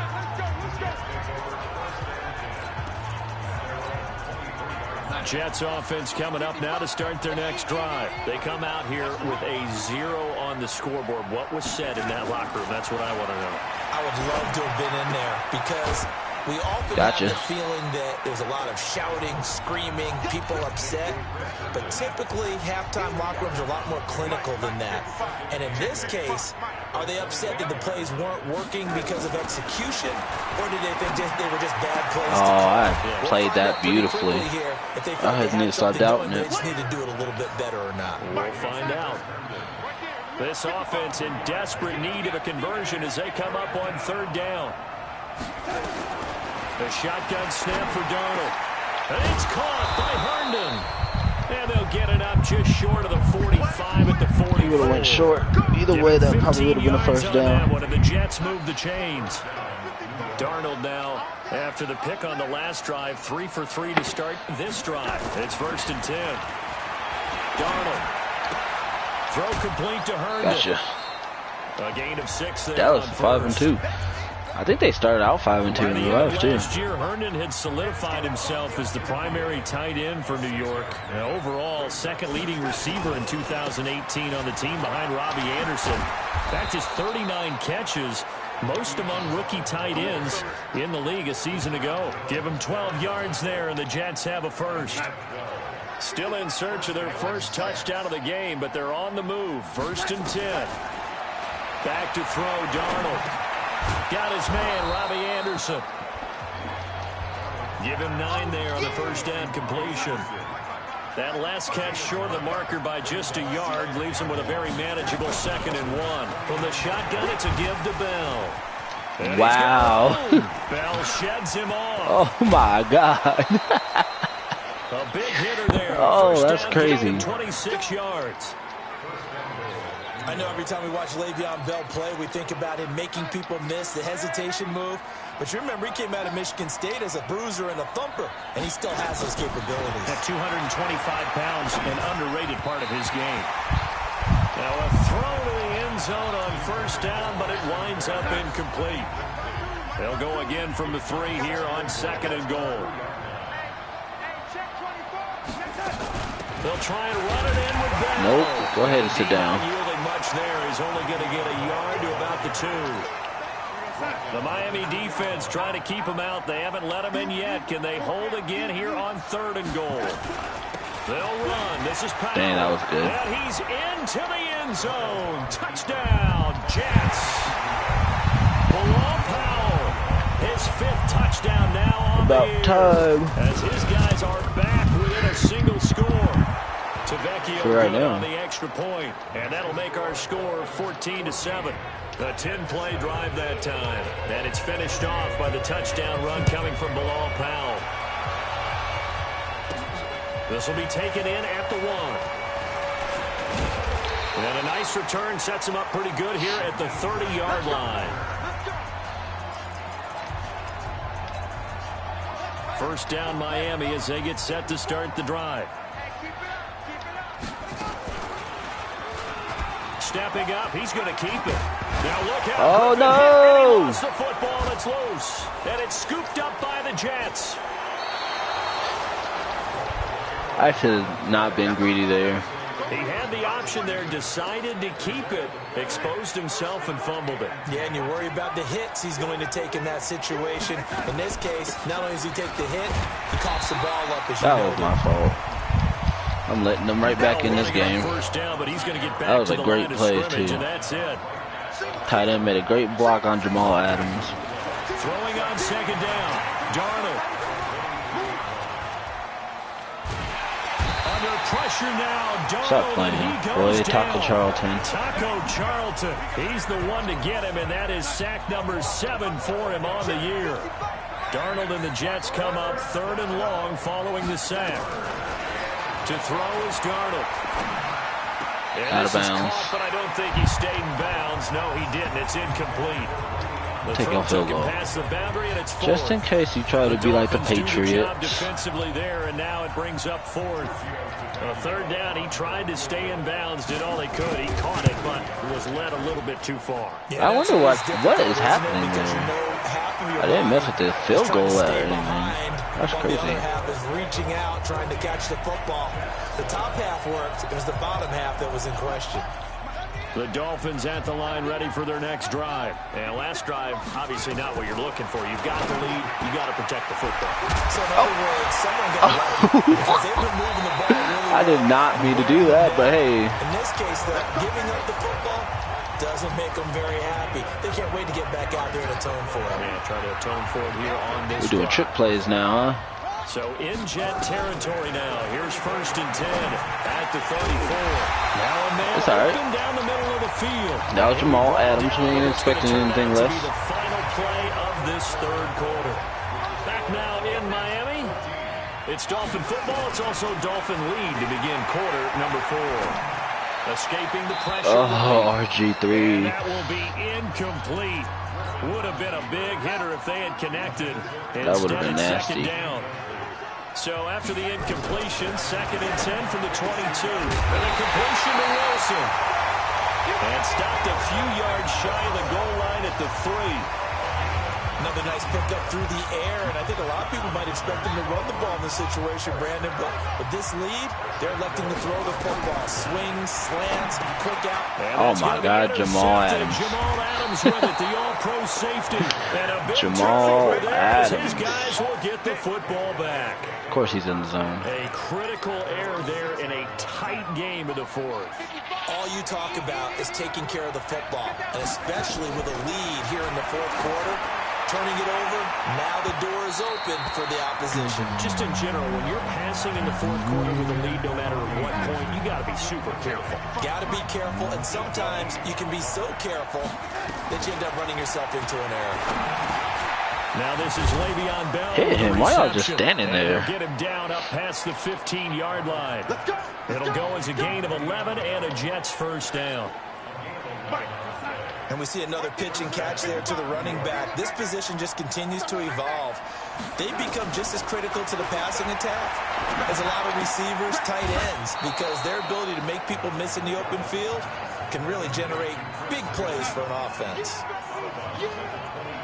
Jets offense coming up now to start their next drive. They come out here with a 0 on the scoreboard. What was said in that locker room? That's what I want to know. I would love to have been in there because we often have the feeling that there's a lot of shouting, screaming, people upset. But typically, halftime locker rooms are a lot more clinical than that. And in this case, are they upset that the plays weren't working because of execution? Or did they think they were just bad plays? I played that beautifully. I need to start doubting it. They just need to do it a little bit better or not. We'll find out. This offense in desperate need of a conversion as they come up on 3rd down. The shotgun snap for Darnold. And it's caught by Herndon. And they'll get it up just short of the 45 at the 44. He would have went short. Either way, that probably would have been a first down. One of the Jets moved the chains. Darnold now, after the pick on the last drive, 3 for 3 to start this drive. It's 1st and 10. Darnold. Throw complete to Herndon. Gotcha. A gain of 6 there. That was 5 and 2. I think they started out 5 and 2 in the last too. Last year, Herndon had solidified himself as the primary tight end for New York. And overall, 2nd leading receiver in 2018 on the team behind Robbie Anderson. In fact, his 39 catches, most among rookie tight ends in the league a season ago. Give him 12 yards there, and the Jets have a first. Still in search of their first touchdown of the game, but they're on the move. 1st and 10. Back to throw, Darnold. Got his man, Robbie Anderson. Give him 9 there on the first down completion. That last catch short of the marker by just a yard leaves him with a very manageable 2nd and 1. From the shotgun, it's a give to Bell. And wow. Bell sheds him off. Oh, my God. A big hitter there. Oh, first that's down, crazy. 26 yards. I know every time we watch Le'Veon Bell play, we think about him making people miss the hesitation move. But you remember, he came out of Michigan State as a bruiser and a thumper, and he still has those capabilities. At 225 pounds, an underrated part of his game. Now a throw to the end zone on 1st down, but it winds up incomplete. They'll go again from the 3 here on 2nd and goal. They'll try and run it in with Bell. Nope. Go ahead and sit down. Much there. He's only going to get a yard to about the 2. The Miami defense trying to keep him out. They haven't let him in yet. Can they hold again here on 3rd and goal? They'll run. This is Powell. Dang, that was good. And he's into the end zone. Touchdown, Jets. Bilal Powell. His 5th touchdown now on about the year. Time. As his guys are back within a single score. Tavecchio right now on the extra point, and that'll make our score 14-7. A 10-play drive that time, and it's finished off by the touchdown run coming from Bilal Powell. This will be taken in at the 1. And a nice return sets him up pretty good here at the 30-yard line. First down Miami as they get set to start the drive. Stepping up, he's going to keep it. Now look out. Oh, no. He lost the football, it's loose. And it's scooped up by the Jets. I should have not been greedy there. He had the option there, decided to keep it, exposed himself and fumbled it. Yeah, and you worry about the hits he's going to take in that situation. In this case, not only does he take the hit, he coughs the ball up as you That noted. was my fault. I'm letting them right back in this game. First down, but he's going to get back That was to a the great line of play, scrimmage, too. and that's it. Tight end made a great block on Jamal Adams. Throwing on 2nd down, Darnold. Under pressure now, Darnold. Stop playing, boy. Taco Charlton. Taco Charlton. He's the one to get him, and that is sack number 7 for him on the year. Darnold and the Jets come up 3rd and long following the sack. To throw is Darnold. And Out of bounds. Caught, but I don't think he stayed in bounds. No, he didn't. It's incomplete. The Taking field goal. Past the boundary, and it's Just in case you try to be like the Patriots. Defensively there, and now it brings up 4th. 3rd down, he tried to stay in bounds, did all he could. He caught it, but was led a little bit too far. Yeah, I wonder what is happening there. I didn't mess with the field goal or anything. That's while crazy. the other half is reaching out, trying to catch the football. The top half worked. It was the bottom half that was in question. The Dolphins at the line, ready for their next drive. And last drive, obviously not what you're looking for. You've got the lead. You've got to protect the football. So in other words, someone got lucky because they've been moving the ball really I did not mean to do that, but hey. In this case, though, giving up the football doesn't make them very happy. They can't wait to get back out there and atone for it. Yeah, try to atone for it here on this We're doing trick plays now, huh? So in Jet territory now. Here's 1st and 10 at the 34. Now a man That's all right. open down the middle of the field. That was Jamal Adams. We ain't expecting anything less. The final play of this 3rd quarter. Back now in Miami. It's Dolphin football. It's also Dolphin lead to begin quarter number 4. Escaping the pressure. Oh, RG3. And that will be incomplete. Would have been a big hitter if they had connected. That would have been Instead, nasty. it's 2nd down. So after the incompletion, 2nd and 10 from the 22. And a completion to Wilson. And stopped a few yards shy of the goal line at the 3. Another nice pickup through the air, and I think a lot of people might expect him to run the ball in this situation, Brandon, but with this lead, they're electing to throw the football. Swings, slants, quick out. Oh my God, Jamal Adams. Jamal Adams with it, the all-pro safety. And a big Jamal turnover there as Adams. his guys will get the football back. Of course he's in the zone. A critical error there in a tight game of the 4th. All you talk about is taking care of the football, and especially with a lead here in the 4th quarter. Turning it over, now the door is open for the opposition. Just in general, when you're passing in the 4th quarter with a lead, no matter at what point, you got to be super careful. Got to be careful, and sometimes you can be so careful that you end up running yourself into an error. Now this is Le'Veon Bell. Hit him. Why y'all just standing there? Get him down up past the 15-yard line. It'll go as a gain of 11 and a Jets 1st down. And we see another pitch and catch there to the running back. This position just continues to evolve. They become just as critical to the passing attack as a lot of receivers, tight ends, because their ability to make people miss in the open field can really generate big plays for an offense.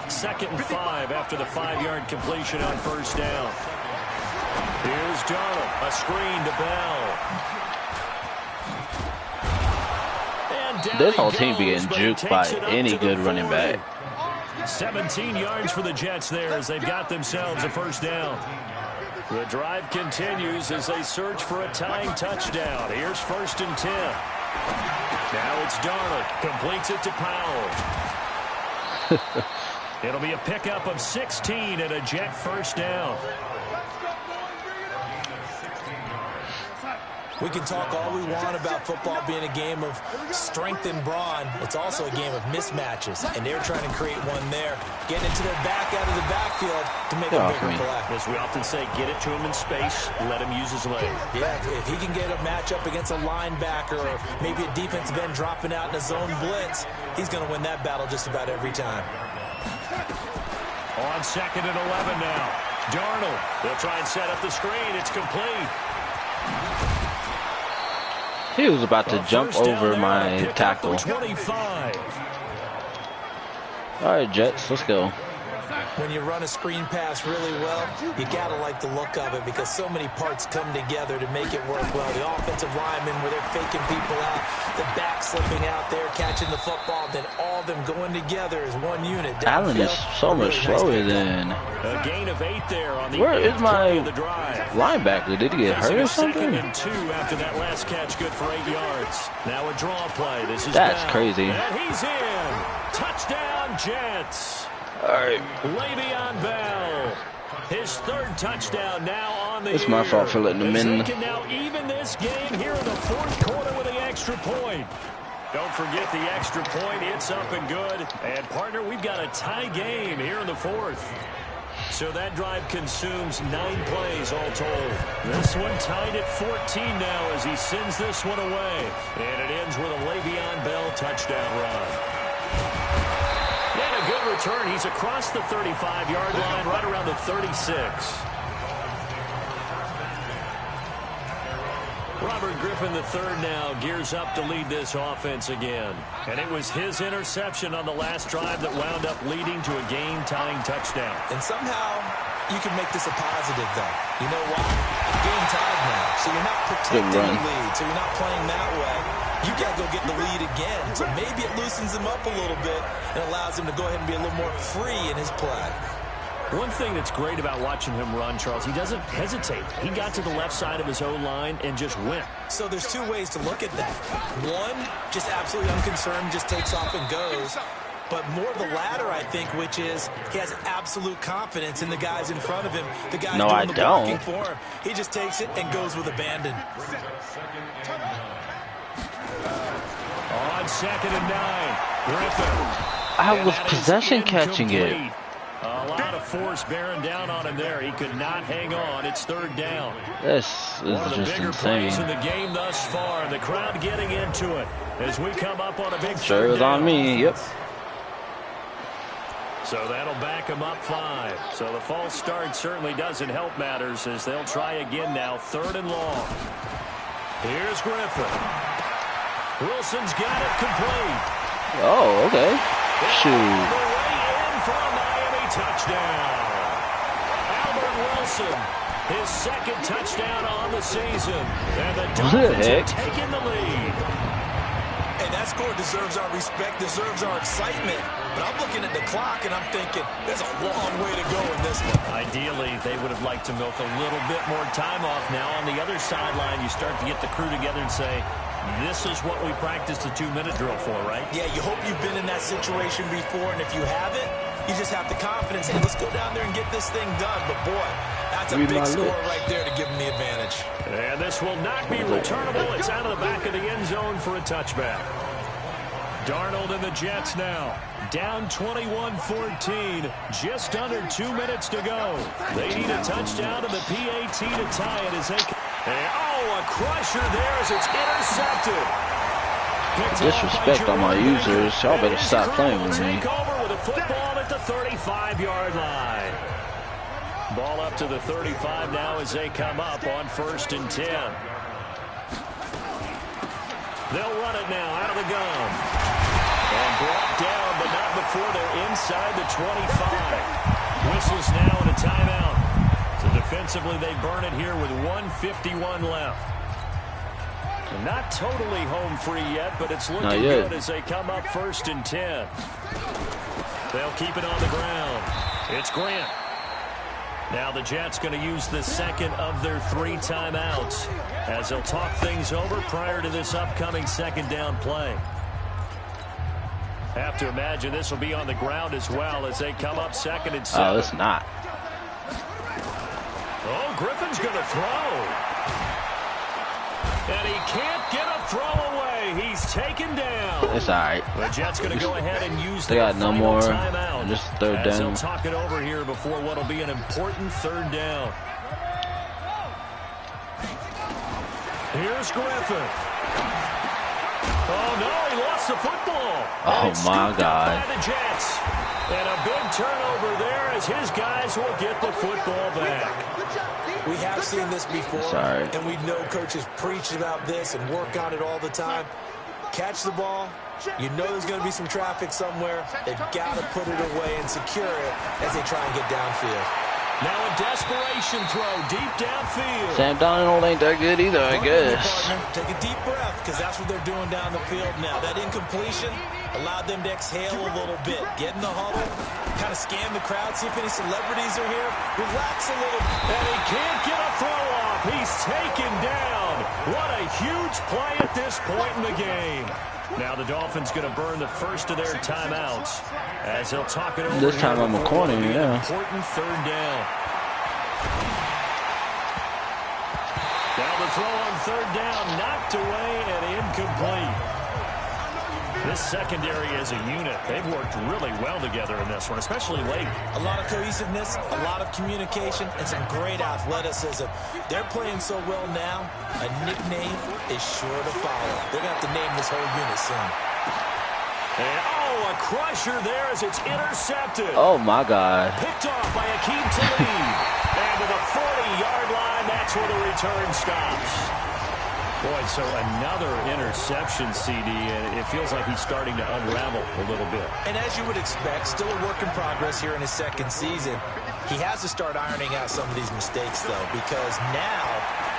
2nd and 5 after the 5-yard completion on 1st down. Here's Darnold, a screen to Bell. This whole team be getting juked by any good running back. 17 yards for the Jets there as they've got themselves a 1st down. The drive continues as they search for a tying touchdown. Here's 1st and 10. Now it's Darnold. Completes it to Powell. It'll be a pickup of 16 and a Jet 1st down. We can talk all we want about football being a game of strength and brawn. It's also a game of mismatches, and they're trying to create one there. Getting it to their back out of the backfield to make a bigger play. As we often say, get it to him in space, let him use his leg. Yeah, if he can get a matchup against a linebacker or maybe a defensive end dropping out in a zone blitz, he's going to win that battle just about every time. On 2nd and 11 now. Darnold, they'll try and set up the screen. It's complete. He was about to jump over my tackle. 25. All right, Jets, let's go. When you run a screen pass really well, you got to like the look of it because so many parts come together to make it work well. The offensive linemen where they're faking people out, the back slipping out there, catching the football, then all of them going together as one unit. Allen is so much slower than... A gain of 8 there on the Where is my drive. linebacker? Did he get hurt or something? 2nd and 2 after that last catch, good for 8 yards. Now a draw play. This is That's Bell. crazy. And he's in. Touchdown, Jets. All right. Le'Veon Bell. His 3rd touchdown now on the It's my fault for letting him in. They can now even this game here in the 4th quarter with the extra point. Don't forget the extra point. It's up and good. And, partner, we've got a tie game here in the 4th. So that drive consumes 9 plays all told. This one tied at 14 now as he sends this one away. And it ends with a Le'Veon Bell touchdown run. And a good return. He's across the 35-yard line, right around the 36. Robert Griffin III now gears up to lead this offense again. And it was his interception on the last drive that wound up leading to a game-tying touchdown. And somehow You can make this a positive, though. You know why? Game tied now, so you're not protecting the lead, so you're not playing that way. You got to go get the lead again, so maybe it loosens him up a little bit and allows him to go ahead and be a little more free in his play. One thing that's great about watching him run, Charles, he doesn't hesitate. He got to the left side of his O-line and just went. So there's two ways to look at that. One, just absolutely unconcerned, just takes off and goes. But more the latter, I think, which is he has absolute confidence in the guys in front of him. The guys doing the blocking for him. He just takes it and goes with abandon. On 2nd and 9, Griffin. I was possession catching it. A lot of force bearing down on him there. He could not hang on. It's 3rd down. This is one of the just bigger insane. plays in the game thus far. And the crowd getting into it as we come up on a big Sure, it was on me. Yep. So that'll back him up 5. So the false start certainly doesn't help matters as they'll try again now. 3rd and long. Here's Griffin. Wilson's got it complete. Oh, okay. Shoot. The way in for a Miami touchdown. Albert Wilson, his 2nd touchdown on the season. And the Dolphins have taken the lead. And that score deserves our respect, deserves our excitement. But I'm looking at the clock, and I'm thinking there's a long way to go in this one. Ideally, they would have liked to milk a little bit more time off. Now, on the other sideline, you start to get the crew together and say, this is what we practiced the 2-minute drill for, right? Yeah, you hope you've been in that situation before, and if you haven't, you just have the confidence, hey, let's go down there and get this thing done. But, boy, that's a big score right there to give them the advantage. And this will not be returnable. It's out of the back of the end zone for a touchback. Darnold and the Jets now. Down 21-14. Just under 2 minutes to go. They need a touchdown to the PAT to tie it as they... Oh, a crusher there as it's intercepted. Disrespect on my users. Y'all better stop playing with me. Take over with a football at the 35-yard line. Ball up to the 35 now as they come up on 1st and 10. They'll run it now out of the gun. And brought down, but not before they're inside the 25. Whistles now and a timeout. So defensively, they burn it here with 1:51 left. So not totally home free yet, but it's looking good as they come up 1st and 10. They'll keep it on the ground. It's Grant. Now the Jets going to use the 2nd of their 3 timeouts as they'll talk things over prior to this upcoming 2nd down play. Have to imagine this will be on the ground as well as they come up 2nd and 7. Oh, it's not. Oh, Griffin's going to throw. And he can't get a throw away. He's taken down. It's all right. The Jets going to go ahead and use they got no more. Timeout. Just 3rd down. They'll talk it over here before what will be an important 3rd down. Here's Griffin. Oh, no, he lost the football. Oh, my God. By the Jets. And a big turnover there as his guys will get the football back. We have seen this before, and we know coaches preach about this and work on it all the time. Catch the ball. You know there's going to be some traffic somewhere. They've got to put it away and secure it as they try and get downfield. Now a desperation throw deep downfield. Sam Darnold ain't that good either, I guess. Take a deep breath because that's what they're doing down the field now. That incompletion allowed them to exhale a little bit. Get in the huddle, kind of scan the crowd, see if any celebrities are here. Relax a little. And he can't get a throw off. He's taken down. What a huge play at this point in the game. Now the Dolphins going to burn the 1st of their timeouts as they'll talk it over. This time I'm a corner, yeah. Important 3rd down. Now the throw on 3rd down, knocked away and incomplete. This secondary as a unit, they've worked really well together in this one, especially late. A lot of cohesiveness, a lot of communication, and some great athleticism. They're playing so well now, a nickname is sure to follow. They're going to have to name this whole unit soon. And, oh, a crusher there as it's intercepted. Oh, my God. Picked off by Akeem Talib. And to the 40-yard line, that's where the return stops. Boy, so another interception, CD, and it feels like he's starting to unravel a little bit. And as you would expect, still a work in progress here in his 2nd season. He has to start ironing out some of these mistakes, though, because now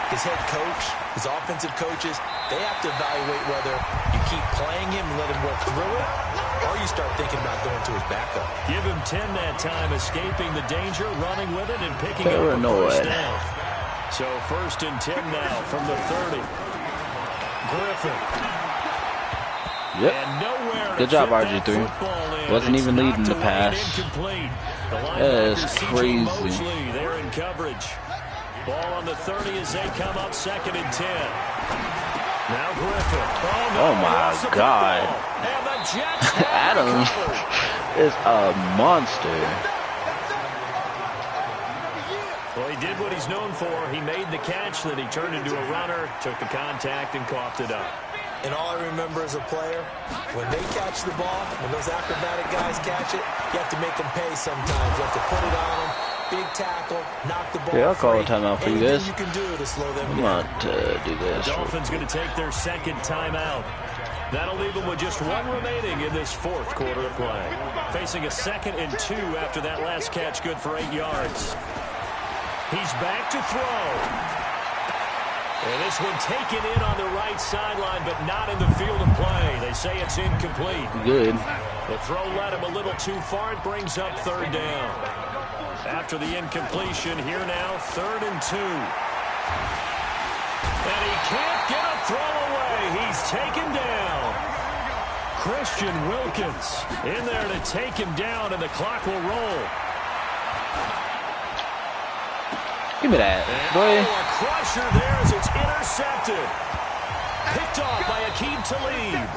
his head coach, his offensive coaches, they have to evaluate whether you keep playing him and let him work through it, or you start thinking about going to his backup. Give him 10 that time, escaping the danger, running with it, and picking up a first down. So 1st and 10 now from the 30. Griffin. Yep. Good job, RG3. Wasn't even leading the pass. That is crazy. They're in coverage. Ball on the 30 as they come up 2nd and 10. Now Griffin. Oh my God. Adam is a monster. Well, he did what he's known for. He made the catch, then he turned into a runner, took the contact, and coughed it up. And all I remember as a player, when they catch the ball, when those acrobatic guys catch it, you have to make them pay sometimes. You have to put it on them, big tackle, knock the ball Yeah, I'll call free. a timeout for you guys. You can do to slow them I'm down. about to do this. The Dolphins going to take their 2nd timeout. That'll leave them with just 1 remaining in this 4th quarter of play. Facing a 2nd and 2 after that last catch, good for 8 yards. He's back to throw. And this one taken in on the right sideline, but not in the field of play. They say it's incomplete. Good. The throw led him a little too far. It brings up 3rd down. After the incompletion, here now, 3rd and 2. And he can't get a throw away. He's taken down. Christian Wilkins in there to take him down, and the clock will roll. Give me that, boy. A crusher there as it's intercepted. Picked off by Akeem Talib.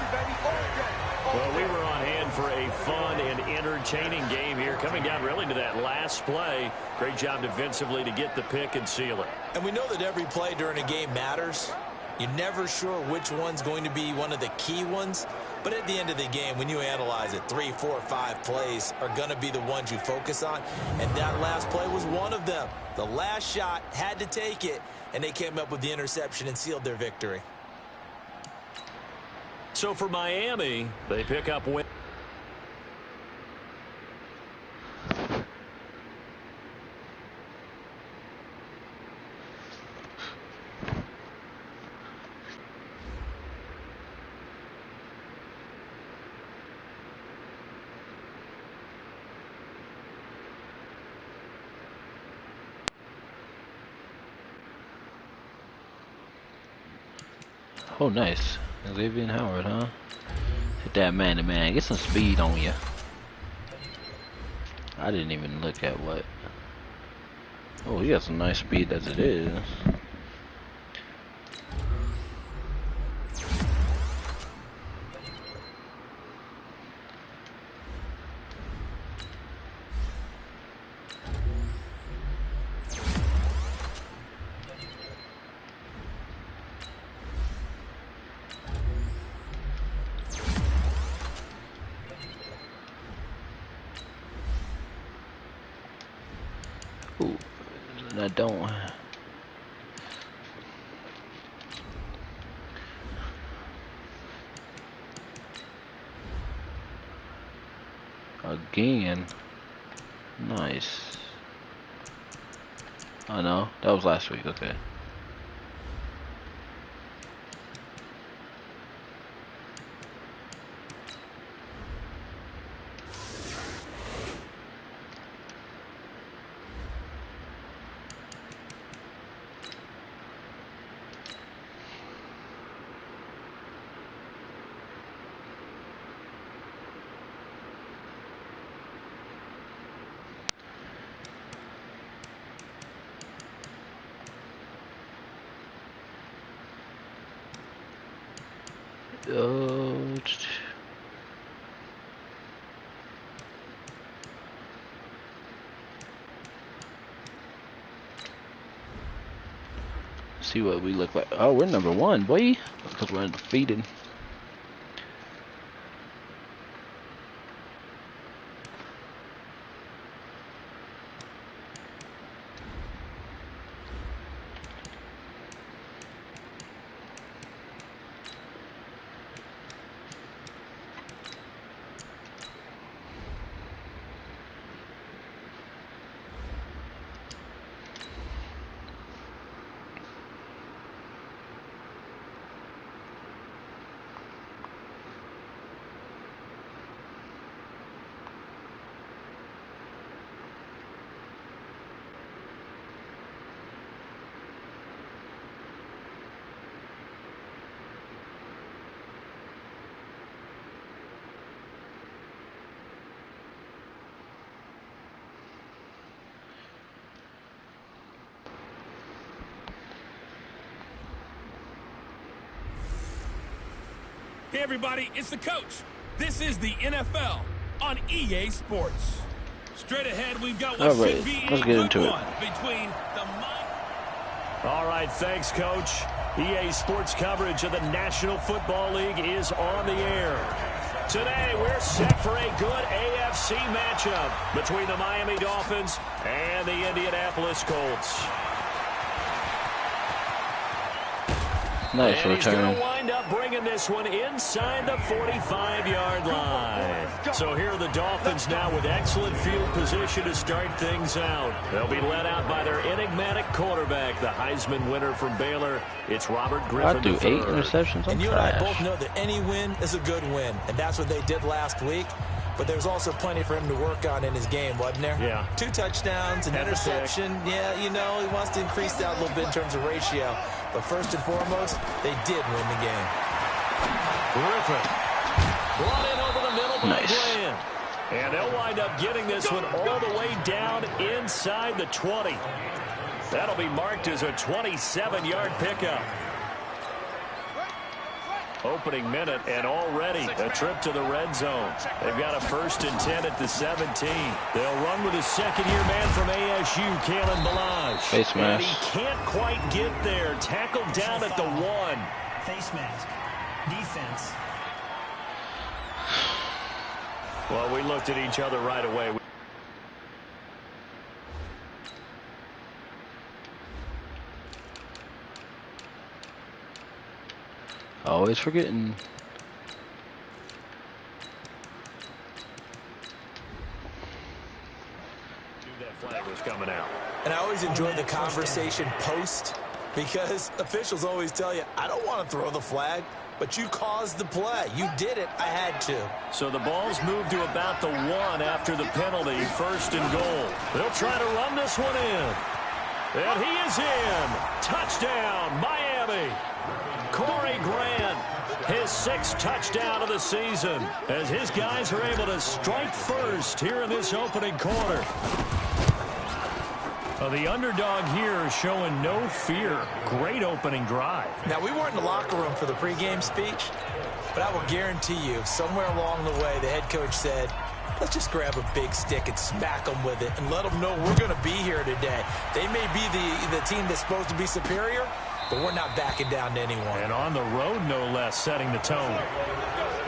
Well, we were on hand for a fun and entertaining game here, coming down really to that last play. Great job defensively to get the pick and seal it. And we know that every play during a game matters. You're never sure which one's going to be one of the key ones. But at the end of the game, when you analyze it, 3, 4, 5 plays are going to be the ones you focus on. And that last play was one of them. The last shot had to take it, and they came up with the interception and sealed their victory. So for Miami, they pick up win. Oh, nice. Xavier Howard, huh? Hit that man-to-man. Get some speed on you. I didn't even look at what. Oh, he got some nice speed as it is. Ooh, I don't. Again. Nice. Oh no, that was last week, okay. See what we look like. Oh, we're number 1, boy. Because we're undefeated. Hey, everybody, it's the coach. This is the NFL on EA Sports. Straight ahead, we've got what should be a good one between the... All right, thanks, Coach. EA Sports coverage of the National Football League is on the air. Today, we're set for a good AFC matchup between the Miami Dolphins and the Indianapolis Colts. Nice return. He's going to wind up bringing this one inside the 45-yard line. So here are the Dolphins now with excellent field position to start things out. They'll be led out by their enigmatic quarterback, the Heisman winner from Baylor. It's Robert Griffin. I do 8 interceptions. And you and I both know that any win is a good win, and that's what they did last week. But there's also plenty for him to work on in his game, wasn't there? Yeah. 2 touchdowns, an interception. Yeah, you know, he wants to increase that a little bit in terms of ratio. But first and foremost, they did win the game. Griffin brought in over the middle by Grant. And they'll wind up getting this one all the way down inside the 20. That'll be marked as a 27-yard pickup. Opening minute, and already a trip to the red zone. They've got a 1st and 10 at the 17. They'll run with a second-year man from ASU, Kalen Ballage. Face mask. And he can't quite get there. Tackled down at the 1. Face mask. Defense. Well, we looked at each other right away. Always forgetting. That flag was coming out. And I always enjoy the conversation post because officials always tell you, I don't want to throw the flag, but you caused the play. You did it. I had to. So the ball's moved to about the 1 after the penalty, 1st and goal. They'll try to run this one in. And he is in. Touchdown, Miami. Corey Grant, his 6th touchdown of the season, as his guys are able to strike first here in this opening quarter. Well, the underdog here is showing no fear. Great opening drive. Now, we weren't in the locker room for the pregame speech, but I will guarantee you, somewhere along the way, the head coach said, let's just grab a big stick and smack them with it and let them know we're going to be here today. They may be the team that's supposed to be superior, but we're not backing down to anyone. And on the road, no less, setting the tone.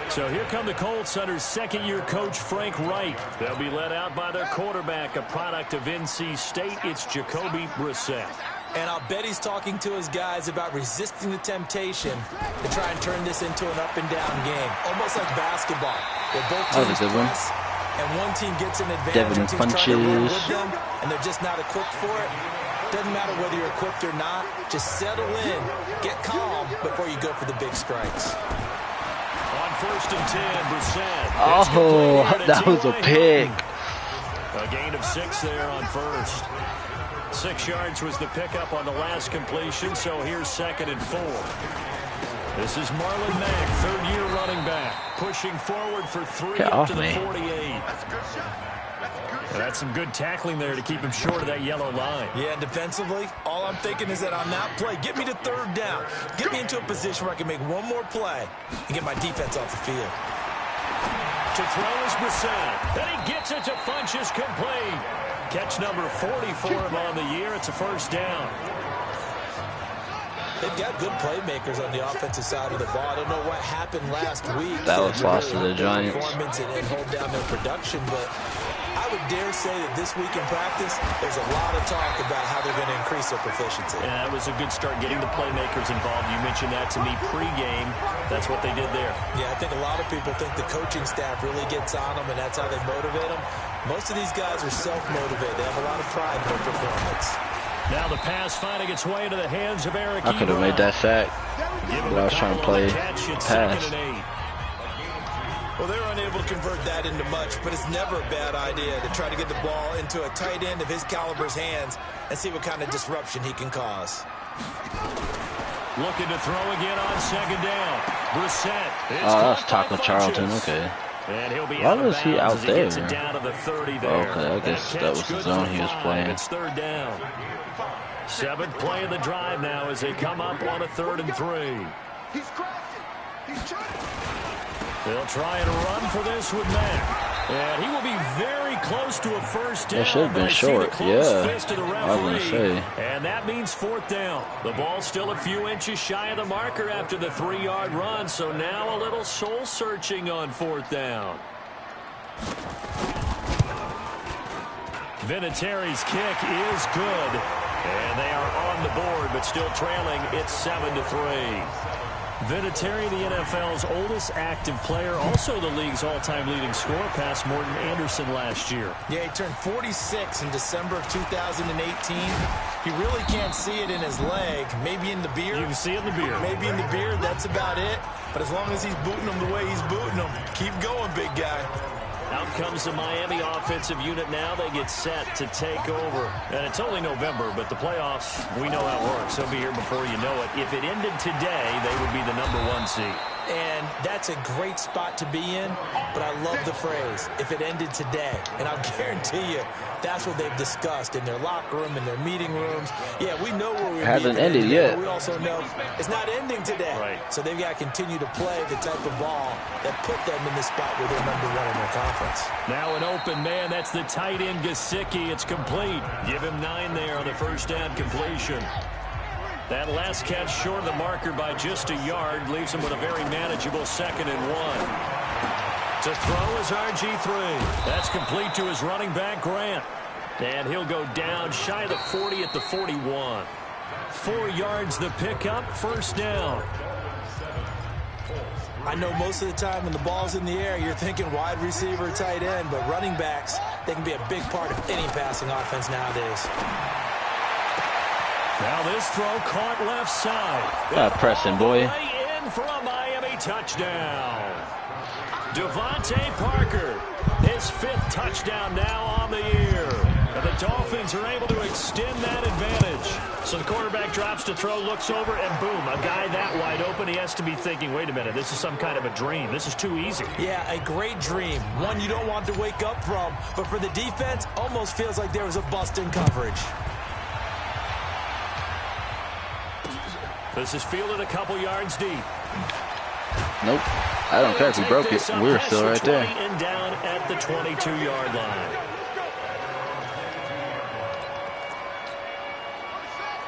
So here come the Colts under 2nd-year coach Frank Reich. They'll be led out by their quarterback, a product of NC State. It's Jacoby Brissett. And I'll bet he's talking to his guys about resisting the temptation to try and turn this into an up-and-down game, almost like basketball, where both teams press, and one team gets an advantage, and teams try to run with them, and they're just not equipped for it. Doesn't matter whether you're equipped or not. Just settle in, get calm before you go for the big strikes. On 1st and 10, Brissett. Oh, that was a pick. A gain of 6 there on 1st. 6 yards was the pickup on the last completion, so here's 2nd and 4. This is Marlon Mack, 3rd-year running back, pushing forward for 3 up to the 48. And that's some good tackling there to keep him short of that yellow line. Yeah, defensively, all I'm thinking is that on that play, get me to 3rd down. Get me into a position where I can make one more play and get my defense off the field. To throw is Brissett. Then he gets it to Funchess, complete. Catch number 40 for him on the year. It's a 1st down. They've got good playmakers on the offensive side of the ball. I don't know what happened last week. That was lost to the Giants. And hold down their production, but I would dare say that this week in practice, there's a lot of talk about how they're going to increase their proficiency. Yeah, that was a good start getting the playmakers involved. You mentioned that to me pregame. That's what they did there. Yeah, I think a lot of people think the coaching staff really gets on them, and that's how they motivate them. Most of these guys are self-motivated. They have a lot of pride in their performance. Now the pass finding its way into the hands of Eric I could have made that sack, but I was trying to play pass. Well, they were unable to convert that into much, but it's never a bad idea to try to get the ball into a tight end of his caliber's hands and see what kind of disruption he can cause. Looking to throw again on 2nd down. Brissett. Oh, that's Taco Charlton. Okay. And he'll be Why was he out there? Down to the 30 there. Okay, I guess that was the zone he was playing. It's 3rd down. 7th play of the drive now as they come up on a 3rd and 3. He's crashing. He's trying. They'll try and run for this with Mack. And he will be very close to a first down. That should have been short. Yeah, I was going to say. And that means fourth down. The ball's still a few inches shy of the marker after the 3-yard run. So now a little soul searching on fourth down. Vinatieri's kick is good. And they are on the board, but still trailing. It's 7-3. Vinatieri, the NFL's oldest active player, also the league's all-time leading scorer, past Morton Anderson last year. Yeah, he turned 46 in December of 2018. He really can't see it in his leg. Maybe in the beard. You can see it in the beard. Maybe in the beard. That's about it. But as long as he's booting them the way he's booting them, keep going, big guy. Out comes the Miami offensive unit now. They get set to take over. And it's only November, but the playoffs, we know how it works. They'll be here before you know it. If it ended today, they would be the #1 seed. And that's a great spot to be in, but I love the phrase, if it ended today. And I'll guarantee you, that's what they've discussed in their locker room, in their meeting rooms. Yeah, we know where we're hasn't ended yet. But we also know it's not ending today. Right. So they've got to continue to play the type of ball that put them in the spot where they're #1 in their conference. Now an open man. That's the tight end, Gesicki. It's complete. Give him 9 there on the first down completion. That last catch short of the marker by just a yard leaves him with a very manageable 2nd and 1. To throw is RG3. That's complete to his running back, Grant. And he'll go down shy of the 40 at the 41. 4 yards the pickup, first down. I know most of the time when the ball's in the air, you're thinking wide receiver, tight end, but running backs, they can be a big part of any passing offense nowadays. Now this throw caught left side. Pressing, boy. In for a Miami touchdown. Devontae Parker, his 5th touchdown now on the year. And the Dolphins are able to extend that advantage. So the quarterback drops to throw, looks over, and boom, a guy that wide open. He has to be thinking, wait a minute, this is some kind of a dream. This is too easy. Yeah, a great dream. One you don't want to wake up from. But for the defense, almost feels like there was a bust in coverage. This is fielded a couple yards deep. Nope. I don't care if he broke it. We're still right there. And down at the 22-yard line.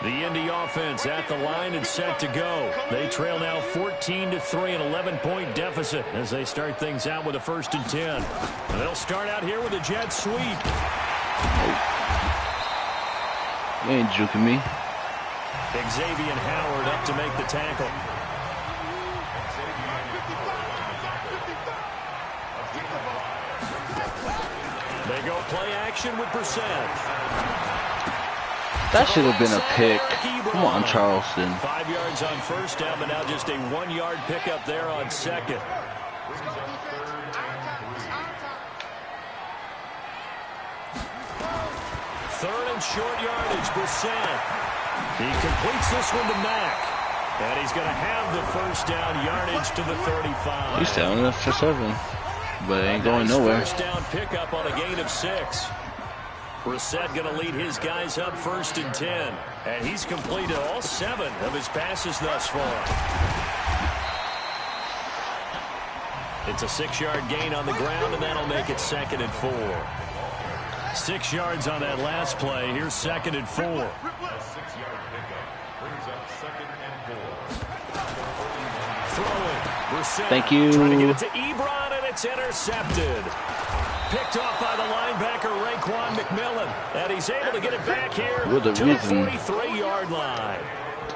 The Indy offense at the line and set to go. They trail now 14-3, an 11-point deficit as they start things out with a 1st and 10. And they'll start out here with a jet sweep. You ain't juking me. Xavier Howard up to make the tackle. They go play action with Brissett. That should have been a pick. Come on, Charleston. 5 yards on first down, but now just a 1-yard pickup there on 2nd. Third and short yardage, Brissett. He completes this one to Mack. And he's going to have the first down yardage to the 35. He's telling us for 7. But it ain't going nowhere. First down pickup on a gain of 6. Brissett going to lead his guys up 1st and 10. And he's completed all 7 of his passes thus far. It's a 6-yard gain on the ground, and that'll make it 2nd and 4. 6 yards on that last play. Here's 2nd and 4. 6-yard pickup brings up 2nd and 4. Throwing. Brissett. Thank you. Trying to get it to Ebron, and it's intercepted. Picked off by the linebacker, Raekwon McMillan. And he's able to get it back here to the 43-yard line.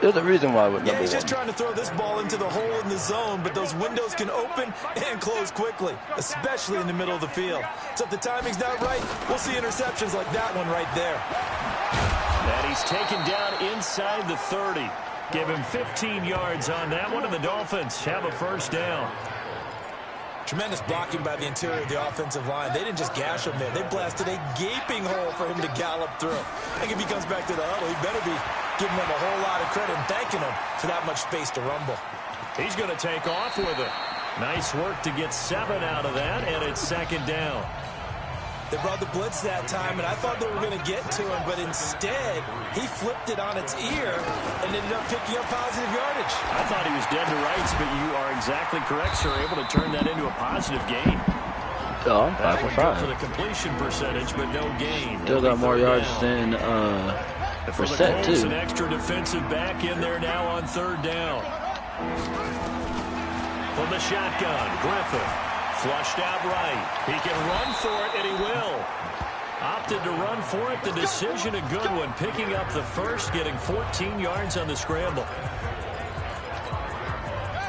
There's a reason why we're he's just trying to throw this ball into the hole in the zone, but those windows can open and close quickly, especially in the middle of the field. So if the timing's not right, we'll see interceptions like that one right there. And he's taken down inside the 30. Give him 15 yards on that one, and the Dolphins have a first down. Tremendous blocking by the interior of the offensive line. They didn't just gash him there. They blasted a gaping hole for him to gallop through. I think if he comes back to the huddle, he better be giving them a whole lot of credit and thanking them for that much space to rumble. He's going to take off with it. Nice work to get 7 out of that, and it's 2nd down. They brought the blitz that time, and I thought they were going to get to him, but instead, he flipped it on its ear and ended up picking up positive yardage. I thought he was dead to rights, but you are exactly correct, sir. Able to turn that into a positive gain. Oh, 5 for 5. For the completion percentage, but no gain. Still got more yards than Brissett, too. An extra defensive back in there now on 3rd down. From the shotgun, Griffith. Flushed out right. He can run for it, and he will. Opted to run for it. The decision a good one. Picking up the first, getting 14 yards on the scramble.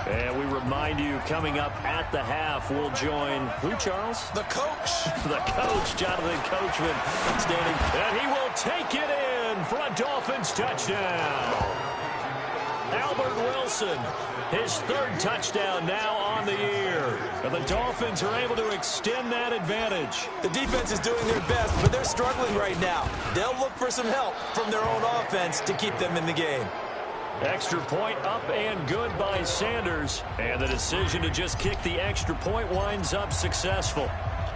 And we remind you, coming up at the half, we'll join who, Charles? The coach. The coach, Jonathan Coachman, standing. And he will take it in for a Dolphins touchdown. Albert Wilson, his 3rd touchdown now on the year. And the Dolphins are able to extend that advantage. The defense is doing their best, but they're struggling right now. They'll look for some help from their own offense to keep them in the game. Extra point up and good by Sanders. And the decision to just kick the extra point winds up successful.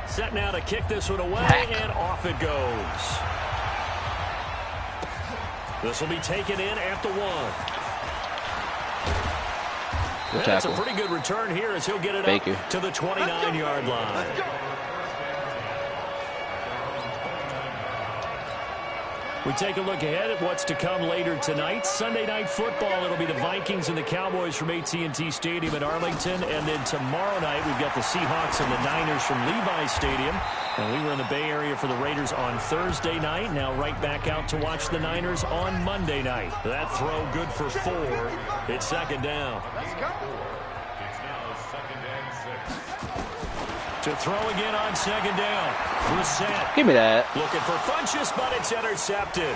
Set now to kick this one away, and off it goes. This will be taken in at the 1. That's a pretty good return here as he'll get it up to the 29-yard line. We take a look ahead at what's to come later tonight. Sunday Night Football, it'll be the Vikings and the Cowboys from AT&T Stadium in Arlington. And then tomorrow night, we've got the Seahawks and the Niners from Levi Stadium. And we were in the Bay Area for the Raiders on Thursday night. Now right back out to watch the Niners on Monday night. That throw good for 4. It's 2nd down. Let's go. It's now 2nd and 6. To throw again on 2nd down. Brissett. Give me that. Looking for Funchess, but it's intercepted.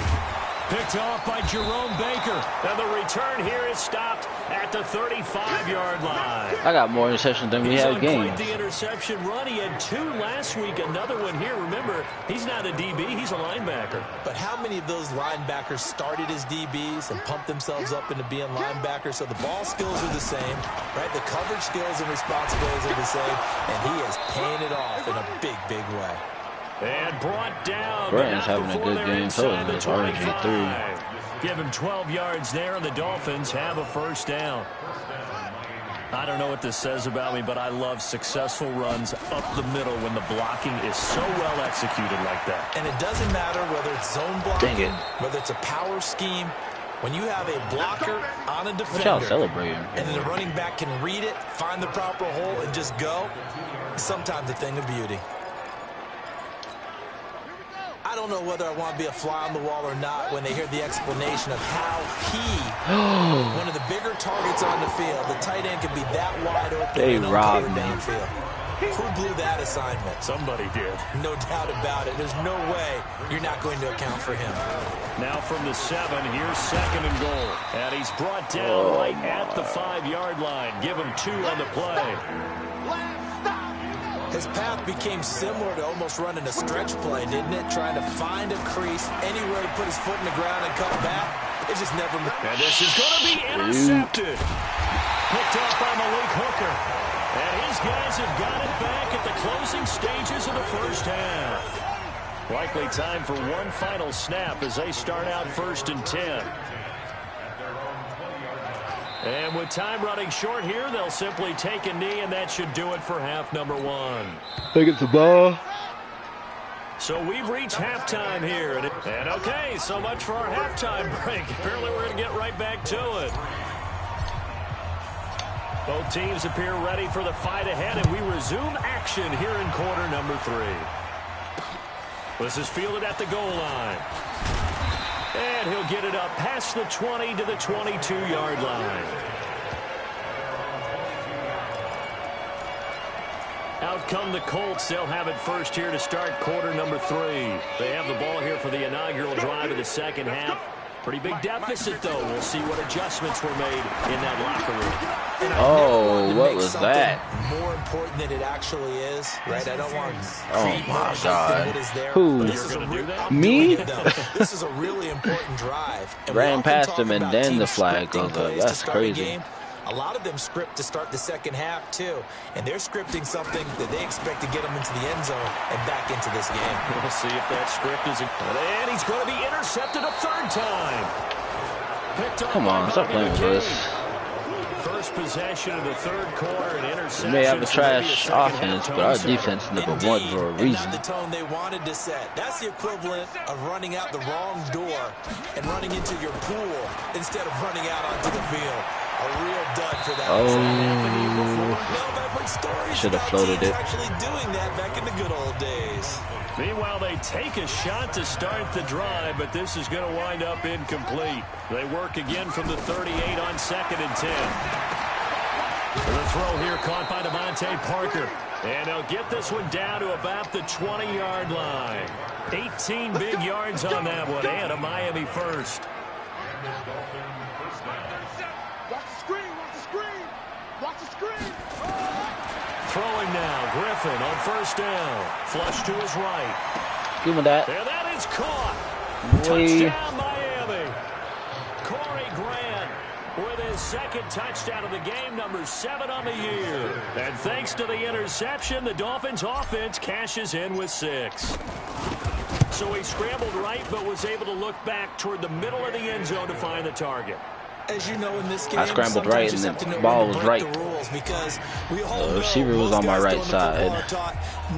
Picked off by Jerome Baker. And the return here is stopped at the 35-yard line. I got more interceptions than we have games. Quite the interception run. He had 2 last week. Another one here. Remember, he's not a DB. He's a linebacker. But how many of those linebackers started as DBs and pumped themselves up into being linebackers? So the ball skills are the same, right? The coverage skills and responsibilities are the same. And he is paying it off in a big, big way. And brought down. Brenton's having a good game, so is RG3. Give him 12 yards there, and the Dolphins have a 1st down. I don't know what this says about me, but I love successful runs up the middle when the blocking is so well executed like that. And it doesn't matter whether it's zone blocking, whether it's a power scheme. When you have a blocker on a defender, and then the running back can read it, find the proper hole, and just go, it's sometimes a thing of beauty. I don't know whether I want to be a fly on the wall or not when they hear the explanation of how he, one of the bigger targets on the field, the tight end can be that wide open and unclear downfield. Who blew that assignment? Somebody did. No doubt about it. There's no way you're not going to account for him. Now from the 7, here's 2nd and goal. And he's brought down right at the 5-yard line. Give him 2 on the play. His path became similar to almost running a stretch play, didn't it? Trying to find a crease, anywhere to put his foot in the ground and cut back. It just never moved. And this is going to be intercepted. Picked up by Malik Hooker. And his guys have got it back at the closing stages of the 1st half. Likely time for one final snap as they start out 1st and 10. And with time running short here, they'll simply take a knee, and that should do it for half number 1. They get the ball. So we've reached halftime here. And okay, so much for our halftime break. Apparently we're going to get right back to it. Both teams appear ready for the fight ahead, and we resume action here in quarter number 3. This is fielded at the goal line. And he'll get it up past the 20 to the 22-yard line. Out come the Colts. They'll have it first here to start quarter number 3. They have the ball here for the inaugural drive of the 2nd half. Pretty big deficit, though. We'll see what adjustments were made in that locker room. Oh, what was that? More important than it actually is, right? I don't want. Oh my God! Who? Me? This is a really important drive. Ran past him, and then the flag goes up. That's crazy. A lot of them script to start the second half, too. And they're scripting something that they expect to get them into the end zone and back into this game. We'll see if that script is... And he's going to be intercepted a third time. Come on, stop playing with this. First possession of the third quarter and interception. We may have a trash offense, but our defense is number one for a reason. And not the tone they wanted to set. That's the equivalent of running out the wrong door and running into your pool instead of running out onto the field. A real dud for that. Should have floated it. Actually doing that back in the good old days. Meanwhile, they take a shot to start the drive, but this is going to wind up incomplete. They work again from the 38 on 2nd and 10. The throw here caught by Devontae Parker. And they'll get this one down to about the 20-yard line. 18 big yards on that one, and a Miami first. Watch the screen, watch the screen, watch the screen. Throwing now, Griffin on first down. Flush to his right. Give me that. And that is caught. Boy. Touchdown, Miami. Corey Grant with his second touchdown of the game, number 7 on the year. And thanks to the interception, the Dolphins offense cashes in with 6. So he scrambled right, but was able to look back toward the middle of the end zone to find the target. As you know, in this game, I scrambled right and the ball was right. The receiver was on my right side.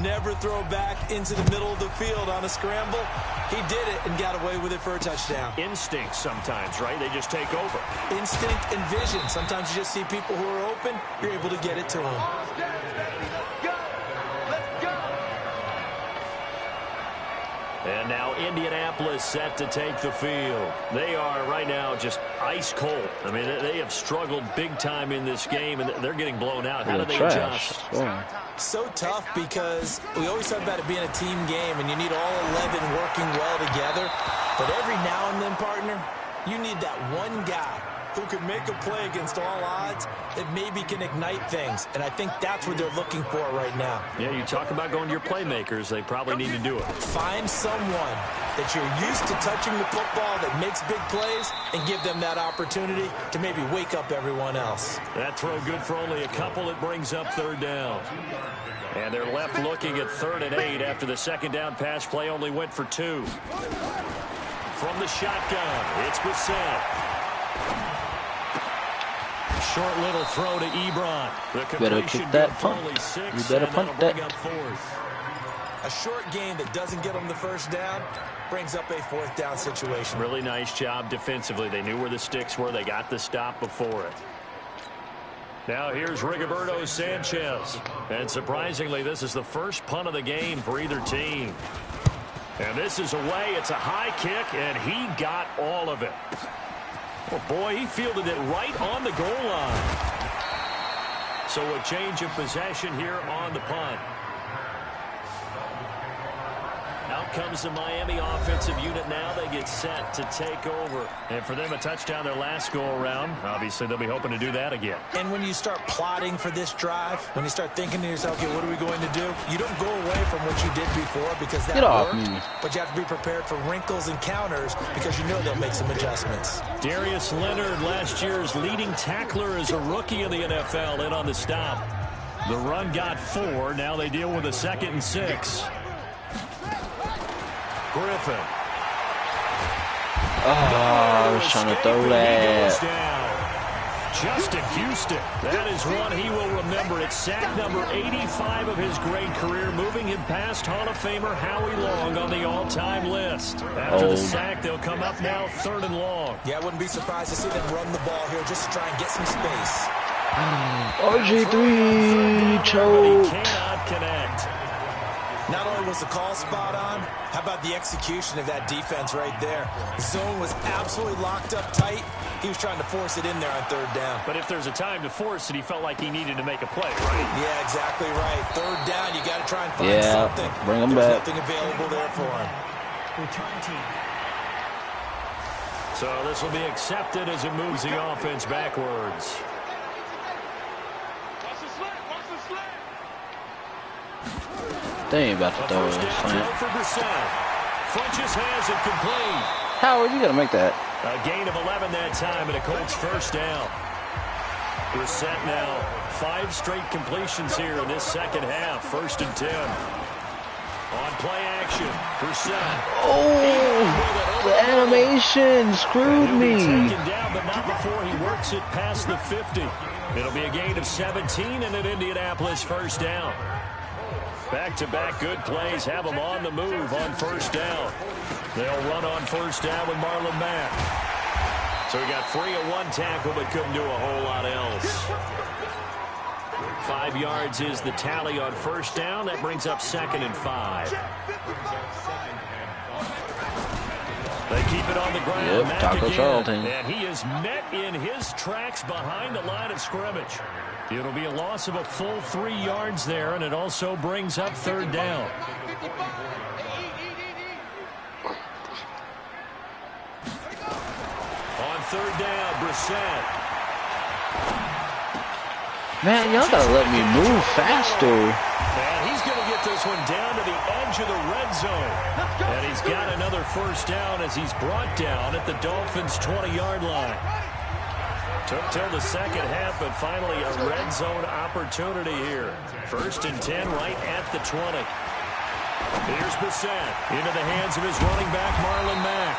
Never throw back into the middle of the field on a scramble. He did it and got away with it for a touchdown. Instinct sometimes, right? They just take over. Instinct and vision. Sometimes you just see people who are open, you're able to get it to them. And now Indianapolis set to take the field. They are right now just ice cold. I mean, they have struggled big time in this game, and they're getting blown out. How do they adjust? So tough because we always talk about it being a team game, and you need all 11 working well together. But every now and then, partner, you need that one guy who can make a play against all odds that maybe can ignite things. And I think that's what they're looking for right now. Yeah, you talk about going to your playmakers. They probably need to do it. Find someone that you're used to touching the football that makes big plays and give them that opportunity to maybe wake up everyone else. That throw good for only a couple. It brings up third down. And they're left looking at 3rd and 8 after the second down pass play only went for 2. From the shotgun, it's Brissett. Short little throw to Ebron. Better kick that punt. You better punt that. A short game that doesn't get them the first down brings up a 4th down situation. Really nice job defensively. They knew where the sticks were. They got the stop before it. Now here's Rigoberto Sanchez. And surprisingly, this is the first punt of the game for either team. And this is away. It's a high kick, and he got all of it. Oh, boy, he fielded it right on the goal line. So a change of possession here on the punt. Out comes the Miami offensive unit now. They get set to take over. And for them, a touchdown their last go-around. Obviously, they'll be hoping to do that again. And when you start plotting for this drive, when you start thinking to yourself, okay, what are we going to do? You don't go away from what you did before because that worked. But you have to be prepared for wrinkles and counters because you know they'll make some adjustments. Darius Leonard, last year's leading tackler as a rookie in the NFL, in on the stop. The run got 4. Now they deal with a 2nd and 6. Griffin. I was trying to throw that. Justin Houston. That is one he will remember. It's sack number 85 of his great career, moving him past Hall of Famer Howie Long on the all-time list. After the sack, they'll come up now 3rd and long. Yeah, I wouldn't be surprised to see them run the ball here just to try and get some space. RG3 choked. Cannot connect. Not only was the call spot on, how about the execution of that defense right there? The zone was absolutely locked up tight. He was trying to force it in there on 3rd down. But if there's a time to force it, he felt like he needed to make a play, right? Yeah, exactly right. 3rd down, you got to try and find something. Bring him back. Nothing available there for him. Return team. So this will be accepted as it moves the offense backwards. They ain't about to throw it. Funches has it complete. Howard, you gotta make that. A gain of 11 that time and a Colts first down. Brissett now 5 straight completions here in this second half. 1st and 10. On play action, Brissett. Oh, the animation screwed me. Taken down, but not before he works it past the 50. It'll be a gain of 17 and an Indianapolis 1st down. Back-to-back good plays have them on the move on 1st down. They'll run on 1st down with Marlon Mack. So he got free of 1 tackle, but couldn't do a whole lot else. 5 yards is the tally on 1st down. That brings up 2nd and 5. They keep it on the ground. Yep, Taco Charlton. And he is met in his tracks behind the line of scrimmage. It'll be a loss of a full 3 yards there, and it also brings up 3rd down. On 3rd down, Brissett. Man, y'all gotta let me move faster. And he's going to get this one down to the edge of the red zone. And he's got another 1st down as he's brought down at the Dolphins' 20-yard line. Took till the second half, but finally a red zone opportunity here. 1st and 10 right at the 20. Here's Brissett into the hands of his running back, Marlon Mack.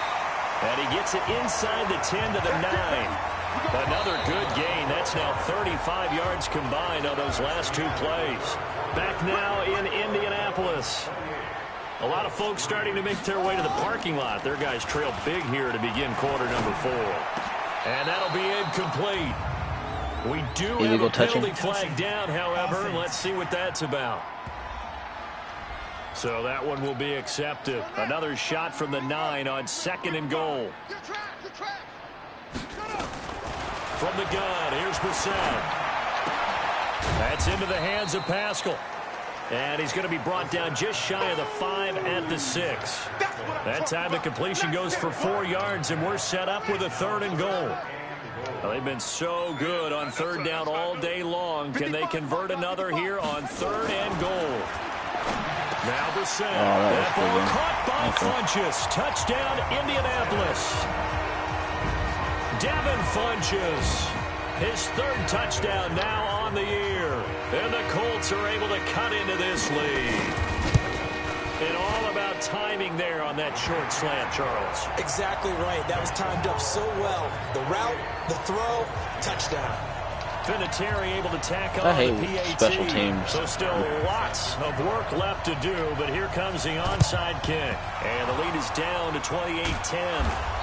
And he gets it inside the 10 to the 9. Another good gain. That's now 35 yards combined on those last 2 plays. Back now in Indianapolis. A lot of folks starting to make their way to the parking lot. Their guys trail big here to begin quarter number 4. And that'll be incomplete. We do have a penalty flag down, however. Let's see what that's about. So that one will be accepted. Another shot from the 9 on 2nd and goal. From the gun, here's Brissett. That's into the hands of Pascal. And he's going to be brought down just shy of the 5 at the 6. That time the completion goes for 4 yards, and we're set up with a 3rd and goal. Well, they've been so good on 3rd down all day long. Can they convert another here on 3rd and goal? Now Brissett. That ball caught by Funchess. Touchdown, Indianapolis. Devin Funchess. His 3rd touchdown now on the year. And the Colts are able to cut into this lead. And all about timing there on that short slant, Charles. Exactly right. That was timed up so well. The route, the throw, touchdown. Vinatieri able to tack on the PAT. Special teams. So still lots of work left to do, but here comes the onside kick. And the lead is down to 28-10.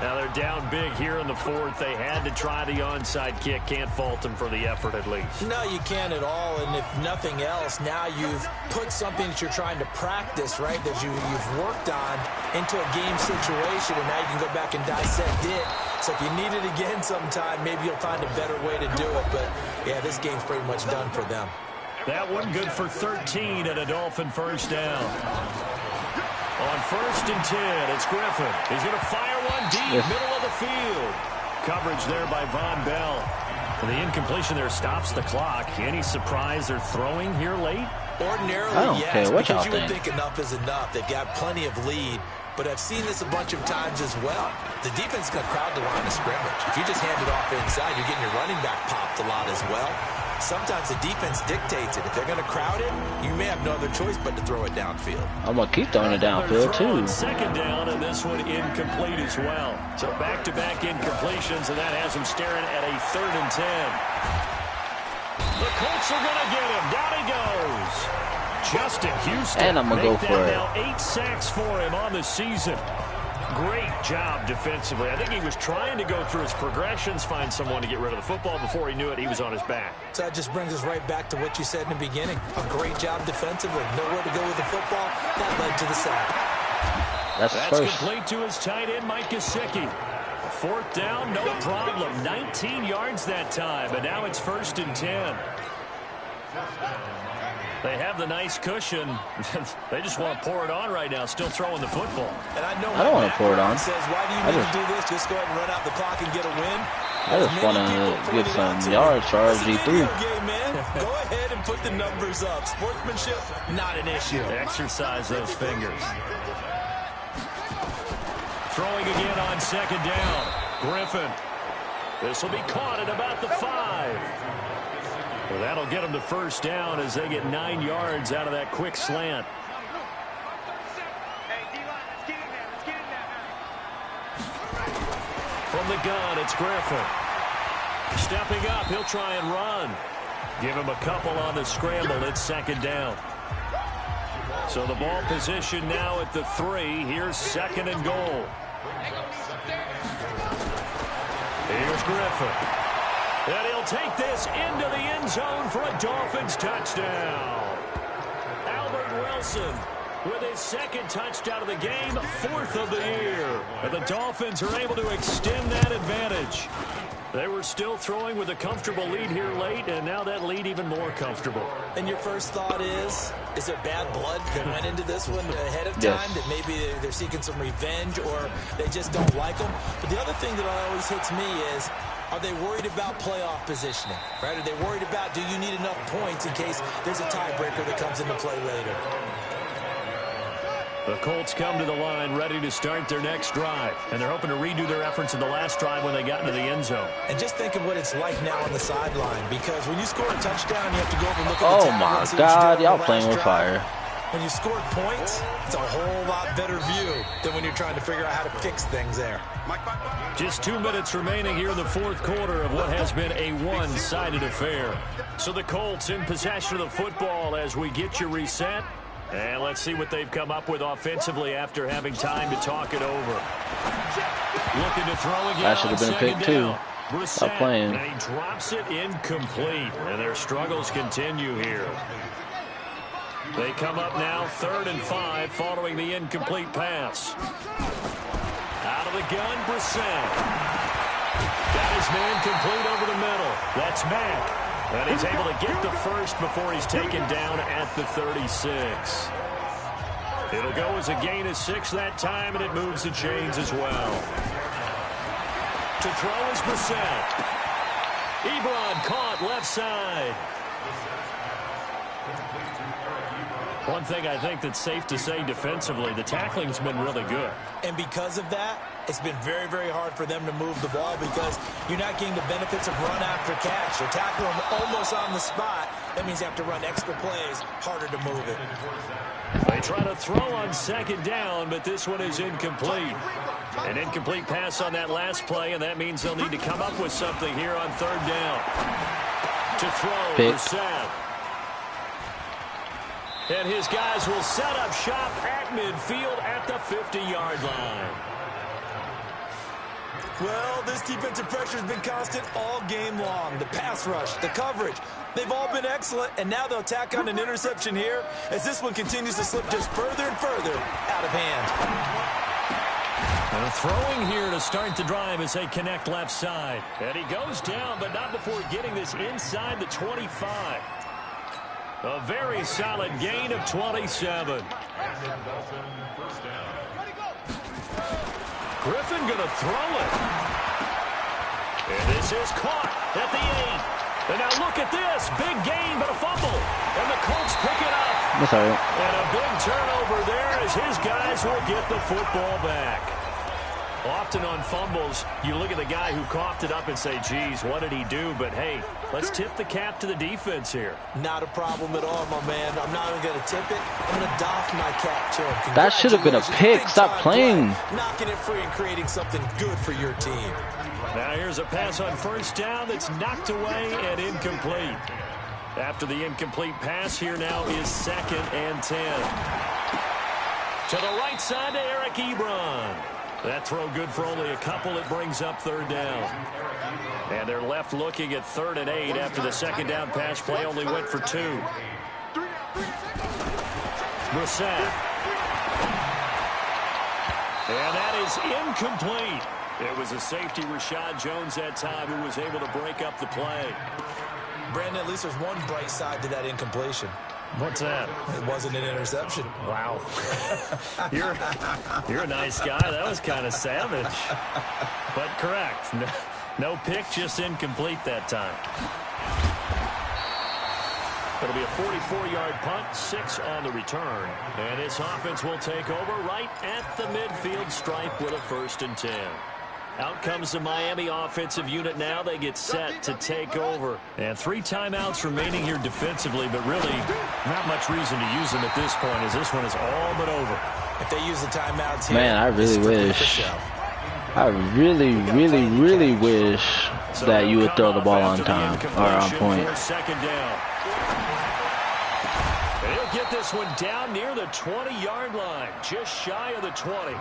Now they're down big here in the 4th. They had to try the onside kick. Can't fault them for the effort at least. No, you can't at all. And if nothing else, now you've put something that you're trying to practice, right, that you've worked on into a game situation, and now you can go back and dissect it. So if you need it again sometime, maybe you'll find a better way to do it. But, yeah, this game's pretty much done for them. That one good for 13 and a Dolphin 1st down. On 1st and 10, it's Griffin. He's going to fire one deep, middle of the field. Coverage there by Von Bell. And the incompletion there stops the clock. Any surprise they're throwing here late? Ordinarily, yes, because you would think enough is enough. They've got plenty of lead. But I've seen this a bunch of times as well. The defense is going to crowd the line of scrimmage. If you just hand it off inside, you're getting your running back popped a lot as well. Sometimes the defense dictates it. If they're going to crowd it, you may have no other choice but to throw it downfield. I'm going to keep throwing it downfield, too. 2nd down, and this one incomplete as well. So back-to-back incompletions, and that has him staring at a 3rd and 10. The Colts are going to get him. Down he goes. Justin Houston. And I'm going to go for it. Now 8 sacks for him on the season. Great job defensively. I think he was trying to go through his progressions, find someone to get rid of the football. Before he knew it, he was on his back. So that just brings us right back to what you said in the beginning. A great job defensively. Nowhere to go with the football. That led to the sack. That's complete to his tight end, Mike Gesicki. 4th down, no problem. 19 yards that time, but now it's 1st and 10. They have the nice cushion. They just want to pour it on right now, still throwing the football. And I don't want to pour it on. Says, why do you need to do this? Just go ahead and run out the clock and get a win. I just want to get some yards for RG3. Game, man. Go ahead and put the numbers up. Sportsmanship, not an issue. Exercise those fingers. Throwing again on 2nd down. Griffin. This will be caught at about the 5. Well, that'll get them the first down as they get 9 yards out of that quick slant. From the gun, it's Griffin. Stepping up, he'll try and run. Give him a couple on the scramble. It's second down. So the ball position now at the 3. Here's second and goal. Here's Griffin. And he'll take this into the end zone for a Dolphins touchdown. Albert Wilson with his second touchdown of the game, 4th of the year. And the Dolphins are able to extend that advantage. They were still throwing with a comfortable lead here late, and now that lead even more comfortable. And your first thought is there bad blood that went into this one ahead of time? Yes. That maybe they're seeking some revenge or they just don't like them? But the other thing that always hits me is, are they worried about playoff positioning? Right? Are they worried about, do you need enough points in case there's a tiebreaker that comes into play later? The Colts come to the line ready to start their next drive, and they're hoping to redo their efforts in the last drive when they got into the end zone. And just think of what it's like now on the sideline, because when you score a touchdown, you have to go over and look at the Oh my God, y'all playing with fire. When you scored points, it's a whole lot better view than when you're trying to figure out how to fix things there. Just 2 minutes remaining here in the fourth quarter of what has been a one-sided affair. So the Colts in possession of the football as we get you reset. And let's see what they've come up with offensively after having time to talk it over. Looking to throw again. That should have been a pick too. Stop playing. And he drops it incomplete. And their struggles continue here. They come up now 3rd and 5 following the incomplete pass. Out of the gun, Brissett. Got his man complete over the middle. That's Mack. And he's able to get the first before he's taken down at the 36. It'll go as a gain of 6 that time, and it moves the chains as well. To throw is Brissett. Ebron caught left side. One thing I think that's safe to say defensively, the tackling's been really good. And because of that, it's been very, very hard for them to move the ball because you're not getting the benefits of run after catch. You're tackling them almost on the spot. That means you have to run extra plays, harder to move it. They try to throw on second down, but this one is incomplete. An incomplete pass on that last play, and that means they'll need to come up with something here on 3rd down. To throw, Brissett. And his guys will set up shop at midfield at the 50-yard line. Well, this defensive pressure has been constant all game long. The pass rush, the coverage, they've all been excellent, and now they'll tack on an interception here as this one continues to slip just further and further out of hand. And throwing here to start the drive as they connect left side. And he goes down, but not before getting this inside the 25. A very solid gain of 27. Griffin going to throw it. And this is caught at the 8. And now look at this. Big gain, but a fumble. And the Colts pick it up. That's all right. And a big turnover there as his guys will get the football back. Often on fumbles, you look at the guy who coughed it up and say, geez, what did he do? But, hey, let's tip the cap to the defense here. Not a problem at all, my man. I'm not even going to tip it. I'm going to doff my cap to him. That should have been a pick. Stop playing. Knocking it free and creating something good for your team. Now here's a pass on 1st down that's knocked away and incomplete. After the incomplete pass, here now is 2nd and 10. To the right side to Eric Ebron. That throw good for only a couple. It brings up 3rd down. And they're left looking at 3rd and 8 after the 2nd down pass play only went for 2. Brissett. And that is incomplete. It was a safety, Rashad Jones, that time, who was able to break up the play. Brandon, at least there's one bright side to that incompletion. What's that? It wasn't an interception. Wow. You're a nice guy. That was kind of savage. But correct. No pick, just incomplete that time. It'll be a 44-yard punt, 6 on the return. And this offense will take over right at the midfield stripe with a 1st and 10. Out comes the Miami offensive unit now. They get set to take over. And 3 timeouts remaining here defensively, but really not much reason to use them at this point, as this one is all but over. If they use the timeouts here, man, I really wish. I really, really, really wish that you would throw the ball on time or on point. Second down. And he'll get this one down near the 20-yard line, just shy of the 20.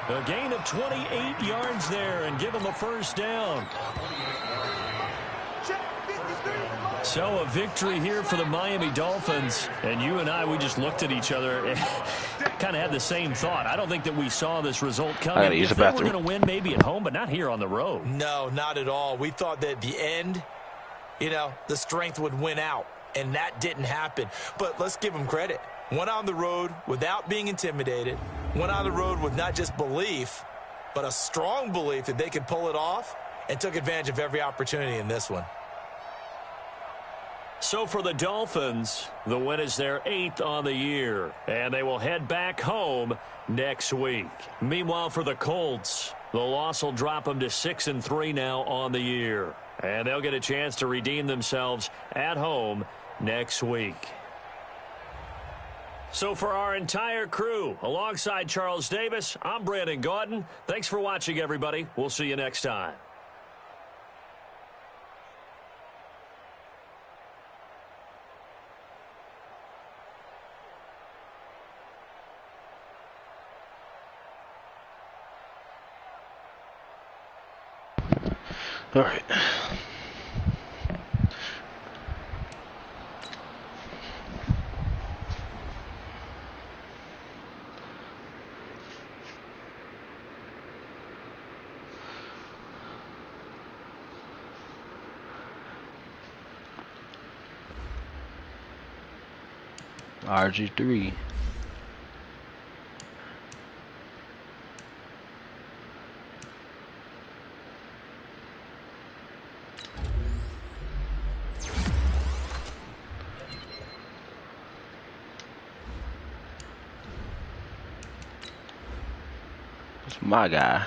A gain of 28 yards there and give him a first down. So a victory here for the Miami Dolphins. And you and I, we just looked at each other and kind of had the same thought. I don't think that we saw this result coming. I gotta use the bathroom. We're going to win maybe at home, but not here on the road. No, not at all. We thought that at the end, you know, the strength would win out. And that didn't happen. But let's give them credit. Went on the road without being intimidated. Went on the road with not just belief, but a strong belief that they could pull it off, and took advantage of every opportunity in this one. So for the Dolphins, the win is their 8th on the year, and they will head back home next week. Meanwhile, for the Colts, the loss will drop them to 6-3 now on the year, and they'll get a chance to redeem themselves at home next week. So for our entire crew, alongside Charles Davis, I'm Brandon Gaudin. Thanks for watching, everybody. We'll see you next time. All right. RG3. That's my guy.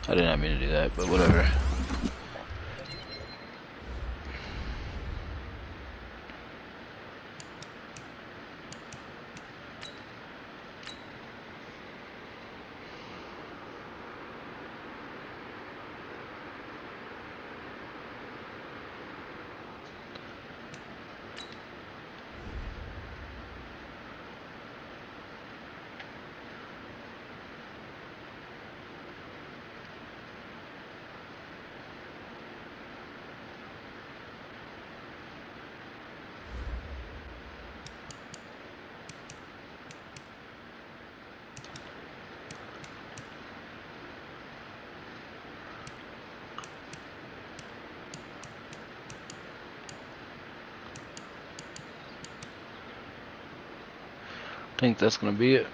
I did not mean to do that, but whatever. I think that's gonna be it.